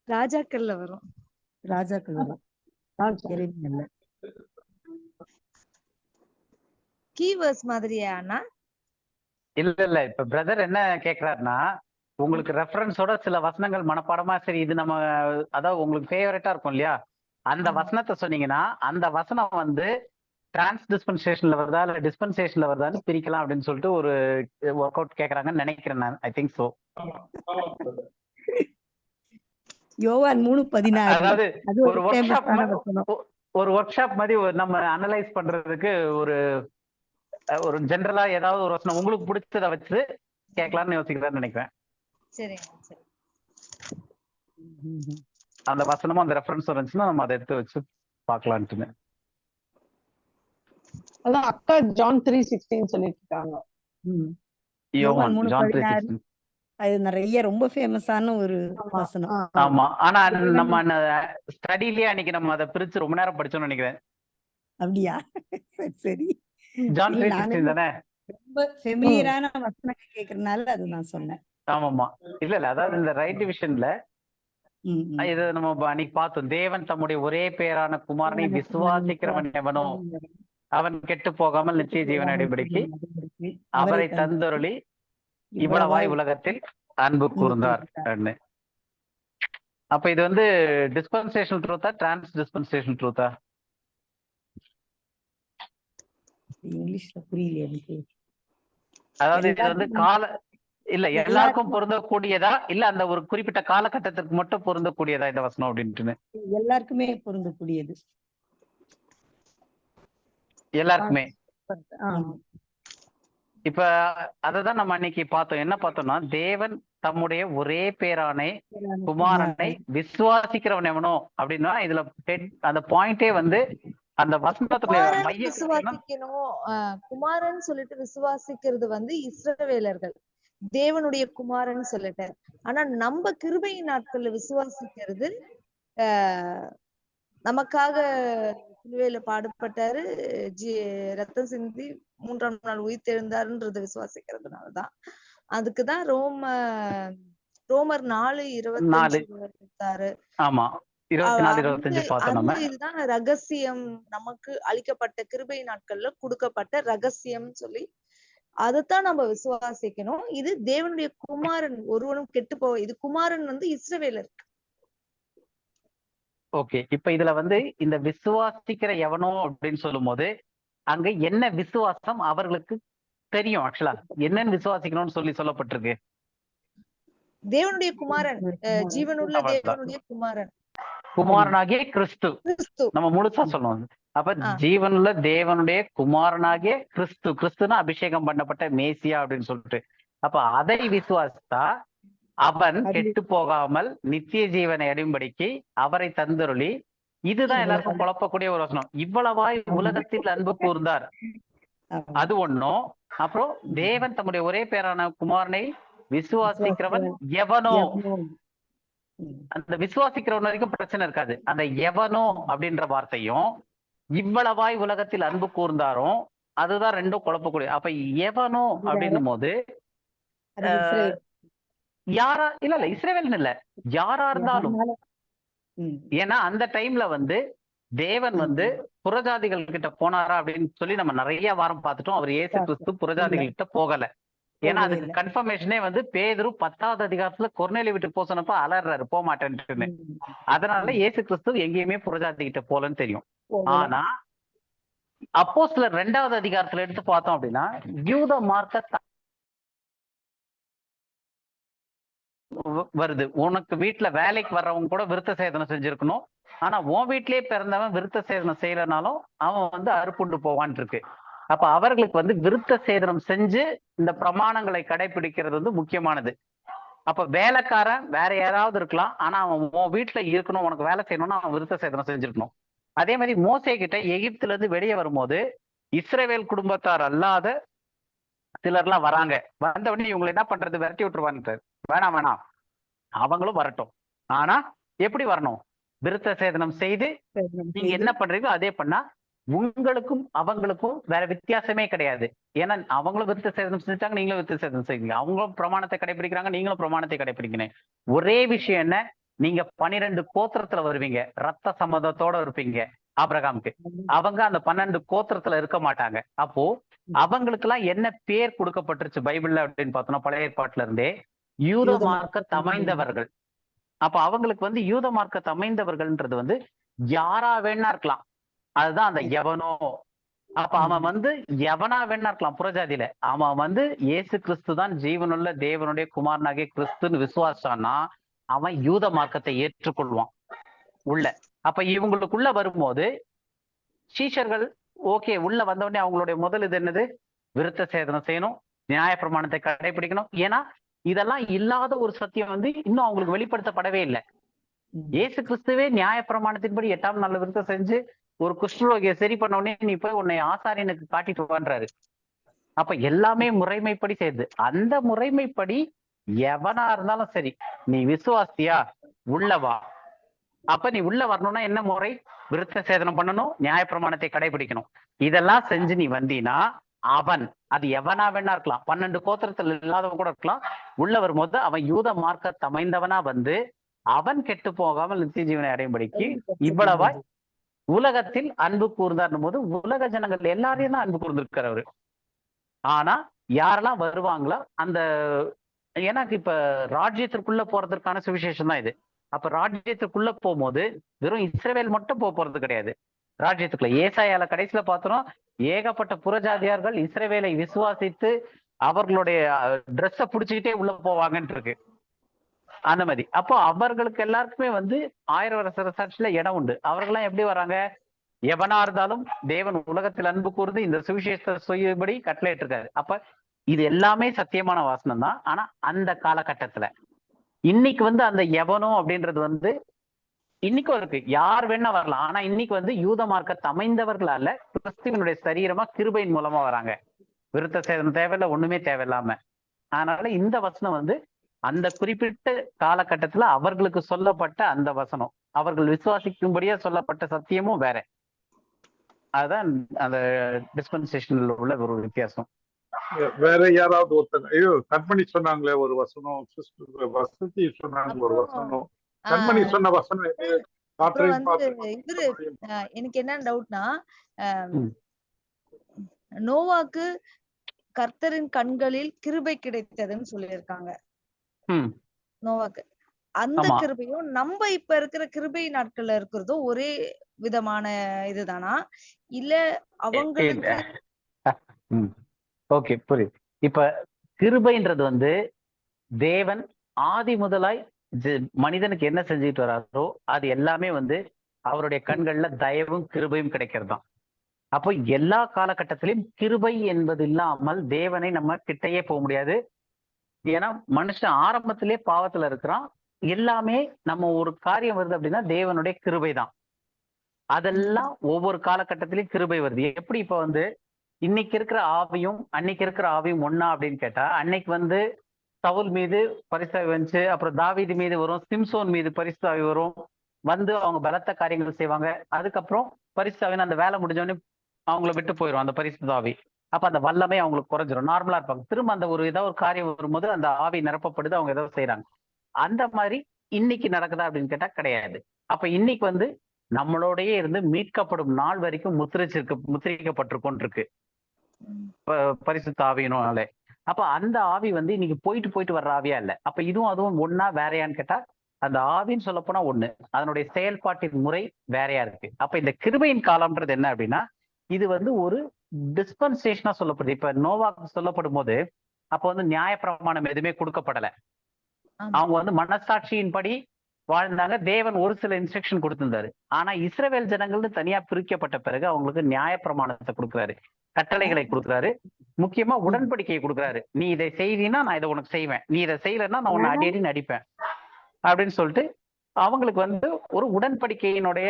ராஜாக்கள்ல வரும். ராஜாக்கள் வரும். கீவேர்ட்ஸ் மாதிரியானா? இல்ல இப்ப பிரதர் என்ன கேக்குறாருன்னா, உங்களுக்கு ரெஃபரன்ஸோட சில வசனங்கள் மனப்பாடமா, சரி இது நம்ம அதாவது உங்களுக்கு ஃபேவரட்டா இருக்கும் இல்லையா, அந்த வசனத்தை சொன்னீங்கன்னா அந்த வசனம் வந்து டிரான்ஸ் டிஸ்பென்சேஷன்ல வருதா இல்ல டிஸ்பென்சேஷன்ல வருதான்னு பிரிக்கலாம் அப்படின்னு சொல்லிட்டு ஒரு ஒர்க் அவுட் கேக்குறாங்கன்னு நினைக்கிறேன் நான். I think so. யோவான் 3:16 அதாவது ஒரு ஒர்க் ஷாப் மாதிரி நம்ம அனலைஸ் பண்றதுக்கு ஒரு ஜெனரலா ஏதாவது ஒரு வசனம் உங்களுக்கு பிடிச்சத வச்சு கேட்கலாம்னு யோசிக்கிறேன்னு நினைக்கிறேன். அந்த வசனமும் அந்த ரெஃபரன்ஸ் இருந்துச்சுன்னா நம்ம அதை எடுத்து வச்சு பார்க்கலான்ட்டு. அதான் அக்கா ஜான் 3:16 சொல்லிட்டு இருக்காங்க. யோவான் 3:16 அது நிறைய ரொம்ப ஃபேமஸான ஒரு வசனம். ஆமா, ஆனா நம்ம ஸ்டடிலயே அன்னைக்கு நம்ம அதை பிரிச்சு ரொம்ப நேரம் படிச்சோம்னு நினைக்கிறேன். அப்படியா? சரி, ஜான் 3:16 தானே? ரொம்ப ஃபெமிலியரான வசனங்கள் கேக்குறதுனால அது நான் சொன்னேன். ஆமாமா, இல்ல அதாவது இந்த ரைட் டிவிஷன்ல இது நம்ம அன்னைக்கு பார்த்தோம். தேவன் தம்முடைய ஒரே பேரான குமாரனை விசுவாசிக்கிறவன் எவனோ அவன் கெட்டு போகாமல் நித்திய ஜீவன் அடைபடிக்கு அவரை தந்தருளி இவ்வளவாய் உலகத்தில் அன்பு கூர்ந்தார். அப்ப இது வந்து டிஸ்பென்சேஷனல் ட்ரூத்தா டிரான்ஸ் டிஸ்பென்சேஷனல் ட்ரூத்தா? இங்கிலீஷ்ல புரியல எனக்கு. அதாவது இது வந்து இல்ல எல்லாருக்கும் பொருந்தக்கூடியதா இல்ல அந்த ஒரு குறிப்பிட்ட காலகட்டத்திற்கு மட்டும் பொருந்தக்கூடியதா இந்த வசனம் அப்படின்ட்டு? எல்லாருக்குமே பொருந்தக்கூடியது. எல்லாருக்குமே. இப்ப அததான் நம்ம அன்னைக்கு பார்த்தோம். என்ன பார்த்தோம்னா, தேவன் தம்முடைய ஒரே பேரானை குமாரனை விசுவாசிக்கிறவன் எவனோ அப்படின்னா, இதுல அந்த பாயிண்டே வந்து அந்த வசனத்துடைய மைய விசுவாசிக்கணும். குமாரன் சொல்லிட்டு விசுவாசிக்கிறது வந்து இஸ்ரவேலர்கள், தேவனுடைய குமாரன் சொல்லிட்டு. ஆனா நம்ம கிருபையின் நாட்கள்ல விசுவாசிக்கிறது நமக்காக சிலுவையில பாடுபட்டாரு, ரத்தம் சிந்தி 3ஆம் நாள் உயிர் தெழுந்தாருன்றத விசுவாசிக்கிறதுனாலதான். அதுக்குதான் ரோமர் 4:25 ஆமா 24-25 பார்த்தோம் நம்ம. இதுதான் ரகசியம், நமக்கு அளிக்கப்பட்ட கிருபை நாட்கள்ல கொடுக்கப்பட்ட ரகசியம் சொல்லி அதைத்தான் நம்ம விசுவாசிக்கணும். இது தேவனுடைய குமாரன் ஒருவனும் கெட்டு போக, இது குமாரன் வந்து இஸ்ரவேலர். ஓகே, இப்ப இதுல வந்து இந்த விசுவாசிக்கிற எவனோ அப்படின்னு சொல்லும் போது அங்க என்ன விசுவாசம் அவர்களுக்கு தெரியும்? ஆக்சுவலா என்னன்னு விசுவாசிக்கணும்னு சொல்லப்பட்டிருக்கு? தேவனுடைய குமாரன், ஜீவனுள்ள தேவனுடைய குமாரன், குமாரனாகிய கிறிஸ்து. நம்ம முழுசா சொல்லணும். அப்ப ஜீவனுள்ள தேவனுடைய குமாரனாகிய கிறிஸ்து. கிறிஸ்துனா அபிஷேகம் பண்ணப்பட்ட மேசியா அப்படின்னு சொல்லிட்டு. அப்ப அதை விசுவாசித்தா அவன் கெட்டு போகாமல் நித்திய ஜீவனை அடையும்படிக்கு அவரை தந்தருளி. இதுதான் எல்லாருக்கும் குழப்பக்கூடிய ஒரு வசனம். இவ்வளவாய் உலகத்தில் அன்பு கூர்ந்தார், அது ஒண்ணும். அப்புறம் தேவன் தம்முடைய ஒரே பேரான குமாரனை விசுவாசிக்கிறவன் எவனோ, அந்த விசுவாசிக்கிறவன் வரைக்கும் பிரச்சனை இருக்காது. அந்த எவனோ அப்படின்ற வார்த்தையும் இவ்வளவாய் உலகத்தில் அன்பு கூர்ந்தாரும் அதுதான் ரெண்டும் குழப்பக்கூடிய. அப்ப எவனோ அப்படின்னும் போது யாரா இல்ல இஸ்ரவேல்னு இல்ல, யாரா இருந்தாலும். ஏன்னா அந்த டைம்ல வந்து தேவன் வந்து புறஜாதிகள் கிட்ட போனாரா அப்படின்னு சொல்லி நம்ம நிறைய வாரம் பார்த்துட்டோம். அவர் இயேசு கிறிஸ்து புறஜாதிகள் கிட்ட போகல. ஏன்னா அதுக்கு கன்ஃபர்மேஷனே வந்து பேதுரு 10வது அதிகாரத்துல கொர்நேலியை விட்டு போக சொன்னப்ப அலறாரு, போக மாட்டேன்ட்டுன்னு. அதனால இயேசு கிறிஸ்து எங்கேயுமே புறஜாதி கிட்ட போலன்னு தெரியும். ஆனா அப்போஸ்தலர் 2வது அதிகாரத்துல எடுத்து பார்த்தோம் அப்படின்னா, யூத மார்க்க வருது. உனக்கு வீட்டுல வேலைக்கு வர்றவங்க கூட விருத்த சேதனம் செஞ்சிருக்கணும். ஆனா உன் வீட்லயே பிறந்தவன் விருத்த சேதனம் செய்யலனாலும் அவன் வந்து அறுப்புண்டு போவான் இருக்கு. அப்ப அவர்களுக்கு வந்து விருத்த சேதனம் செஞ்சு இந்த பிரமாணங்களை கடைபிடிக்கிறது வந்து முக்கியமானது. அப்ப வேலைக்காரன் வேற யாராவது இருக்கலாம், ஆனா அவன் உன் வீட்டுல இருக்கணும், உனக்கு வேலை செய்யணும்னா அவன் விருத்த சேதனம் செஞ்சிருக்கணும். அதே மாதிரி மோசே கிட்ட எகிப்துல இருந்து வெளியே வரும்போது இஸ்ரவேல் குடும்பத்தார் அல்லாத சிலர்லாம் வராங்க. வந்த உடனே இவங்களை என்ன பண்றது, விரட்டி விட்டுருவாங்க. வேணாம் அவங்களும் வரட்டும். ஆனா எப்படி வரணும்? விருத்த சேதனம் செய்து நீங்க என்ன பண்றீங்களோ அதே பண்ணா உங்களுக்கும் அவங்களுக்கும் வேற வித்தியாசமே கிடையாது. ஏன்னா அவங்களும் விருத்த சேதனம் செஞ்சாங்க, நீங்களும் விருத்த சேதனம் செய்வீங்க. அவங்களும் பிரமாணத்தை கடைபிடிக்கிறாங்க, நீங்களும் பிரமாணத்தை கடைபிடிக்கணும். ஒரே விஷயம் என்ன, நீங்க 12 கோத்திரத்துல வருவீங்க, ரத்த சம்மதத்தோட இருப்பீங்க. ஆபிரகாமுக்கு அவங்க அந்த 12 கோத்திரத்துல இருக்க மாட்டாங்க. அப்போ அவங்களுக்கு எல்லாம் என்ன பேர் கொடுக்கப்பட்டுருச்சு பைபிள்ல அப்படின்னு பார்த்தோம்னா, பழைய ஏற்பாட்டுல இருந்தே யூத மார்க்க தமைந்தவர்கள். அப்ப அவங்களுக்கு வந்து யூத மார்க்க தமைந்தவர்கள்ன்றது வந்து யாரா வேணா இருக்கலாம். அதுதான் அந்த எவனோ. அப்ப அவன் வந்து எவனா வேணா இருக்கலாம் புறஜாதியில. அவன் வந்து இயேசு கிறிஸ்து தான் ஜீவனுள்ள தேவனுடைய குமாரனாகிய கிறிஸ்துன்னு விசுவாசான்னா அவன் யூத மார்க்கத்தை ஏற்றுக்கொள்வான் உள்ள. அப்ப இவங்களுக்குள்ள வரும்போது சீஷர்கள் ஓகே உள்ள வந்தவொடனே அவங்களுடைய முதல் இது என்னது, விருத்த சேதனம் செய்யணும், நியாய பிரமாணத்தை கடைபிடிக்கணும். ஏன்னா இதெல்லாம் இல்லாத ஒரு சத்தியம் வந்து இன்னும் அவங்களுக்கு வெளிப்படுத்தப்படவே இல்லை. இயேசு கிறிஸ்துவே நியாய பிரமாணத்தின்படி 8ஆம் நாள் விருத்தம் செஞ்சு ஒரு குஷ்டரோகியை சரி பண்ண உடனே நீ போய் உன்னை ஆசாரியனுக்கு காட்டிட்டு வான்றாரு. அப்ப எல்லாமே முறைமைப்படி செய்யுது. அந்த முறைமைப்படி எவனா இருந்தாலும் சரி, நீ விசுவாசியா உள்ளவா. அப்ப நீ உள்ள வரணும்னா என்ன முறை, விருத்த சேதனம் பண்ணணும், நியாய பிரமாணத்தை கடைபிடிக்கணும். இதெல்லாம் செஞ்சு நீ வந்தீனா அவன், அது எவனா வேணா இருக்கலாம், 12 கோத்திரத்துல இல்லாதவன் கூட இருக்கலாம், உள்ள வரும்போது அவன் யூத மார்க்க தமைந்தவனா வந்து அவன் கெட்டு போகாமல் நித்திய ஜீவனை அடையும்படிக்கு இவ்வளவா உலகத்தில் அன்பு கூர்ந்தார் போது உலக ஜனங்கள் எல்லாரையும் தான் அன்பு கூர்ந்திருக்கிறவரு. ஆனா யாரெல்லாம் வருவாங்களோ அந்த, எனக்கு இப்ப ராஜ்யத்திற்குள்ள போறதுக்கான சுவிசேஷம் தான் இது. அப்ப ராஜ்யத்துக்குள்ள போகும்போது வெறும் இஸ்ரவேல் மட்டும் போறது கிடையாது. ராஜ்யத்துக்குள்ள ஏசாயால கடைசியில பார்த்தோம், ஏகப்பட்ட புறஜாதியார்கள் இஸ்ரவேலை விசுவாசித்து அவர்களுடைய ட்ரெஸ்ஸை புடிச்சுக்கிட்டே உள்ள போவாங்கன்னு இருக்கு. அந்த மாதிரி அப்போ அவர்களுக்கு எல்லாருக்குமே வந்து 1000 வருஷ சாட்சியில இடம் உண்டு. அவர்கள்லாம் எப்படி வராங்க, எவனா இருந்தாலும் தேவன் உலகத்தில் அன்பு கூர்ந்து இந்த சுவிசேஷத்தை செய்யும்படி கட்டளையிட்டு இருக்காரு. அப்ப இது எல்லாமே சத்தியமான வசனம் தான். ஆனா அந்த காலகட்டத்துல இன்னைக்கு வந்து அந்த எவனோ அப்படின்றது வந்து இன்னைக்கும் இருக்கு, யார் வேணா வரலாம். ஆனா இன்னைக்கு வந்து யூத மார்க்கத்தை அமைந்தவர்களால கிறிஸ்துவனுடைய சரீரமா கிருபையின் மூலமா வராங்க. விருத்த சேதனம் தேவையில்லை, ஒண்ணுமே தேவையில்லாம. அதனால இந்த வசனம் வந்து அந்த குறிப்பிட்ட காலகட்டத்துல அவர்களுக்கு சொல்லப்பட்ட அந்த வசனம், அவர்கள் விசுவாசிக்கும்படியா சொல்லப்பட்ட சத்தியமும் வேற. அதுதான் அந்த டிஸ்பென்சேஷன்ல உள்ள ஒரு வித்தியாசம். வேற யாராவது ஒருத்தங்க ஐயோ கண்மணி சொன்னாங்களே ஒரு வசனம், வசதி சொன்னாங்க ஒரு வசனம், கண்மணி சொன்ன வசனம் எனக்கு என்ன டவுட்னா, நோவாக்கு கர்த்தரின் கண்களில் கிருபை கிடைத்ததுன்னு சொல்லியிருக்காங்க. நோவாக்கு அந்த கிருபையும் நம்ம இப்ப இருக்கிற கிருபை நாட்கள்ல இருக்கிறதும் ஒரே விதமான இதுதானா, இல்ல அவங்களுக்கு? ஓகே, புரியுது. இப்ப கிருபைன்றது வந்து தேவன் ஆதி முதலாய் மனிதனுக்கு என்ன செஞ்சுட்டு வராரோ அது எல்லாமே வந்து அவருடைய கண்கள்ல தயவும் கிருபையும் கிடைக்கிறதுதான். அப்போ எல்லா காலகட்டத்திலும் கிருபை என்பது இல்லாமல் தேவனை நம்ம கிட்டையே போக முடியாது. ஏன்னா மனுஷன் ஆரம்பத்திலே பாவத்துல இருக்கிறான். எல்லாமே நம்ம ஒரு காரியம் வருது அப்படின்னா தேவனுடைய கிருபை தான். அதெல்லாம் ஒவ்வொரு காலகட்டத்திலையும் கிருபை வருது. எப்படி இப்ப வந்து இன்னைக்கு இருக்கிற ஆவியும் அன்னைக்கு இருக்கிற ஆவியும் ஒன்னா அப்படின்னு கேட்டா, அன்னைக்கு வந்து சவுல் மீது பரிசுத்தாவி வந்துச்சு, அப்புறம் தாவீது மீது வரும், சிம்சோன் மீது பரிசுத்தாவி வரும், வந்து அவங்க பலத்த காரியங்கள் செய்வாங்க. அதுக்கப்புறம் பரிசுத்தாவின்னு அந்த வேலை முடிஞ்சோடனே அவங்கள விட்டு போயிடும் அந்த பரிசுத்தாவி. அப்ப அந்த வல்லமை அவங்களுக்கு குறைஞ்சிரும், நார்மலா இருப்பாங்க. திரும்ப அந்த ஏதாவது ஒரு காரியம் வரும்போது அந்த ஆவி நிரப்பப்படுது, அவங்க ஏதாவது செய்யறாங்க. அந்த மாதிரி இன்னைக்கு நடக்குதா அப்படின்னு கேட்டா கிடையாது. அப்ப இன்னைக்கு வந்து நம்மளோடயே இருந்து மீட்கப்படும் நாள் வரைக்கும் முத்திரிக்கப்பட்டிருக்கோம் இருக்கு பரிசுத்த ஆவியினாலே. அப்ப அந்த ஆவி வந்து இன்னைக்கு போயிட்டு போயிட்டு வர்ற ஆவியா இல்ல. அப்ப இதுவும் அதுவும் ஒன்னா வேறையான்னு கேட்டா, அந்த ஆவின்னு சொல்ல போனா ஒண்ணு, அதனுடைய செயல்பாட்டின் முறை வேறையா இருக்கு. அப்ப இந்த கிருபையின் காலம்ன்றது என்ன அப்படின்னா, இது வந்து ஒரு டிஸ்பென்சேஷனா சொல்லப்படுது. இப்ப நோவாக்கு சொல்லப்படும் போது அப்ப வந்து நியாயப்பிரமாணம் எதுவுமே கொடுக்கப்படல. அவங்க வந்து மனசாட்சியின்படி வாழ்ந்தாங்க. தேவன் ஒரு சில இன்ஸ்ட்ரக்ஷன் கொடுத்திருந்தாரு. ஆனா இஸ்ரவேல் ஜனங்கள்னு தனியா பிரிக்கப்பட்ட பிறகு அவங்களுக்கு நியாயப்பிரமாணத்தை கொடுக்குறாரு, கட்டளைகளை கொடுக்குறாரு, முக்கியமா உடன்படிக்கையை கொடுக்குறாரு. நீ இதை செய்தீன்னா நான் இதை உனக்கு செய்வேன், நீ இதை செய்யலைன்னா நான் உன்னை அடி நடிப்பேன் அப்படின்னு சொல்லிட்டு அவங்களுக்கு வந்து ஒரு உடன்படிக்கையினுடைய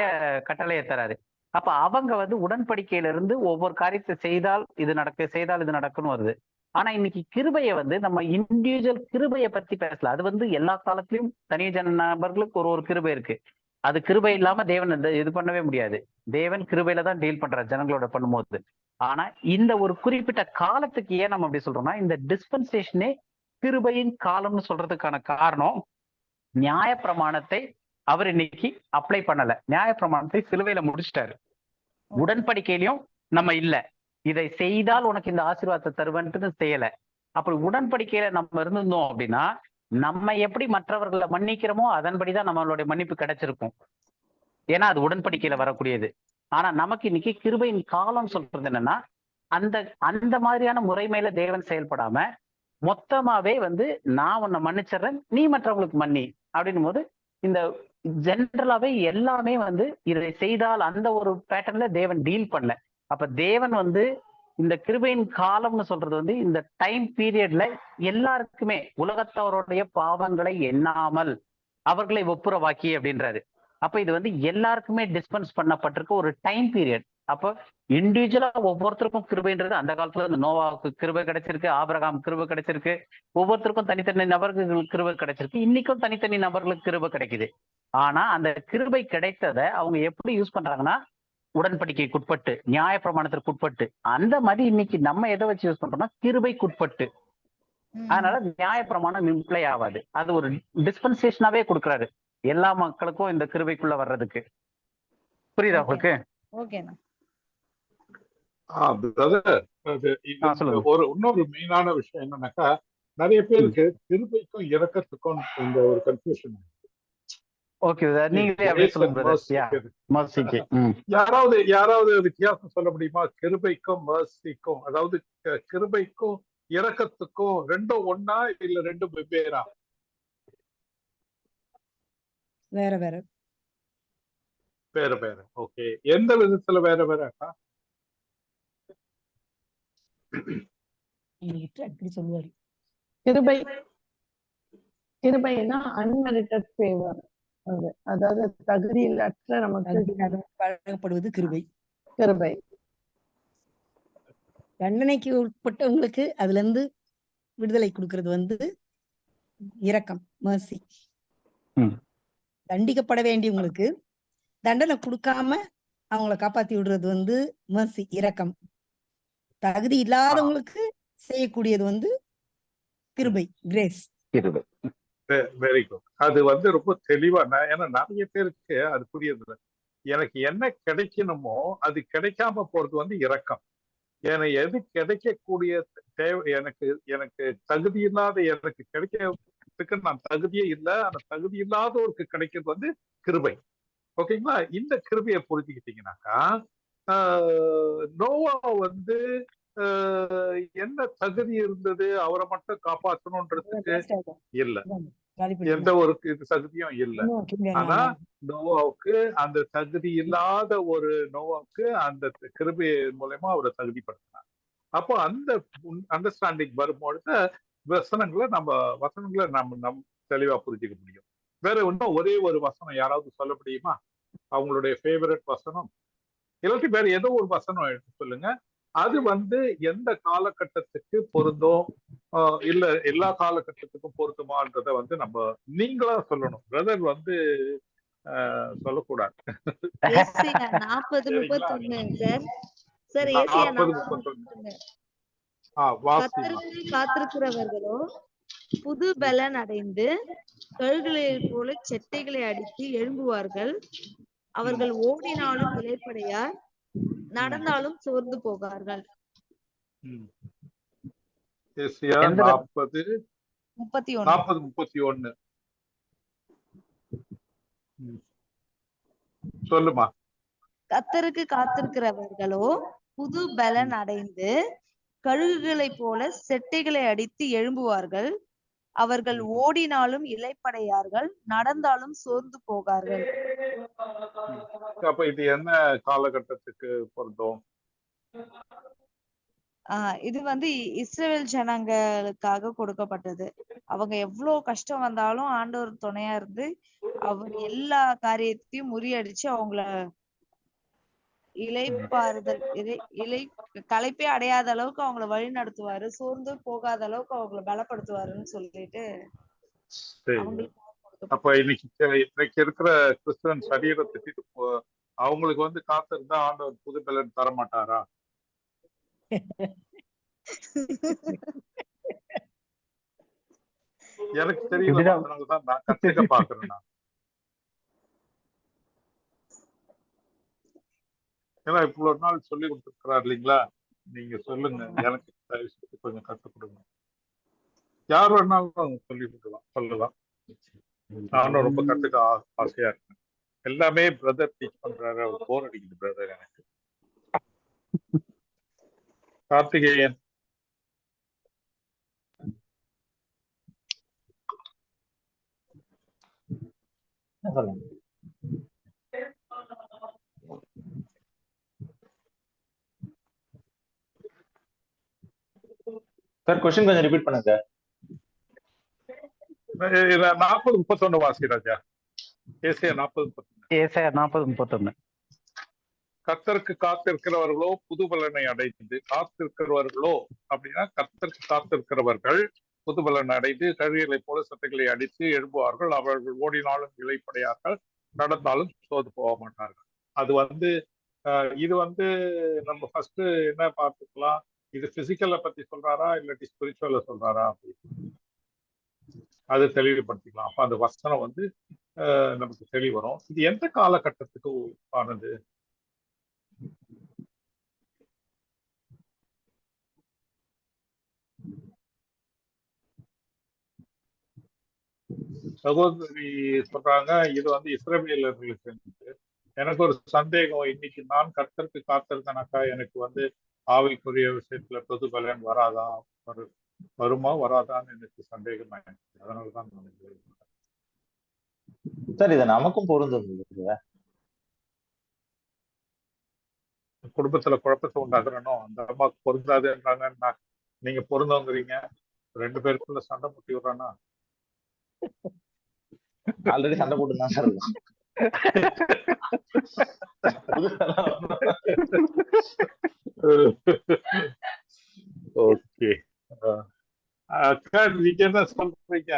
கட்டளையை தராரு. அப்ப அவங்க வந்து உடன்படிக்கையில இருந்து ஒவ்வொரு காரியத்தை செய்தால் இது நடக்கு, செய்தால் இது நடக்குன்னு வருது. ஆனா இன்னைக்கு கிருபையை வந்து நம்ம இண்டிவிஜுவல் கிருபையை பத்தி பேசல. அது வந்து எல்லா காலத்திலும் தனி நபர்களுக்கு ஒரு கிருபை இருக்கு. அது கிருபை இல்லாம தேவன் இது பண்ணவே முடியாது. தேவன் கிருபையில தான் டீல் பண்றார் ஜனங்களோட பண்ணும்போது. ஆனா இந்த ஒரு குறிப்பிட்ட காலத்துக்கு ஏன் நம்ம அப்படி சொல்றோம்னா, இந்த டிஸ்பென்சேஷனே கிருபையின் காலம்னு சொல்றதுக்கான காரணம், நியாயப்பிரமாணத்தை அவர் இன்னைக்கு அப்ளை பண்ணல. நியாயப்பிரமாணத்தை சிலுவையில முடிச்சிட்டாரு. உடன்படிக்கையிலையும் நம்ம இல்ல, இதை செய்தால் உனக்கு இந்த ஆசீர்வாதத்தை தருவன்ட்டு செய்யல. அப்படி உடன்படிக்கையில நம்ம இருந்திருந்தோம் அப்படின்னா, நம்ம எப்படி மற்றவர்களை மன்னிக்கிறோமோ அதன்படிதான் நம்மளுடைய மன்னிப்பு கிடைச்சிருக்கும். ஏன்னா அது உடன்படிக்கையில வரக்கூடியது. ஆனா நமக்கு இன்னைக்கு கிருபையின் காலம் சொல்றது என்னன்னா, அந்த மாதிரியான முறைமையில தேவன் செயல்படாம மொத்தமாவே வந்து நான் உன்னை மன்னிச்சிடுறேன், நீ மற்றவங்களுக்கு மன்னி அப்படின்னும் போது இந்த ஜென்ரலாவே எல்லாமே வந்து இதை செய்தால் அந்த ஒரு பேட்டர்ன்ல தேவன் டீல் பண்ணல. அப்ப தேவன் வந்து இந்த கிருபையின் காலம்னு சொல்றது வந்து இந்த டைம் பீரியட்ல எல்லாருக்குமே உலகத்தவருடைய பாவங்களை எண்ணாமல் அவர்களை ஒப்புரவாக்கி அப்படின்றாரு. அப்ப இது வந்து எல்லாருக்குமே டிஸ்பென்ஸ் பண்ணப்பட்டிருக்க ஒரு டைம் பீரியட். அப்ப இண்டிவிஜுவலா ஒவ்வொருத்தருக்கும் கிருபைன்றது அந்த காலத்துல இந்த நோவாவுக்கு கிருபை கிடைச்சிருக்கு, ஆபிரகாம் கிருபை கிடைச்சிருக்கு, ஒவ்வொருத்தருக்கும் தனித்தனி நபர்களுக்கு கிருபை கிடைச்சிருக்கு, இன்னைக்கும் தனித்தனி நபர்களுக்கு கிருபை கிடைக்குது. ஆனா அந்த கிருபை கிடைத்ததை அவங்க எப்படி யூஸ் பண்றாங்கன்னா, உடன்படிக்கைக்கு உட்பட்டு, நியாயப்பிரமாணத்திற்கு உட்பட்டு. அந்த மாதிரி இன்னைக்கு நம்ம எதை வச்சு யூஸ் பண்றோம்னா கிருபைக்கு உட்பட்டு. அதனால நியாயப்பிரமாணம் இம்ப்ளை ஆகாது. அது ஒரு டிஸ்பென்சேஷனாவே கொடுக்குறாரு எல்லா மக்களுக்கும் இந்த கிருபைக்குள்ள வர்றதுக்கு. புரியுதா உங்களுக்கு? ஒரு இன்னொரு மெயினான விஷயம் என்னன்னாக்கா, நிறைய பேருக்கு கிருபைக்கும் இரக்கத்துக்கும் இந்த ஒரு கன்ஃபியூஷன். யாராவது வித்தியாசம் சொல்ல முடியுமா? கிருபைக்கும் மர்சிக்கும், அதாவது கிருபைக்கும் இரக்கத்துக்கும் ரெண்டும் ஒன்னா இல்ல ரெண்டும் வெவ்வேறா? வேற வேற வேற வேற. ஓகே, எந்த விதத்துல வேற வேற? அடிக்கடி சொல்லுவாரு. கிருபை கிருபைனா அன்மெரிட்டட் ஃபேவர். அது அதாவது தகுதியிலற்ற நமக்கு வழங்கப்படுவது கிருபை. கிருபை. தண்டனைக்கு உட்பட்டவங்களுக்கு அதுல இருந்து விடுதலை கொடுக்கறது வந்து இரக்கம், மர்சி. தண்டிக்கப்பட வேண்டியவங்களுக்கு தண்டனை கொடுக்காம அவங்கள காப்பாத்தி விடுறது வந்து மர்சி, இரக்கம். தகுதி இல்லாதவங்களுக்கு செய்யக்கூடியது வந்து கிருபை, கிரேஸ். கிருபை. Very good. அது வந்து ரொம்ப தெளிவா, ஏன்னா நிறைய பேருக்கு அது புரியுது. எனக்கு என்ன கிடைக்கணுமோ அது கிடைக்காம போறது வந்து இரக்கம். ஏன்னா எது கிடைக்கக்கூடிய தேவை, எனக்கு எனக்கு தகுதி இல்லாத, எனக்கு கிடைக்கிறதுக்கு நான் தகுதியே இல்லை, அந்த தகுதி இல்லாதவருக்கு கிடைக்கிறது வந்து கிருபை. ஓகேங்களா? இந்த கிருபையை புரிஞ்சுக்கிட்டீங்கன்னாக்கா, நோவா வந்து என்ன தகுதி இருந்தது அவரை மட்டும் காப்பாற்றணும்ன்றதுக்கு இல்ல, எந்த ஒரு தகுதியும் இல்லை. ஆனா நோவாவுக்கு அந்த தகுதி இல்லாத ஒரு நோவாவுக்கு அந்த கிருபை மூலமா அவரை தகுதிப்படுத்தினார். அப்போ அந்த அண்டர்ஸ்டாண்டிங் வரும்பொழுது வசனங்களை நம்ம தெளிவா புரிஞ்சுக்க முடியும். வேற இன்னும் ஒரே ஒரு வசனம் யாராவது சொல்ல முடியுமா? அவங்களுடைய ஃபேவரட் வசனம், இல்லாட்டி வேற ஏதோ ஒரு வசனம் எடுத்து சொல்லுங்க. அது வந்து எந்த காலகட்டத்துக்கு பொருந்தும், இல்ல எல்லா காலகட்டத்துக்கும் பொருந்துமான்றத வந்து நம்ம நீங்களா சொல்லணும். பிரதர் வந்து சொல்லக்கூடாது. 40:31 காத்திருக்கிறவர்களோ புது பலன் அடைந்து கழுகுகளை போல செட்டைகளை அடித்து எழும்புவார்கள். அவர்கள் ஓடினாலும் இளைப்படையார், நடந்தாலும் சோர்ந்து போகார்கள். 40:31 சொல்லுமா. கர்த்தருக்கு காத்திருக்கிறவர்களோ புது பலன் அடைந்து கழுகுகளை போல செட்டைகளை அடித்து எழும்புவார்கள். அவர்கள் ஓடினாலும் இளைப்படையார்கள், நடந்தாலும் சோர்ந்து போகார்கள். அப்ப இது என்ன காலகட்டத்துக்கு பொருந்தும்? இது வந்து இஸ்ரவேல் ஜனங்களுக்காக கொடுக்கப்பட்டது. அவங்க எவ்வளவு கஷ்டம் வந்தாலும் ஆண்டவர் துணையா இருந்து அவர் எல்லா காரியத்தையும் முறியடிச்சு அவங்கள களைப்பே அடையாத அளவுக்கு அவங்கள வழி நடத்துவாரு, சோர்ந்து போகாத அளவுக்கு அவங்கள பலப்படுத்துவாருன்னு சொல்லிட்டு. அப்ப இன்னைக்கு இருக்கிற கிறிஸ்தவன் சரீரத்துக்கு அவங்களுக்கு வந்து காத்திருந்தா ஆண்டவர் புது பலன் தர மாட்டாரா? எனக்கு தெரியல, அதனாலதான் நான் கத்துக்க பாக்குறேன். ஏன்னா இவ்வளவு நாள் சொல்லி கொடுத்துருக்கிறார் இல்லைங்களா? நீங்க சொல்லுங்க, எனக்கு கொஞ்சம் கற்றுக் கொடுங்க. யார் வேணாலும் சொல்லி சொல்லலாம். நானும் ரொம்ப கத்துக்க ஆசையா இருக்கேன். எல்லாமே பிரதர் டீச் பண்றாரு, அவர் போர் அடிக்குது பிரதர் எனக்கு. கார்த்திகேயன். சார் क्वेश्चन கொஞ்சம் ரிப்பீட் பண்ணுங்க. 40:31 வாசி ராஜா. ஏசாயா 40:31. கர்த்தருக்கு காத்திருக்கிறவர்களோ புது பலனை அடைந்து, காத்திருக்கிறவர்களோ அப்படின்னா கர்த்தருக்கு காத்திருக்கிறவர்கள் புது பலன் அடைந்து கழுகுகளை போல சட்டைகளை அடித்து எழும்புவார்கள். அவர்கள் ஓடினாலும் இளைப்படையார்கள், நடந்தாலும் சோர்ந்து போக மாட்டார்கள். அது வந்து இது வந்து நம்ம ஃபர்ஸ்ட் என்ன பார்த்துக்கலாம், இது பிசிக்கலை பத்தி சொல்றாரா இல்லாட்டி ஸ்பிரிச்சுவல சொல்றாரா அப்படின்னு அது தெளிவுபடுத்திக்கலாம். அப்ப அந்த வசனம் வந்து நமக்கு தெளிவு வரும். இது எந்த காலகட்டத்துக்கு ஆனது? சகோதரி சொல்றாங்க இது வந்து இஸ்ரவேலர்களுக்கு இருந்துச்சு. எனக்கு ஒரு சந்தேகம், இன்னைக்கு நான் கர்த்தருக்கு காத்திருக்கேனாக்கா எனக்கு வந்து ஆவிக்குரிய விஷயத்துல புது பலன் வராதா, வருமா வராதான்னு எனக்கு சந்தேகமா இருக்கு. அதனாலதான் நான் சார் இதை நமக்கும் பொருந்தும். குடும்பத்துல குழப்பத்தை உண்டாக்குறனோ அந்த அம்மாவுக்கு பொருந்தாதுன்றாங்க, நீங்க பொருந்தவங்கிறீங்க, 2 பேருக்குள்ள சண்டை முட்டி விடுறானா? ஆல்ரெடி சண்டை போட்டு தான் சார் இருக்கும். ஓகே. அக்கா நீங்க என்ன சொல்றீங்க?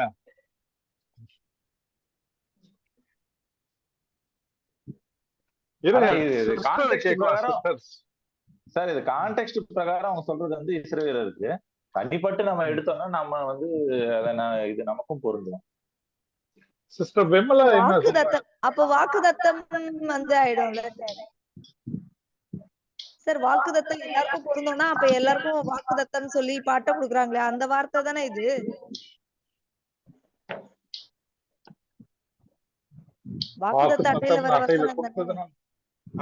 சார் இது கான்டெக்ட் பிரகாரம் அவங்க சொல்றது வந்து இஸ்ரவேலருக்கு. தனிப்பட்டு நம்ம எடுத்தோம்னா நம்ம வந்து இது நமக்கும் பொருந்தும். சிஸ்டர் விமலா வாக்குதத்தம், அப்ப வாக்குதத்தம் வந்து ஆயிடும்ல சார். வாக்குதத்தம் எல்லாருக்கும் பொருந்தோம்னா அப்ப எல்லாருக்கும் வாக்குதத்தம் சொல்லி பட்டம் கொடுக்குறாங்களே, அந்த வார்த்தை தானே இது. வாக்குதத்த அட்டையில வர வசனம்,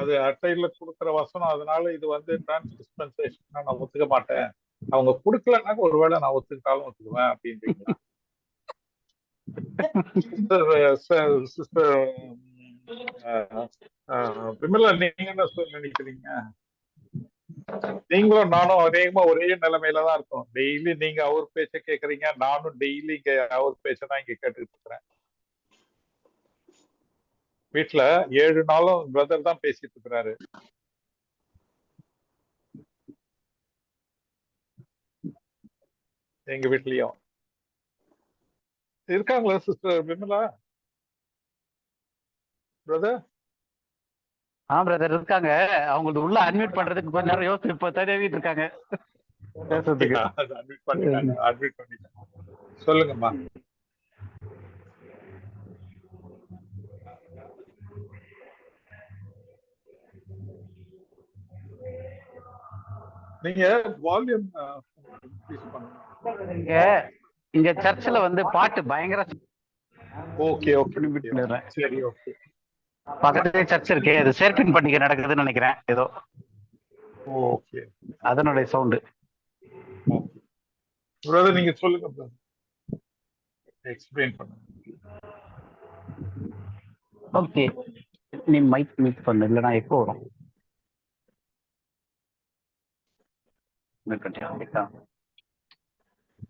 அது அட்டையில கொடுக்கிற வசனம். அதனால இது வந்து டிரான்ஸ்டிஸ்பென்சேஷன் நான் ஒத்துக்க மாட்டேன். அவங்க குடுக்கலன்னாக்க ஒருவேளை நான் ஒத்துக்கிட்டாலும் ஒத்துக்குவேன் அப்படின்றீங்களா? விமலா நீங்க என்ன நினைக்கிறீங்க? நீங்களும் நானும் அநேகமா ஒரே நிலைமையில தான் இருக்கோம். டெய்லி நீங்க அவர் பேச்ச கேக்குறீங்க, நானும் டெய்லி அவர் பேச்சதான் இங்க கேட்டுட்டு இருக்கிறேன். வீட்டுல 7 நாளும் பிரதர் தான் பேசிட்டு இருக்கிறாரு. எங்க வீட்லயும் இருக்காங்களா சிஸ்டர் விமலா? பிரதர் பிரதர் இருக்காங்க. அவங்களுக்கு உள்ள அட்மிட் பண்றதுக்கு கொஞ்ச நேரம் யோசிச்சு இப்ப தடவிட்டு இருக்காங்க. சொல்லுங்கம்மா. நீங்க வால்யூம் இங்க சர்ச்சில் வந்து பாட்டு பயங்கர. ஓகே ஓகே சரி ஓகே. பக்கத்துலேயே சர்ச் இருக்கு, அது சேர்பின் பண்டிகை நடக்குதுன்னு நினைக்கிறேன் ஏதோ. ஓகே அதனுடைய சவுண்டு. பிரதர் நீங்க சொல்லுங்க பிரதர், எக்ஸ்பிளைன் பண்ணுங்க. ஓகே நீ மைக் மீட் பண்ணு, இல்லைனா எப்போ வரும்?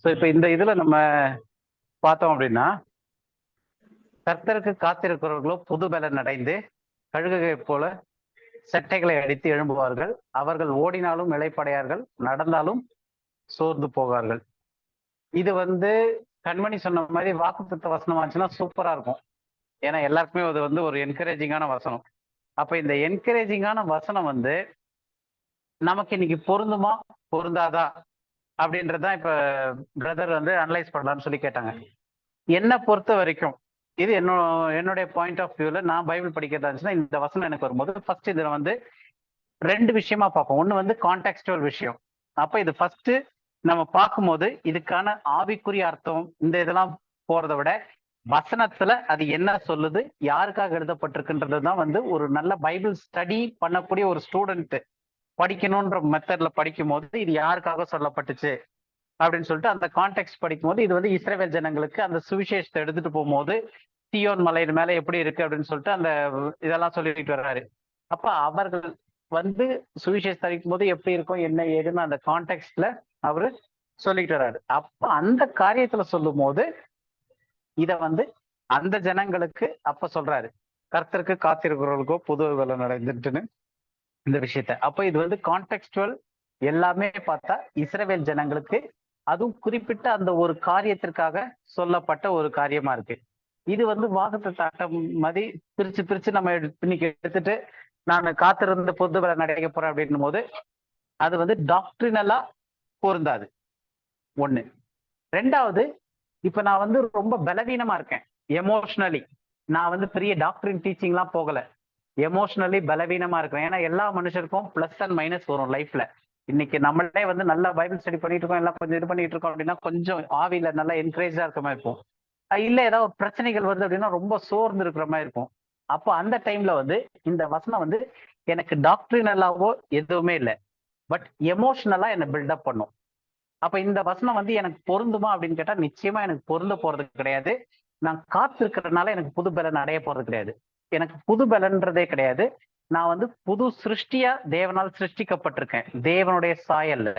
ஸோ இப்போ இந்த இதில் நம்ம பார்த்தோம் அப்படின்னா, கர்த்தருக்கு காத்திருக்கிறவர்களோ புது பலன் அடைந்து கழுகை போல சட்டைகளை அடித்து எழும்புவார்கள். அவர்கள் ஓடினாலும் இளைப்படையார்கள், நடந்தாலும் சோர்ந்து போவார்கள். இது வந்து கண்மணி சொன்ன மாதிரி வாக்குத்தத்த வசனம் ஆச்சுன்னா சூப்பரா இருக்கும். ஏன்னா எல்லாருக்குமே அது வந்து ஒரு என்கரேஜிங்கான வசனம். அப்ப இந்த என்கரேஜிங்கான வசனம் வந்து நமக்கு இன்னைக்கு பொருந்துமா பொருந்தாதா அப்படின்றதான் இப்ப பிரதர் வந்து அனலைஸ் பண்ணலாம்னு சொல்லி கேட்டாங்க. என்னை பொறுத்த வரைக்கும் இது என்னுடைய பாயிண்ட் ஆஃப் வியூல நான் பைபிள் படிக்கிறதா இருந்துச்சுன்னா, இந்த வசனம் எனக்கு வரும்போது ஃபர்ஸ்ட் இதுல வந்து 2 விஷயமா பார்ப்போம். ஒண்ணு வந்து கான்டெக்ஸ்டுவல் விஷயம். அப்ப இது ஃபர்ஸ்ட் நம்ம பார்க்கும்போது இதுக்கான ஆவிக்குரிய அர்த்தம் இந்த இதெல்லாம் போறதை விட வசனத்துல அது என்ன சொல்லுது, யாருக்காக எழுதப்பட்டிருக்குன்றது தான் வந்து ஒரு நல்ல பைபிள் ஸ்டடி பண்ணக்கூடிய ஒரு ஸ்டூடெண்ட் படிக்கணும்ன்ற மெத்தட்ல படிக்கும் போது இது யாருக்காக சொல்லப்பட்டுச்சு அப்படின்னு சொல்லிட்டு அந்த கான்டெக்ட் படிக்கும் போது இது வந்து இஸ்ரவேல் ஜனங்களுக்கு அந்த சுவிசேஷத்தை எடுத்துட்டு போகும்போது சீயோன் மலையின் மேல எப்படி இருக்கு அப்படின்னு சொல்லிட்டு அந்த இதெல்லாம் சொல்லிட்டு வர்றாரு. அப்ப அவர்கள் வந்து சுவிசேஷத்தை அளிக்கும் போது எப்படி இருக்கும் என்ன ஏதுன்னு அந்த கான்டெக்ட்ல அவரு சொல்லிட்டு வர்றாரு. அப்ப அந்த காரியத்துல சொல்லும் போது இத வந்து அந்த ஜனங்களுக்கு அப்ப சொல்றாரு, கர்த்தருக்கு காத்திருக்கிறவர்களுக்கோ புது பலன் அடைந்துட்டுன்னு இந்த விஷயத்த. அப்ப இது வந்து கான்டெக்ஸ்டுவல் எல்லாமே பார்த்தா இஸ்ரவேல் ஜனங்களுக்கு அதுவும் குறிப்பிட்ட அந்த ஒரு காரியத்திற்காக சொல்லப்பட்ட ஒரு காரியமா இருக்கு. இது வந்து வாக்குத்தத்த ஆட்டம் மாதிரி பிரிச்சு நம்ம இன்னைக்கு எடுத்துட்டு நான் காத்திருந்த புது பலன் அடைய போறேன் அப்படின்னும் போது அது வந்து டாக்டரினலா பொருந்தாது. ஒண்ணு. 2வது, இப்ப நான் வந்து ரொம்ப பலவீனமா இருக்கேன் எமோஷனலி. நான் வந்து பெரிய டாக்டரின் டீச்சிங்லாம் போகல, எமோஷனலி பலவீனமா இருக்கிறேன். ஏன்னா எல்லா மனுஷருக்கும் பிளஸ் அண்ட் மைனஸ் வரும் லைஃப்ல. இன்னைக்கு நம்மளே வந்து நல்லா பைபிள் ஸ்டடி பண்ணிட்டு இருக்கோம், எல்லாம் கொஞ்சம் இது பண்ணிட்டு இருக்கோம் அப்படின்னா கொஞ்சம் ஆவியில நல்லா என்கரேஜா இருக்க மாதிரி இருக்கும். இல்ல ஏதாவது ஒரு பிரச்சனைகள் வருது அப்படின்னா ரொம்ப சோர்ந்து இருக்கிற மாதிரி இருக்கும். அப்போ அந்த டைம்ல வந்து இந்த வசனம் வந்து எனக்கு டாக்டரினலாவோ எதுவுமே இல்லை, பட் எமோஷனலா என்னை பில்டப் பண்ணும். அப்ப இந்த வசனம் வந்து எனக்கு பொருந்துமா அப்படின்னு கேட்டா நிச்சயமா எனக்கு பொருந்த போறது கிடையாது. நான் காத்திருக்கிறதுனால எனக்கு புது பலன் அடைய போறது கிடையாது. எனக்கு புது பலன்றதே கிடையாது. நான் வந்து புது சிருஷ்டியா தேவனால் சிருஷ்டிக்கப்பட்டிருக்கேன், தேவனுடைய சாயல்ல.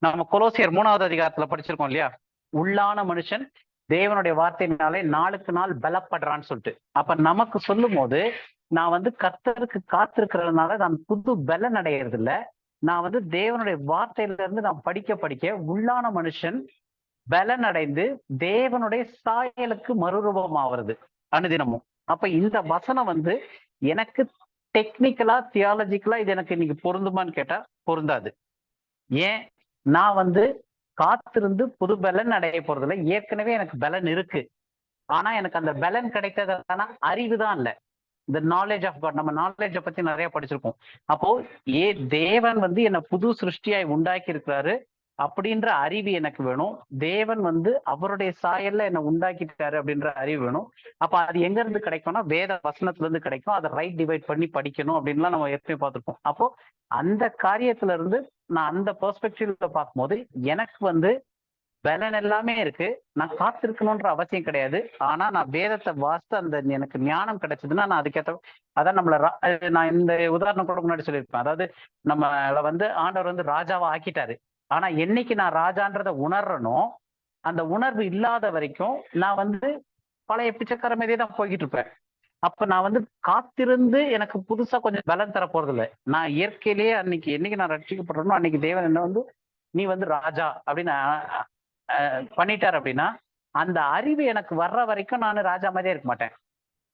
நம்ம கொலோசியர் 3வது அதிகாரத்துல படிச்சிருக்கோம் இல்லையா, உள்ளான மனுஷன் தேவனுடைய வார்த்தையினாலே நாளுக்கு நாள் பலப்படுறான்னு சொல்லிட்டு. அப்ப நமக்கு சொல்லும் போது நான் வந்து கர்த்தருக்கு காத்திருக்கிறதுனால நான் புது பலன் அடைகிறது இல்ல, நான் வந்து தேவனுடைய வார்த்தையில இருந்து நான் படிக்க படிக்க உள்ளான மனுஷன் பலன் அடைந்து தேவனுடைய சாயலுக்கு மறுரூபம் ஆகிறது அனுதினமும். அப்ப இந்த வசனம் வந்து எனக்கு டெக்னிக்கலா தியாலஜிக்கலா இது எனக்கு இன்னைக்கு பொருந்துமான்னு கேட்டா பொருந்தாது. ஏன்? நான் வந்து காத்திருந்து புது பலன் அடைய போறதில்ல, ஏற்கனவே எனக்கு பலன் இருக்கு. ஆனா எனக்கு அந்த பலன் கிடைத்ததான அறிவு தான் இல்ல, இந்த நாலேஜ் ஆஃப் காட். நம்ம நாலேஜை பத்தி நிறைய படிச்சிருக்கோம். அப்போ தேவன் வந்து என்னை புது சிருஷ்டியாய் உண்டாக்கி இருக்கிறாரு அப்படின்ற அறிவு எனக்கு வேணும். தேவன் வந்து அவருடைய சாயல்ல என்னை உண்டாக்கிட்டாரு அப்படின்ற அறிவு வேணும். அப்ப அது எங்க இருந்து கிடைக்கும்னா வேத வசனத்துல இருந்து கிடைக்கும். அதை ரைட் டிவைட் பண்ணி படிக்கணும் அப்படின்லாம் நம்ம ஏற்கனவே பார்த்திருக்கோம். அப்போ அந்த காரியத்துல இருந்து நான் அந்த பெர்ஸ்பெக்டிவ்ல பார்க்கும்போது எனக்கு வந்து பலன் எல்லாமே இருக்கு. நான் காத்திருக்கணும்ன்ற அவசியம் கிடையாது. ஆனா நான் வேதத்தை வாசித்து அந்த எனக்கு ஞானம் கிடைச்சதுன்னா நான் அதுக்கேற்ற அதான் நான் இந்த உதாரணம் கூட முன்னாடி சொல்லியிருப்பேன். அதாவது நம்மள வந்து ஆண்டவர் வந்து ராஜாவா ஆக்கிட்டாரு. ஆனா என்னைக்கு நான் ராஜான்றதை உணர்றனோ அந்த உணர்வு இல்லாத வரைக்கும் நான் வந்து பழைய பிச்சைக்கார மீதே தான் போய்கிட்டு இருப்பேன். அப்ப நான் வந்து காத்திருந்து எனக்கு புதுசா கொஞ்சம் பலன் தர போறது இல்லை. நான் இயற்கையிலேயே என்னைக்கு நான் ரட்சிக்கப்படுறேனோ அன்னைக்கு தேவன் என்ன வந்து நீ வந்து ராஜா அப்படின்னு பண்ணிட்டார் அப்படின்னா அந்த அறிவு எனக்கு வர்ற வரைக்கும் நான் ராஜா மாதிரியே இருக்க மாட்டேன்.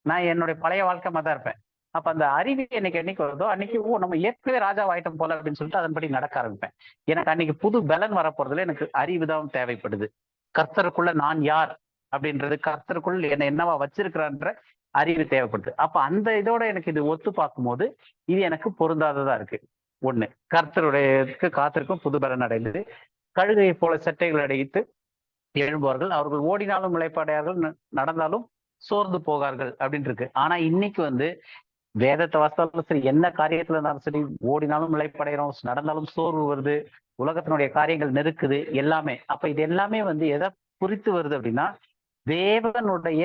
நான் என்னுடைய பழைய வாழ்க்கை மாதிரி தான் இருப்பேன். அப்ப அந்த அறிவு என்னைக்கு வருதோ அன்னைக்கு நம்ம ஏற்கனவே ராஜா ஆயிட்டம் போல அப்படின்னு சொல்லிட்டு அதன்படி நடக்க ஆரம்பிப்பேன். எனக்கு அன்னைக்கு புது பலன் வரப்போறதுல எனக்கு அறிவு தான் தேவைப்படுது. கர்த்தருக்குள்ள நான் யார் அப்படின்றது, கர்த்தருக்குள்ள என்னவா வச்சிருக்கிறான்ற அறிவு தேவைப்படுது. அப்ப அந்த இதோட எனக்கு இது ஒத்து பார்க்கும்போது இது எனக்கு பொருந்தாததா இருக்கு. ஒண்ணு, கர்த்தருடைய காத்திருக்கும் புது பலன் அடைந்தது. கழுகையை போல சட்டைகள் அடைத்து எழும்புவார்கள், அவர்கள் ஓடினாலும் இளைப்பாடையார்கள், நடந்தாலும் சோர்ந்து போகார்கள் அப்படின்னு இருக்கு. ஆனா இன்னைக்கு வந்து வேதத்தை வாசித்தாலும் சரி, என்ன காரியத்துல இருந்தாலும் சரி, ஓடினாலும் இளைப்படைகிறோம், நடந்தாலும் சோர்வு வருது, உலகத்தினுடைய காரியங்கள் நெருக்குது எல்லாமே. அப்ப இது எல்லாமே வந்து எதை குறித்து வருது அப்படின்னா தேவனுடைய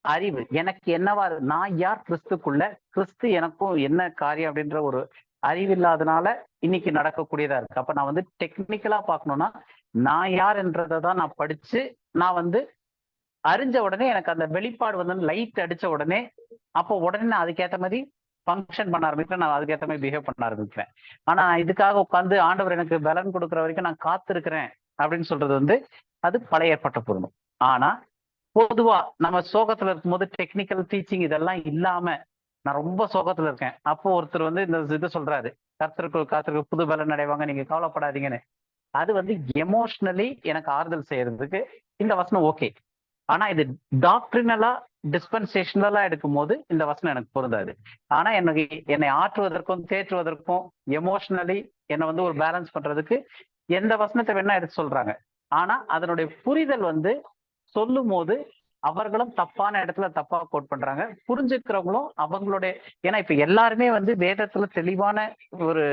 அறிவு எனக்கு என்னவா, நான் யார் கிறிஸ்துக்குள்ள, கிறிஸ்து எனக்கும் என்ன காரியம் அப்படின்ற ஒரு அறிவு இல்லாதனால இன்னைக்கு நடக்கக்கூடியதா இருக்கு. அப்ப நான் வந்து டெக்னிக்கலா பார்க்கணும்னா நான் யார் என்றதை தான் நான் படிச்சு நான் வந்து அறிஞ்ச உடனே எனக்கு அந்த வெளிப்பாடு வந்து லைட் அடிச்ச உடனே அப்போ உடனே நான் அதுக்கேற்ற மாதிரி ஃபங்க்ஷன் பண்ண ஆரம்பிக்கிறேன், நான் அதுக்கேற்ற மாதிரி பிஹேவ் பண்ண ஆரம்பிக்கிறேன். ஆனா இதுக்காக உட்காந்து ஆண்டவர் எனக்கு பலன் கொடுக்குற வரைக்கும் நான் காத்திருக்கிறேன் அப்படின்னு சொல்றது வந்து அது பழைய ஏற்பட்ட பொருளும். ஆனா பொதுவா நம்ம சோகத்துல இருக்கும்போது டெக்னிக்கல் டீச்சிங் இதெல்லாம் இல்லாம நான் ரொம்ப சோகத்துல இருக்கேன். அப்போ ஒருத்தர் வந்து இந்த இது சொல்றாரு, காத்திருக்கு புது பலன் அடைவாங்க, நீங்க கவலைப்படாதீங்கன்னு. அது வந்து எமோஷனலி எனக்கு ஆறுதல் செய்யறதுக்கு இந்த வசனம் ஓகே. ஆனா இது டாக்டரினலா டிஸ்பென்சேஷனலா எடுக்கும் போது இந்த வசனம் எனக்கு பொருந்தாது. ஆனா என்னை ஆற்றுவதற்கும் தேற்றுவதற்கும் எமோஷனலி என்னை வந்து ஒரு பேலன்ஸ் பண்றதுக்கு எந்த வசனத்தை வேணா எடுத்து சொல்றாங்க. ஆனா அதனுடைய புரிதல் வந்து சொல்லும் போது அவர்களும் தப்பான இடத்துல தப்பா கோட் பண்றாங்க, புரிஞ்சுக்கிறவங்களும் அவங்களுடைய, ஏன்னா இப்ப எல்லாருமே வந்து வேதத்துல தெளிவான ஒரு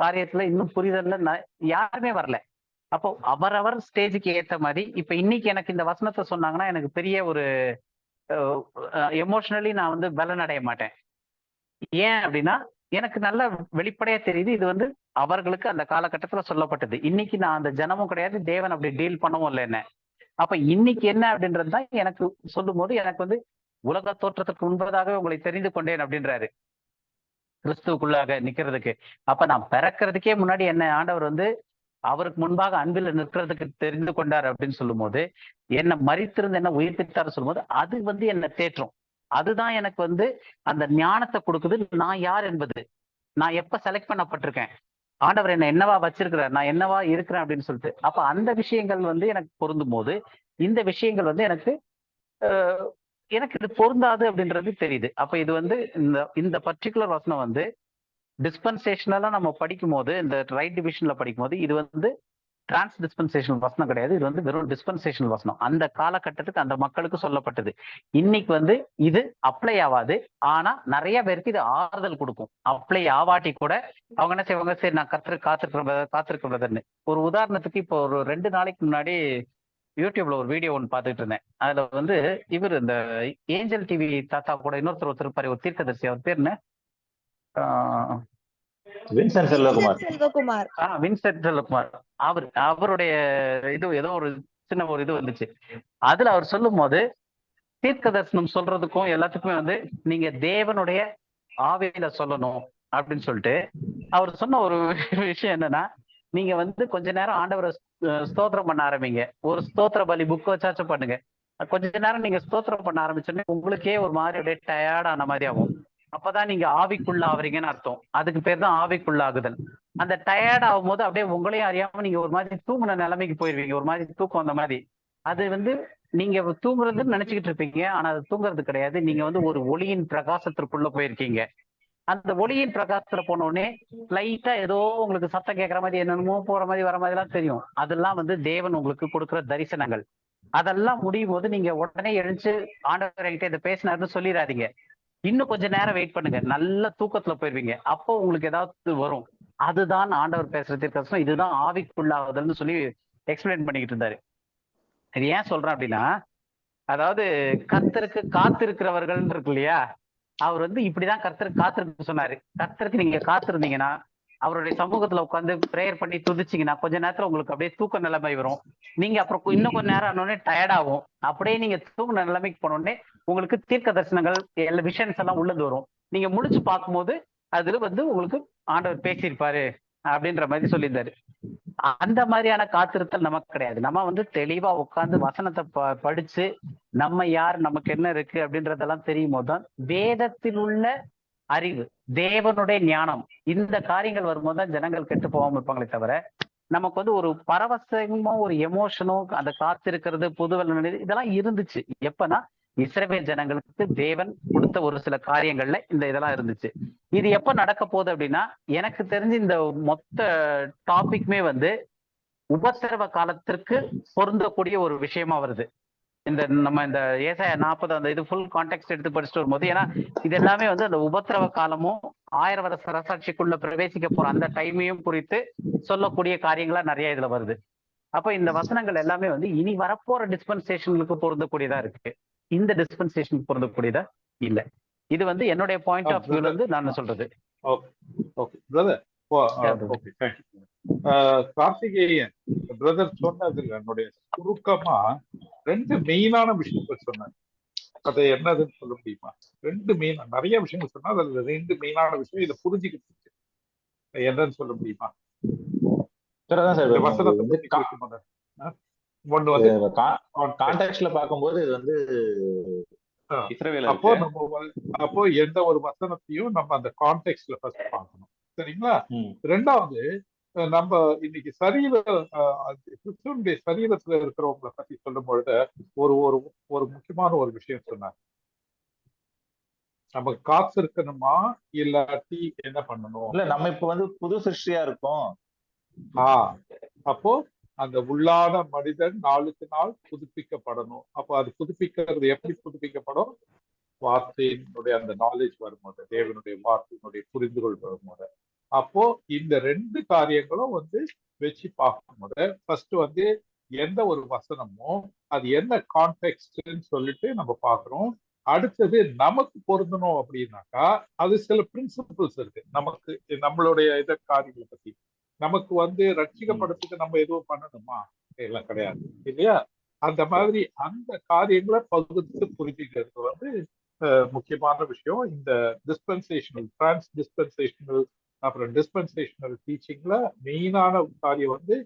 காரியத்துல இன்னும் புரிதல்ல யாருமே வரல. அப்போ அவரவர் ஸ்டேஜுக்கு ஏத்த மாதிரி இப்ப இன்னைக்கு எனக்கு இந்த வசனத்தை சொன்னாங்கன்னா எனக்கு பெரிய ஒரு எமோஷனலி நான் வந்து பலன் அடைய மாட்டேன். ஏன் அப்படின்னா எனக்கு நல்ல வெளிப்படையா தெரியுது இது வந்து அவர்களுக்கு அந்த காலகட்டத்துல சொல்லப்பட்டது. இன்னைக்கு நான் அந்த ஜனமும் கிடையாது, தேவன் அப்படி டீல் பண்ணவும் இல்லை என்ன. அப்ப இன்னைக்கு என்ன அப்படின்றது தான் எனக்கு சொல்லும் போது எனக்கு வந்து உலக தோற்றத்துக்கு முன்பதாகவே உங்களை தெரிந்து கொண்டேன் அப்படின்றாரு கிறிஸ்துவுக்குள்ளாக நிக்கிறதுக்கு. அப்ப நான் பிறக்கிறதுக்கே முன்னாடி என்ன ஆண்டவர் வந்து அவருக்கு முன்பாக அன்பில் நிற்கிறதுக்கு தெரிந்து கொண்டார் அப்படின்னு சொல்லும் போது, என்னை மரித்திருந்து என்ன உயிர்ப்பித்தார் சொல்லும் போது அது வந்து என்ன தேற்றும். அதுதான் எனக்கு வந்து அந்த ஞானத்தை கொடுக்குது. நான் யார் என்பது, நான் எப்ப செலக்ட் பண்ணப்பட்டிருக்கேன், ஆண்டவர் என்ன என்னவா வச்சிருக்கிறார், நான் என்னவா இருக்கிறேன் அப்படின்னு சொல்லிட்டு. அப்ப அந்த விஷயங்கள் வந்து எனக்கு பொருந்தும் போது இந்த விஷயங்கள் வந்து எனக்கு இது பொருந்தாது அப்படின்றது தெரியுது. அப்ப இது வந்து இந்த பர்டிகுலர் வசனம் வந்து டிஸ்பென்சேஷனலா நம்ம படிக்கும் போது, இந்த ரைட் டிவிஷன்ல படிக்கும் போது இது வந்து டிரான்ஸ் டிஸ்பென்சேஷனல் வசனம் கிடையாது, இது வந்து வெறும் டிஸ்பென்சேஷனல் வசனம். அந்த காலகட்டத்துக்கு அந்த மக்களுக்கு சொல்லப்பட்டது. இன்னைக்கு வந்து இது அப்ளை ஆகாது. ஆனா நிறைய பேருக்கு இது ஆறுதல் கொடுக்கும். அப்ளை ஆவாட்டி கூட அவங்க என்ன செய்வாங்க, சரி நான் காத்திருக்கிறேன். ஒரு உதாரணத்துக்கு இப்போ ஒரு 2 நாளைக்கு முன்னாடி யூடியூப்ல ஒரு வீடியோ ஒன்று பார்த்துட்டு இருந்தேன். அதுல வந்து இவர் இந்த ஏஞ்சல் டிவி தாத்தா கூட ஒருத்தர் இருப்பாரு, ஒரு தீர்க்கதரிசி, அவர் பேர் என்ன, வின்சென்ட் செல்வகுமார். செல்வகுமார். வின்சென்ட் செல்வகுமார். அவருடைய இது ஏதோ ஒரு சின்ன ஒரு இது வந்துச்சு. அதுல அவர் சொல்லும் போது தீர்க்க தரிசனம் சொல்றதுக்கும் எல்லாத்துக்குமே வந்து நீங்க தேவனுடைய ஆவியில சொல்லணும் அப்படின்னு சொல்லிட்டு அவர் சொன்ன ஒரு விஷயம் என்னன்னா, நீங்க வந்து கொஞ்ச நேரம் ஆண்டவரை ஸ்தோத்திரம் பண்ண ஆரம்பிங்க. ஒரு ஸ்தோத்திர பலி புக் வச்சாச்சும் பண்ணுங்க. கொஞ்ச நேரம் நீங்க ஸ்தோத்திரம் பண்ண ஆரம்பிச்சோன்னே உங்களுக்கே ஒரு மாதிரி அப்படியே டயர்ட் ஆன மாதிரி ஆகும். அப்பதான் நீங்க ஆவிக்குள்ள ஆவறீங்கன்னு அர்த்தம். அதுக்கு பேர் தான் ஆவிக்குள்ள ஆகுதல். அந்த டயர்ட் ஆகும் போது அப்படியே உங்களையும் அறியாம நீங்க ஒரு மாதிரி தூங்குன நிலைமைக்கு போயிருவீங்க. ஒரு மாதிரி தூக்கம் அந்த மாதிரி. அது வந்து நீங்க தூங்குறதுன்னு நினைச்சுக்கிட்டு இருப்பீங்க. ஆனா அது தூங்குறது கிடையாது. நீங்க வந்து ஒரு ஒளியின் பிரகாசத்திற்குள்ள போயிருக்கீங்க. அந்த ஒளியின் பிரகாசத்துல போன உடனே லைட்டா ஏதோ உங்களுக்கு சத்தம் கேட்கற மாதிரி என்னென்னமோ போற மாதிரி வர மாதிரி எல்லாம் தெரியும். அதெல்லாம் வந்து தேவன் உங்களுக்கு கொடுக்குற தரிசனங்கள். அதெல்லாம் முடியும் போது நீங்க உடனே எழுந்து ஆண்டவர் என்கிட்ட இதை பேசினாருன்னு சொல்லிடாதீங்க. இன்னும் கொஞ்ச நேரம் வெயிட் பண்ணுங்க. நல்ல தூக்கத்துல போயிருவீங்க. அப்போ உங்களுக்கு ஏதாவது வரும். அதுதான் ஆண்டவர் பேசுற தீர்க்கதரிசனம். இதுதான் ஆவிக்குள்ளாகுதல்னு சொல்லி எக்ஸ்பிளைன் பண்ணிக்கிட்டு இருந்தாரு. இது ஏன் சொல்றேன் அப்படின்னா, அதாவது கர்த்தருக்கு காத்திருக்கிறவர்கள் இருக்கு இல்லையா, அவர் வந்து இப்படிதான் கர்த்தருக்கு காத்திருக்க சொன்னாரு. கர்த்தருக்கு நீங்க காத்திருந்தீங்கன்னா, அவருடைய சமூகத்துல உட்காந்து பிரேயர் பண்ணி துதிச்சிங்கன்னா கொஞ்ச நேரத்துல உங்களுக்கு அப்படியே தூக்க நிலைமை வரும். நீங்க அப்புறம் இன்னும் கொஞ்ச நேரம் ஆனோடனே டயர்ட் ஆகும். அப்படியே நீங்க தூக்க நிலைமைக்கு போனோடனே உங்களுக்கு தீர்க்க தரிசனங்கள் எல்லா விஷயன்ஸ் எல்லாம் உள்ளது வரும். நீங்க முடிச்சு பார்க்கும்போது அதுல வந்து உங்களுக்கு ஆண்டவர் பேசியிருப்பாரு அப்படின்ற மாதிரி சொல்லியிருந்தாரு. அந்த மாதிரியான காத்திருத்தல் நமக்கு கிடையாது. நம்ம வந்து தெளிவா உட்கார்ந்து வசனத்தை படிச்சு நம்ம யார், நமக்கு என்ன இருக்கு அப்படின்றதெல்லாம் தெரியும் போதுதான் வேதத்தில் உள்ள அறிவு, தேவனுடைய ஞானம், இந்த காரியங்கள் வரும்போது தான் ஜனங்கள் கெட்டு போகாம இருப்பாங்களே தவிர, நமக்கு வந்து ஒரு பரவசமோ ஒரு எமோஷனோ அந்த காத்திருக்கிறது புதுவெல்ல இதெல்லாம் இருந்துச்சு. எப்பன்னா இஸ்ரவேல் ஜனங்களுக்கு தேவன் கொடுத்த ஒரு சில காரியங்கள்ல இந்த இதெல்லாம் இருந்துச்சு. இது எப்ப நடக்க போகுது அப்படின்னா, எனக்கு தெரிஞ்சு இந்த மொத்த டாபிக்மே வந்து உபத்திரவ காலத்திற்கு பொருந்தக்கூடிய ஒரு விஷயமா வருது. இந்த நம்ம இந்த ஏசாயா 40 அந்த இது ஃபுல் கான்டெக்ட் எடுத்து படிச்சுட்டு வரும்போது, ஏன்னா இது எல்லாமே வந்து அந்த உபத்திரவ காலமும் 1000 வருஷ அரசாட்சிக்குள்ள பிரவேசிக்க போற அந்த டைமையும் குறித்து சொல்லக்கூடிய காரியங்களா நிறைய இதுல வருது. அப்ப இந்த வசனங்கள் எல்லாமே வந்து இனி வரப்போற டிஸ்பென்சேஷனுக்கு பொருந்தக்கூடியதா இருக்கு. இந்த டிஸ்பென்சேஷனுக்கு பொருந்தக்கூடியதா இல்ல. இது வந்து என்னுடைய பாயிண்ட் ஆஃப் வியூல இருந்து நான் சொல்றது. கார்த்திகேயன் பிரதர் சொன்னதுல என்னுடைய சுருக்கமா 2 மெயினான விஷயங்கள் சொன்னாங்க. அதை என்னதுன்னு சொல்ல முடியுமா? 2 மெயின், நிறைய விஷயங்கள் சொன்னா அதுல 2 மெயினான விஷயம் இதை புரிஞ்சுக்கிட்டு என்னன்னு சொல்ல முடியுமா? பார்க்கும்போது இது வந்து அப்போ எந்த ஒரு வசனத்தையும் நம்ம அந்த கான்டெக்ட்ல ஃபர்ஸ்ட் பார்க்கணும். சரிங்களா? ரெண்டாவது, நம்ம இன்னைக்கு கிறிஸ்துவனுடைய சரீரத்துல இருக்கிறவங்களை பத்தி சொல்லும் பொழுது ஒரு ஒரு ஒரு முக்கியமான ஒரு விஷயம் சொன்னாங்க. நம்ம காசு இருக்கணுமா இல்லாட்டி என்ன பண்ணணும்? இல்ல, நம்ம இப்ப வந்து புது சிருஷ்டியா இருக்கோம். அப்போ அந்த உள்ளான மனிதன் நாளுக்கு நாள் புதுப்பிக்கப்படணும். அப்போ அது புதுப்பிக்கிறது எப்படி புதுப்பிக்கப்படும்? வார்த்தையினுடைய அந்த நாலேஜ் வரும்போது, தேவனுடைய வார்த்தையினுடைய புரிந்துகொள் வரும்போது. அப்போ இந்த 2 காரியங்களும் வந்து வச்சு பார்க்கும்போது ஃபர்ஸ்ட் வந்து எந்த ஒரு வசனமும் அது என்ன கான்டெக்ட்னு சொல்லிட்டு நம்ம பார்க்கிறோம். அடுத்தது நமக்கு பொருந்தணும் அப்படின்னாக்கா அது சில பிரின்சிபிள்ஸ் இருக்கு. நமக்கு நம்மளுடைய இத காரியங்களை பத்தி நமக்கு வந்து ரட்சிக்கப்படுறதுக்கு நம்ம எதுவும் பண்ணணுமா? எல்லாம் கிடையாது இல்லையா? அந்த மாதிரி அந்த காரியங்களை பகுதித்து புரிஞ்சுக்கிறது வந்து முக்கியமான விஷயம். இந்த டிஸ்பென்சேஷனல், டிரான்ஸ் டிஸ்பென்சேஷனல், அப்புறம் டிஸ்பென்சேஷனல் டீச்சிங்ல மெயினான காரியம் வந்து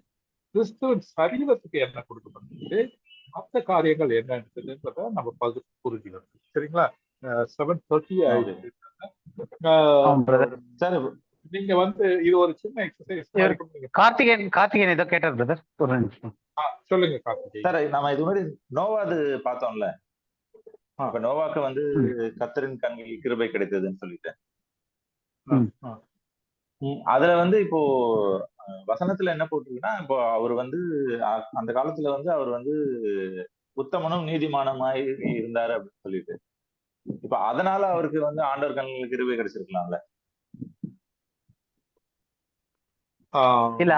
கிறிஸ்துவின் சரீரத்துக்கு என்ன கொடுக்கப்பட்டிருக்கு, மற்ற காரியங்கள் என்ன இருக்குதுன்றத நம்ம புரிஞ்சுக்கணும். சரிங்களா? 7:30 ஆயிடுச்சு. நீங்க வந்து இது ஒரு சின்ன எக்ஸசைஸ். கார்த்திகேயன் ஏதோ கேட்டார் பிரதர், ஒரு நிமிஷம் சொல்லுங்க கார்த்திகேயன். சார், நம்ம இது மாதிரி நோவாது பார்த்தோம்ல, அப்ப நோவாக்கு வந்து கர்த்தரின் கண்களில் கிருபை கிடைத்ததுன்னு சொல்லிட்டு அதுல வந்து இப்போ வசனத்துல என்ன போட்டிருக்குன்னா, இப்போ அவர் வந்து அந்த காலத்துல வந்து அவர் வந்து உத்தமனும் நீதிமானமாய் இருந்தாரு அப்படின்னு சொல்லிட்டு, இப்ப அதனால அவருக்கு வந்து ஆண்டவர் கண்களில் கிருபை கிடைச்சிருக்கலாம்ல? இல்ல,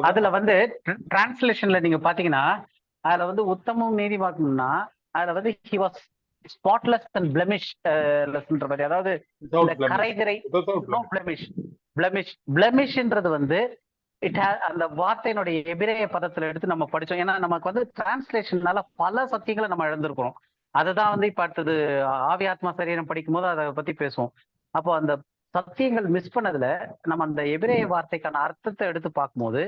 அதுல வந்து டிரான்ஸ்லேஷன்ல நீங்க பாத்தீங்கன்னா அதுல வந்து உத்தமம் நீதிமான்னா அதுல வந்து he was spotless and blemish லெஸ்ன்ற மாதிரி, அதாவது கரைகரை, no blemish, பிளமிஷ்ன்றது வந்து அந்த வார்த்தையினுடைய எபிரேய பதத்துல எடுத்து நம்ம படிச்சோம். ஏன்னா நமக்கு வந்து டிரான்ஸ்லேஷன்னால பல சத்தியங்களை நம்ம இழந்திருக்கிறோம். அதுதான் வந்து இப்ப அடுத்தது ஆவி ஆத்மா சரீரம் படிக்கும் போது அதை பத்தி பேசுவோம். அப்போ அந்த சத்தியங்கள் மிஸ் பண்ணதுல நம்ம அந்த எபிரேய வார்த்தைக்கான அர்த்தத்தை எடுத்து பார்க்கும்போது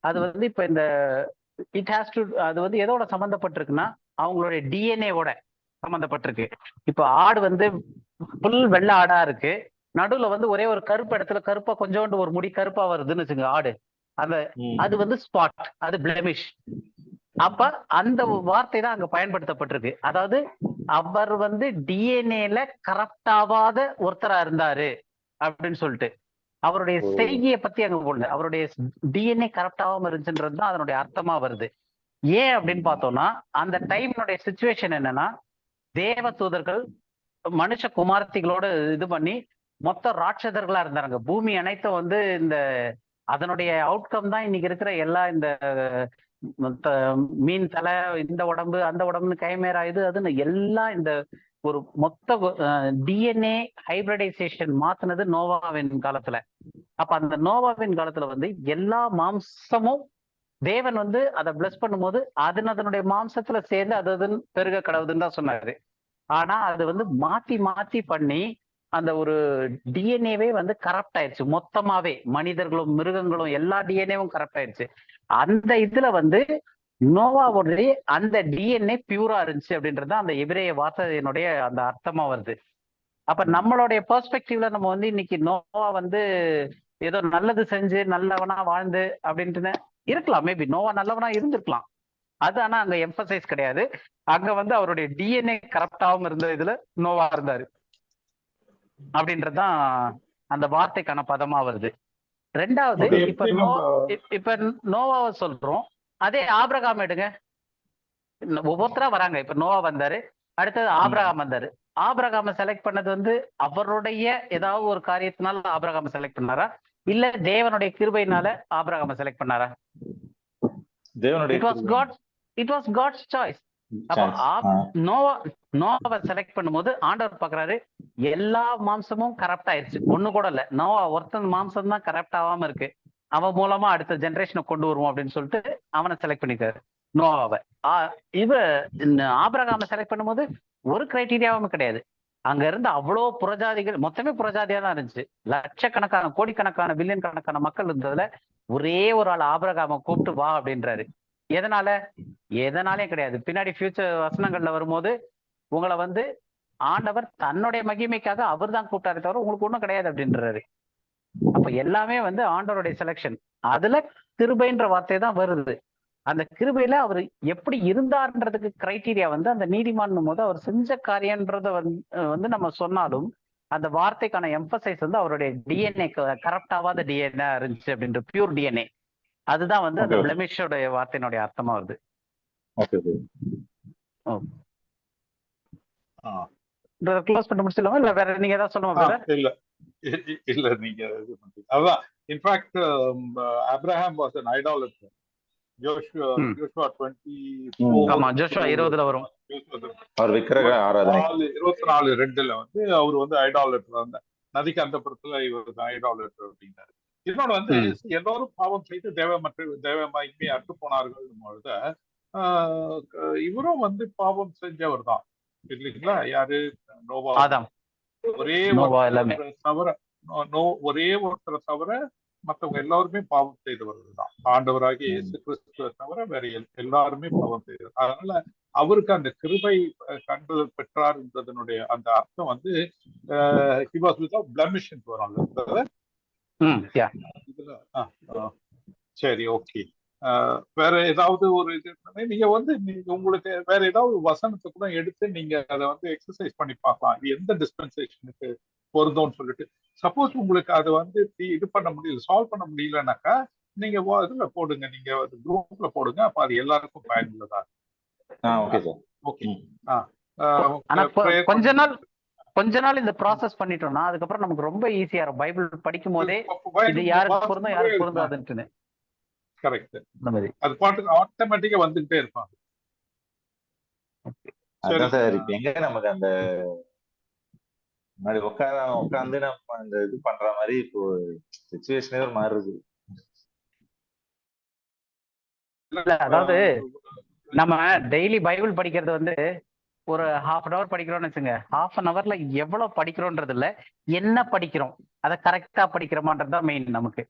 அது வந்து இப்ப இந்த அது வந்து எதோட சம்பந்தப்பட்டிருக்குன்னா அவங்களுடைய டிஎன்ஏவோட சம்பந்தப்பட்டிருக்கு. இப்ப ஆடு வந்து புல் வெள்ளை ஆடா இருக்கு, நடுவுல வந்து ஒரே ஒரு கருப்பு இடத்துல கருப்பா கொஞ்சோண்டு ஒரு முடி கருப்பா வருதுன்னு வச்சுங்க ஆடு, அந்த அது வந்து ஸ்பாட், அது பிளெமிஷ். அப்ப அந்த வார்த்தை தான் அங்க பயன்படுத்தப்பட்டிருக்கு. அதாவது அவர் வந்து டிஎன்ஏல கரப்ட் ஆகாத ஒருத்தரா இருந்தாரு அப்படின்னு சொல்லிட்டு அவருடைய செய்கையை பத்தி அங்க போடல. அவருடைய டிஎன்ஏ கரப்ட் ஆகாம இருந்துச்சுன்றது தான் அதனுடைய அர்த்தமா வருது. ஏன் அப்படின்னு பார்த்தோம்னா அந்த டைம்னுடைய சிச்சுவேஷன் என்னன்னா தேவ தூதர்கள் மனுஷ குமாரத்திகளோட இது பண்ணி மொத்த ராட்சதர்களா இருந்தாங்க. பூமி அனைத்தும் வந்து இந்த அதனுடைய அவுட்கம் தான் இன்னைக்கு இருக்கிற எல்லா இந்த மீன் தலை, இந்த உடம்பு அந்த உடம்புன்னு கைமேரா இது அதுன்னு எல்லாம் இந்த ஒரு மொத்த டிஎன்ஏ ஹைபிரிடைசேஷன் மாத்தினது நோவாவின் காலத்துல. அப்ப அந்த நோவாவின் காலத்துல வந்து எல்லா மாம்சமும் தேவன் வந்து அதை பிளஸ் பண்ணும்போது அதனுடைய மாம்சத்துல சேர்ந்து அது பெருக கடவுதுன்னு தான் சொன்னாரு. ஆனா அது வந்து மாத்தி மாத்தி பண்ணி அந்த ஒரு டிஎன்ஏவே வந்து கரப்ட் ஆயிடுச்சு மொத்தமாவே. மனிதர்களும் மிருகங்களும் எல்லா டிஎன்ஏவும் கரப்ட் ஆயிடுச்சு. அந்த இதுல வந்து நோவாவுடைய அந்த டிஎன்ஏ பியூரா இருந்துச்சு அப்படின்றது அந்த எபிரேய வார்த்தையினுடைய அந்த அர்த்தமா வருது. அப்ப நம்மளுடைய பெர்ஸ்பெக்டிவ்ல நம்ம வந்து இன்னைக்கு நோவா வந்து ஏதோ நல்லது செஞ்சு நல்லவனா வாழ்ந்து அப்படின்ட்டு இருக்கலாம். மேபி நோவா நல்லவனா இருந்திருக்கலாம். அது ஆனா அங்க எம்பசைஸ் கிடையாது. அங்க வந்து அவருடைய டிஎன்ஏ கரப்டாவும் இருந்த இதுல நோவா இருந்தாரு அப்படின்றதுதான் அந்த வார்த்தைக்கான பதமா வருது. ரெண்டாவது இப்ப நோவாவை சொல்றோம், அதே ஆபிரகாம் எடுங்க, ஒவ்வொருத்தரா வராங்க. இப்ப நோவா வந்தாரு, அடுத்தது ஆபிரகாம் வந்தாரு. ஆபிரகாம செலக்ட் பண்ணது வந்து அவருடைய ஏதாவது ஒரு காரியத்தினால ஆபிரகாம செலக்ட் பண்ணாரா, இல்ல தேவனுடைய கிருபையினால ஆபிரகாம செலக்ட் பண்ணாரா? It was God's choice. அப்ப நோவாவை செலக்ட் பண்ணும்போது ஆண்டவர் பாக்குறாரு எல்லா மாம்சமும் கரப்ட் ஆயிடுச்சு, ஒண்ணு கூட இல்ல, நோவா ஒருத்தன் மாம்சம் தான் கரப்ட் ஆகாம இருக்கு, அவன் மூலமா அடுத்த ஜெனரேஷனை கொண்டு வருவோம் அப்படின்னு சொல்லிட்டு அவனை செலக்ட் பண்ணிக்காரு நோவாவை. ஆபிரகாம செலக்ட் பண்ணும்போது ஒரு கிரைட்டீரியாவும் கிடையாது. அங்க இருந்து அவ்வளோ புறஜாதிகள், மொத்தமே புறஜாதியா தான் இருந்துச்சு. லட்சக்கணக்கான கோடிக்கணக்கான பில்லியன் கணக்கான மக்கள் இருந்ததுல ஒரே ஒரு ஆள் ஆபிரகாம கூப்பிட்டு வா அப்படின்றாரு. எதனாலே கிடையாது. பின்னாடி ஃபியூச்சர் வசனங்கள்ல வரும்போது உங்களை வந்து ஆண்டவர் தன்னுடைய மகிமைக்காக அவர் தான் கூப்பிட்டாரே தவிர உங்களுக்கு ஒண்ணும் கிடையாது அப்படின்றாரு. அப்ப எல்லாமே வந்து ஆண்டவருடைய செலக்ஷன். அதுல கிருபைன்ற வார்த்தை தான் வருது. அந்த கிருபையில அவர் எப்படி இருந்தார்ன்றதுக்கு கிரைட்டீரியா வந்து அந்த நீதிமான் போது அவர் செஞ்ச காரியன்றத வந்து நம்ம சொன்னாலும் அந்த வார்த்தைக்கான எம்பசைஸ் வந்து அவருடைய டிஎன்ஏ கரப்ட் ஆகாத டிஎன்ஏ இருந்துச்சு அப்படின்ற பியூர் டிஎன்ஏ. அதுதான் வந்து அந்த பிளெமிஷோட வார்த்தையினுடைய அர்த்தமா வருது. க்ளோஸ் பண்ண முடிச்சிடலாமா இல்ல வேற நீங்க ஏதாவது சொல்லணுமா? இல்ல நீங்க அதான் in fact Abraham was an idolater. Joshua 20 வரும். அவர் விக்கிரக ஆராதனை 24:2 வந்து அவர் வந்து ஐடாலட்டர், அந்த நதிக்கு அந்த புறத்துல இவர் ஐடாலட்டர் அப்படின்னாரு. இன்னொன்னு வந்து எல்லாரும் பாவம் செய்து தேவ மகிமையை அற்று போனார்கள் பொழுது இவரும் வந்து பாவம் செஞ்சவர் தான் இல்லைங்களா? யாரு? நோவா. ஒரே ஒருத்தரை தவிர மற்றவங்க எல்லாருமே பாவம் செய்தவர்கள் தான். ஆண்டவராகிய இயேசு கிறிஸ்துவை தவிர வேற எல்லாருமே பாவம் செய்தவர். அதனால அவருக்கு அந்த கிருபை கண்டு பெற்றார்ன்றதனுடைய அந்த அர்த்தம் வந்து வரும். சரி, ஓகே. வேற ஏதாவது ஒரு இது நீங்க வந்து உங்களுக்கு வேற ஏதாவது வசனத்தை கூட எடுத்து நீங்க அதை வந்து எக்ஸசைஸ் பண்ணி பார்க்கலாம். இது எந்த டிஸ்பென்சேஷனுக்கு பொருந்தோம்னு சொல்லிட்டு. சப்போஸ் உங்களுக்கு அதை வந்து இது பண்ண முடியல, சால்வ் பண்ண முடியலன்னாக்கா நீங்க இதுல போடுங்க, நீங்க குரூப்ல போடுங்க. அப்ப அது எல்லாருக்கும் பயனுள்ளதா கொஞ்ச நாள் இந்த ப்ராசஸ் பண்ணிட்டோம்னா அதுக்கப்புறம் நமக்கு ரொம்ப ஈஸியா இருக்கும். பைபிள் படிக்கும் போதே இது யாருக்கு பொருந்தும் யாருக்கு பொருந்தாதுன்னு. கரெக்ட். அது பாட்டுக்கு ஆட்டோமேட்டிக்கா வந்துகிட்டே இருப்பாங்க. அதான் சார் இப்ப எங்க நமக்கு அந்த முன்னாடி உட்காந்து நம்ம இந்த இது பண்ற மாதிரி இப்போ சிச்சுவேஷனே ஒரு மாதிரி இருக்கு. அதாவது நம்ம டெய்லி பைபிள் படிக்கிறது வந்து ஒரு ½ அன் அவர் படிக்கிறோம்னு வச்சுங்க. ½ அன் அவர்ல எவ்வளவு படிக்கிறோன்றது இல்ல, என்ன படிக்கிறோம் அதை கரெக்டா படிக்கிறோமான்றதுதான் மெயின் நமக்கு.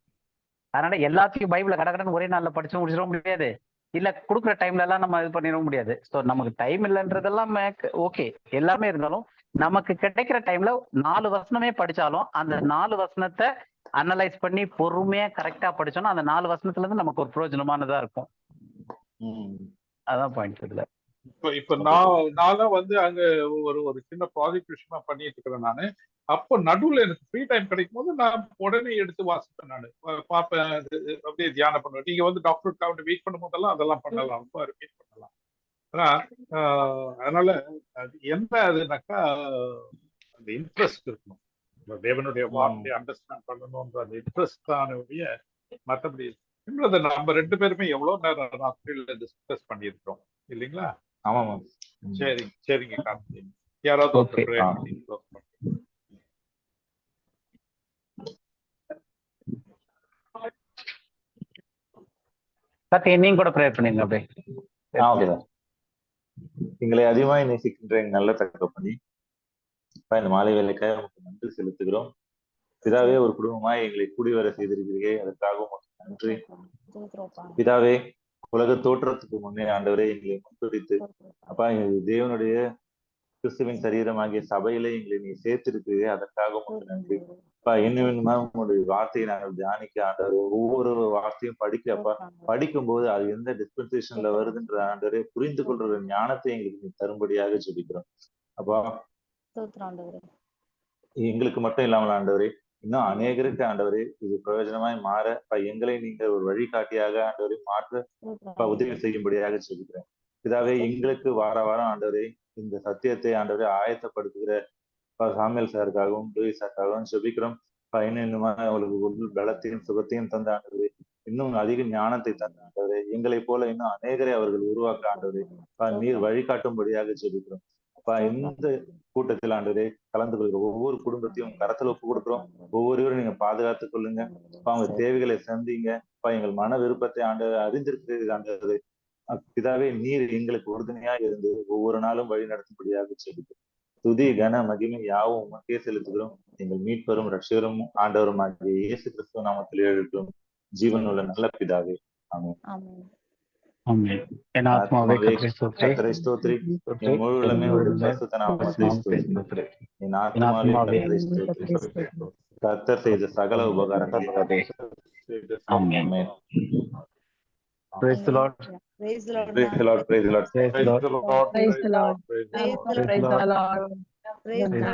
அதனால எல்லாத்தையும் பைபிளை கடகடன்னு ஒரே நாள்ல படிச்சு முடிச்சிட முடியாது, இல்ல கொடுக்குற டைம்ல எல்லாம் நம்ம இது பண்ணிட முடியாது. ஸோ நமக்கு டைம் இல்லைன்றதெல்லாம் ஓகே, எல்லாமே இருந்தாலும் நமக்கு கிடைக்கிற டைம்ல 4 வசனமே படிச்சாலும் அந்த 4 வசனத்தை அனலைஸ் பண்ணி பொறுமையா கரெக்டா படிச்சோம்னா அந்த 4 வசனத்துல இருந்து நமக்கு ஒரு பிரயோஜனமானதா இருக்கும். அதான் பாயிண்ட் இதுல. இப்ப நான் வந்து அங்க ஒரு சின்ன ப்ராஜெக்ட் விஷயமா பண்ணிட்டு இருக்கிறேன் நானு. அப்போ நடுவுல எனக்கு ஃப்ரீ டைம் கிடைக்கும் போது நான் உடனே எடுத்து வாசிப்பேன். நானு பார்ப்பேன், அப்படியே தியானம் பண்ணுவேன். நீங்க வந்து டாக்டருக்காக வெயிட் பண்ணும் போதெல்லாம் அதெல்லாம் பண்ணலாம், ரொம்ப ரிப்பீட் பண்ணலாம். ஆனா அதனால அது என்ன அதுனாக்கா அந்த இன்ட்ரெஸ்ட் இருக்கணும். தேவனுடைய வார்த்தையை அண்டர்ஸ்டாண்ட் பண்ணணும்ன்ற அந்த இன்ட்ரெஸ்ட் தானே ஒழிய மற்றபடி நம்ம 2 பேருமே எவ்வளவு நேரம் ராத்திரியில டிஸ்கஸ் பண்ணியிருக்கிறோம் இல்லைங்களா? ஆமாமா. சரிங்க கார்த்திக், யாராவது நீங்க கூட ப்ரேயர் பண்ணுங்க அப்படியே. எங்களை அதிகமாய் நேசிக்கின்ற எங்க நல்ல தகப்பனே, இந்த மாலை வேலைக்காக நமக்கு நன்றி செலுத்துகிறோம். பிதாவே, ஒரு குடும்பமாய் எங்களை கூடி வர செய்திருக்கிறீர்கள், அதற்காகவும் நன்றி. பிதாவே, உலக தோற்றத்துக்கு முன்னே ஆண்டவரே எங்களை முன்குறித்து அப்பா தேவனுடைய கிறிஸ்துவின் சரீரம் ஆகிய சபையிலே எங்களை நீ சேர்த்திருக்கிறீர்கள், அதற்காகவும் நன்றி. அப்பா இன்னும் உங்களுடைய வார்த்தையை நாங்கள் தியானிக்க ஆண்டவர் ஒவ்வொரு வார்த்தையும் படிக்க அப்பா படிக்கும் போது அது எந்த டிஸ்பென்சேஷன்ல வருதுன்ற ஆண்டவரே புரிந்து கொள்ற ஞானத்தை எங்களுக்கு நீ தரும்படியாக ஜெபிக்கிறோம். அப்பா எங்களுக்கு மட்டும் இல்லாமல் ஆண்டவரே இன்னும் அநேகருக்கு ஆண்டவரே இது பிரயோஜனமாய் மாற எங்களை நீங்கள் ஒரு வழிகாட்டியாக ஆண்டவரை மாற்ற உதவி செய்யும்படியாக சொல்லிக்கிறேன். இதாவே எங்களுக்கு வார வாரம் ஆண்டவரே இந்த சத்தியத்தை ஆண்டவரை ஆயத்தப்படுத்துகிற சாமியல் சாருக்காகவும் லூயிஸ் சாருக்காகவும் ஜெபிக்கிறோம். இன்னும் அவங்களுக்கு பலத்தையும் சுகத்தையும் தந்த ஆண்டவரே, இன்னும் அதிக ஞானத்தை தந்த ஆண்டவரே, எங்களை போல இன்னும் அநேகரை அவர்கள் உருவாக்க ஆண்டவரே நீர் வழிகாட்டும்படியாக ஜெபிக்கிறோம். இந்த கூட்டத்தில் ஆண்டவரே கலந்து கொள்கிற ஒவ்வொரு குடும்பத்தையும் கரத்துல ஒப்பு கொடுக்குறோம். ஒவ்வொருவரும் நீங்க பாதுகாத்துக் கொள்ளுங்க. அவங்க தேவைகளை சந்திங்க. எங்கள் மன விருப்பத்தை ஆண்டவர் அறிந்திருக்கிறது ஆண்டவரே. பிதாவே, நீர் எங்களுக்கு உறுதுணையா இருந்து ஒவ்வொரு நாளும் வழி நடத்தும்படியாக ஜெபிக்கிறோம். துதி கன மகிமை யாவும் உமக்கே செலுத்துகிறோம். எங்கள் மீட்பரும் ரட்சகரும் ஆண்டவரும் ஆகிய இயேசு கிறிஸ்துவ நாமத்தில் எழுதும் ஜீவன் உள்ள நல்ல பிதாவே, ஆமென். என் ஆத்மாவே கர்த்தரை ஸ்தோத்திரி, என் முழு உள்ளமே உம்முடைய பரிசுத்த நாமத்தை ஸ்தோத்திரி. என் ஆத்மாவே கர்த்தரை ஸ்தோத்திரி. கர்த்தர் செய்த சகல உபகாரங்களுக்காக. ஆமென். Praise the Lord. Praise the Lord. Praise the Lord. Praise the Lord. Praise the Lord. Praise the Lord. Praise the Lord.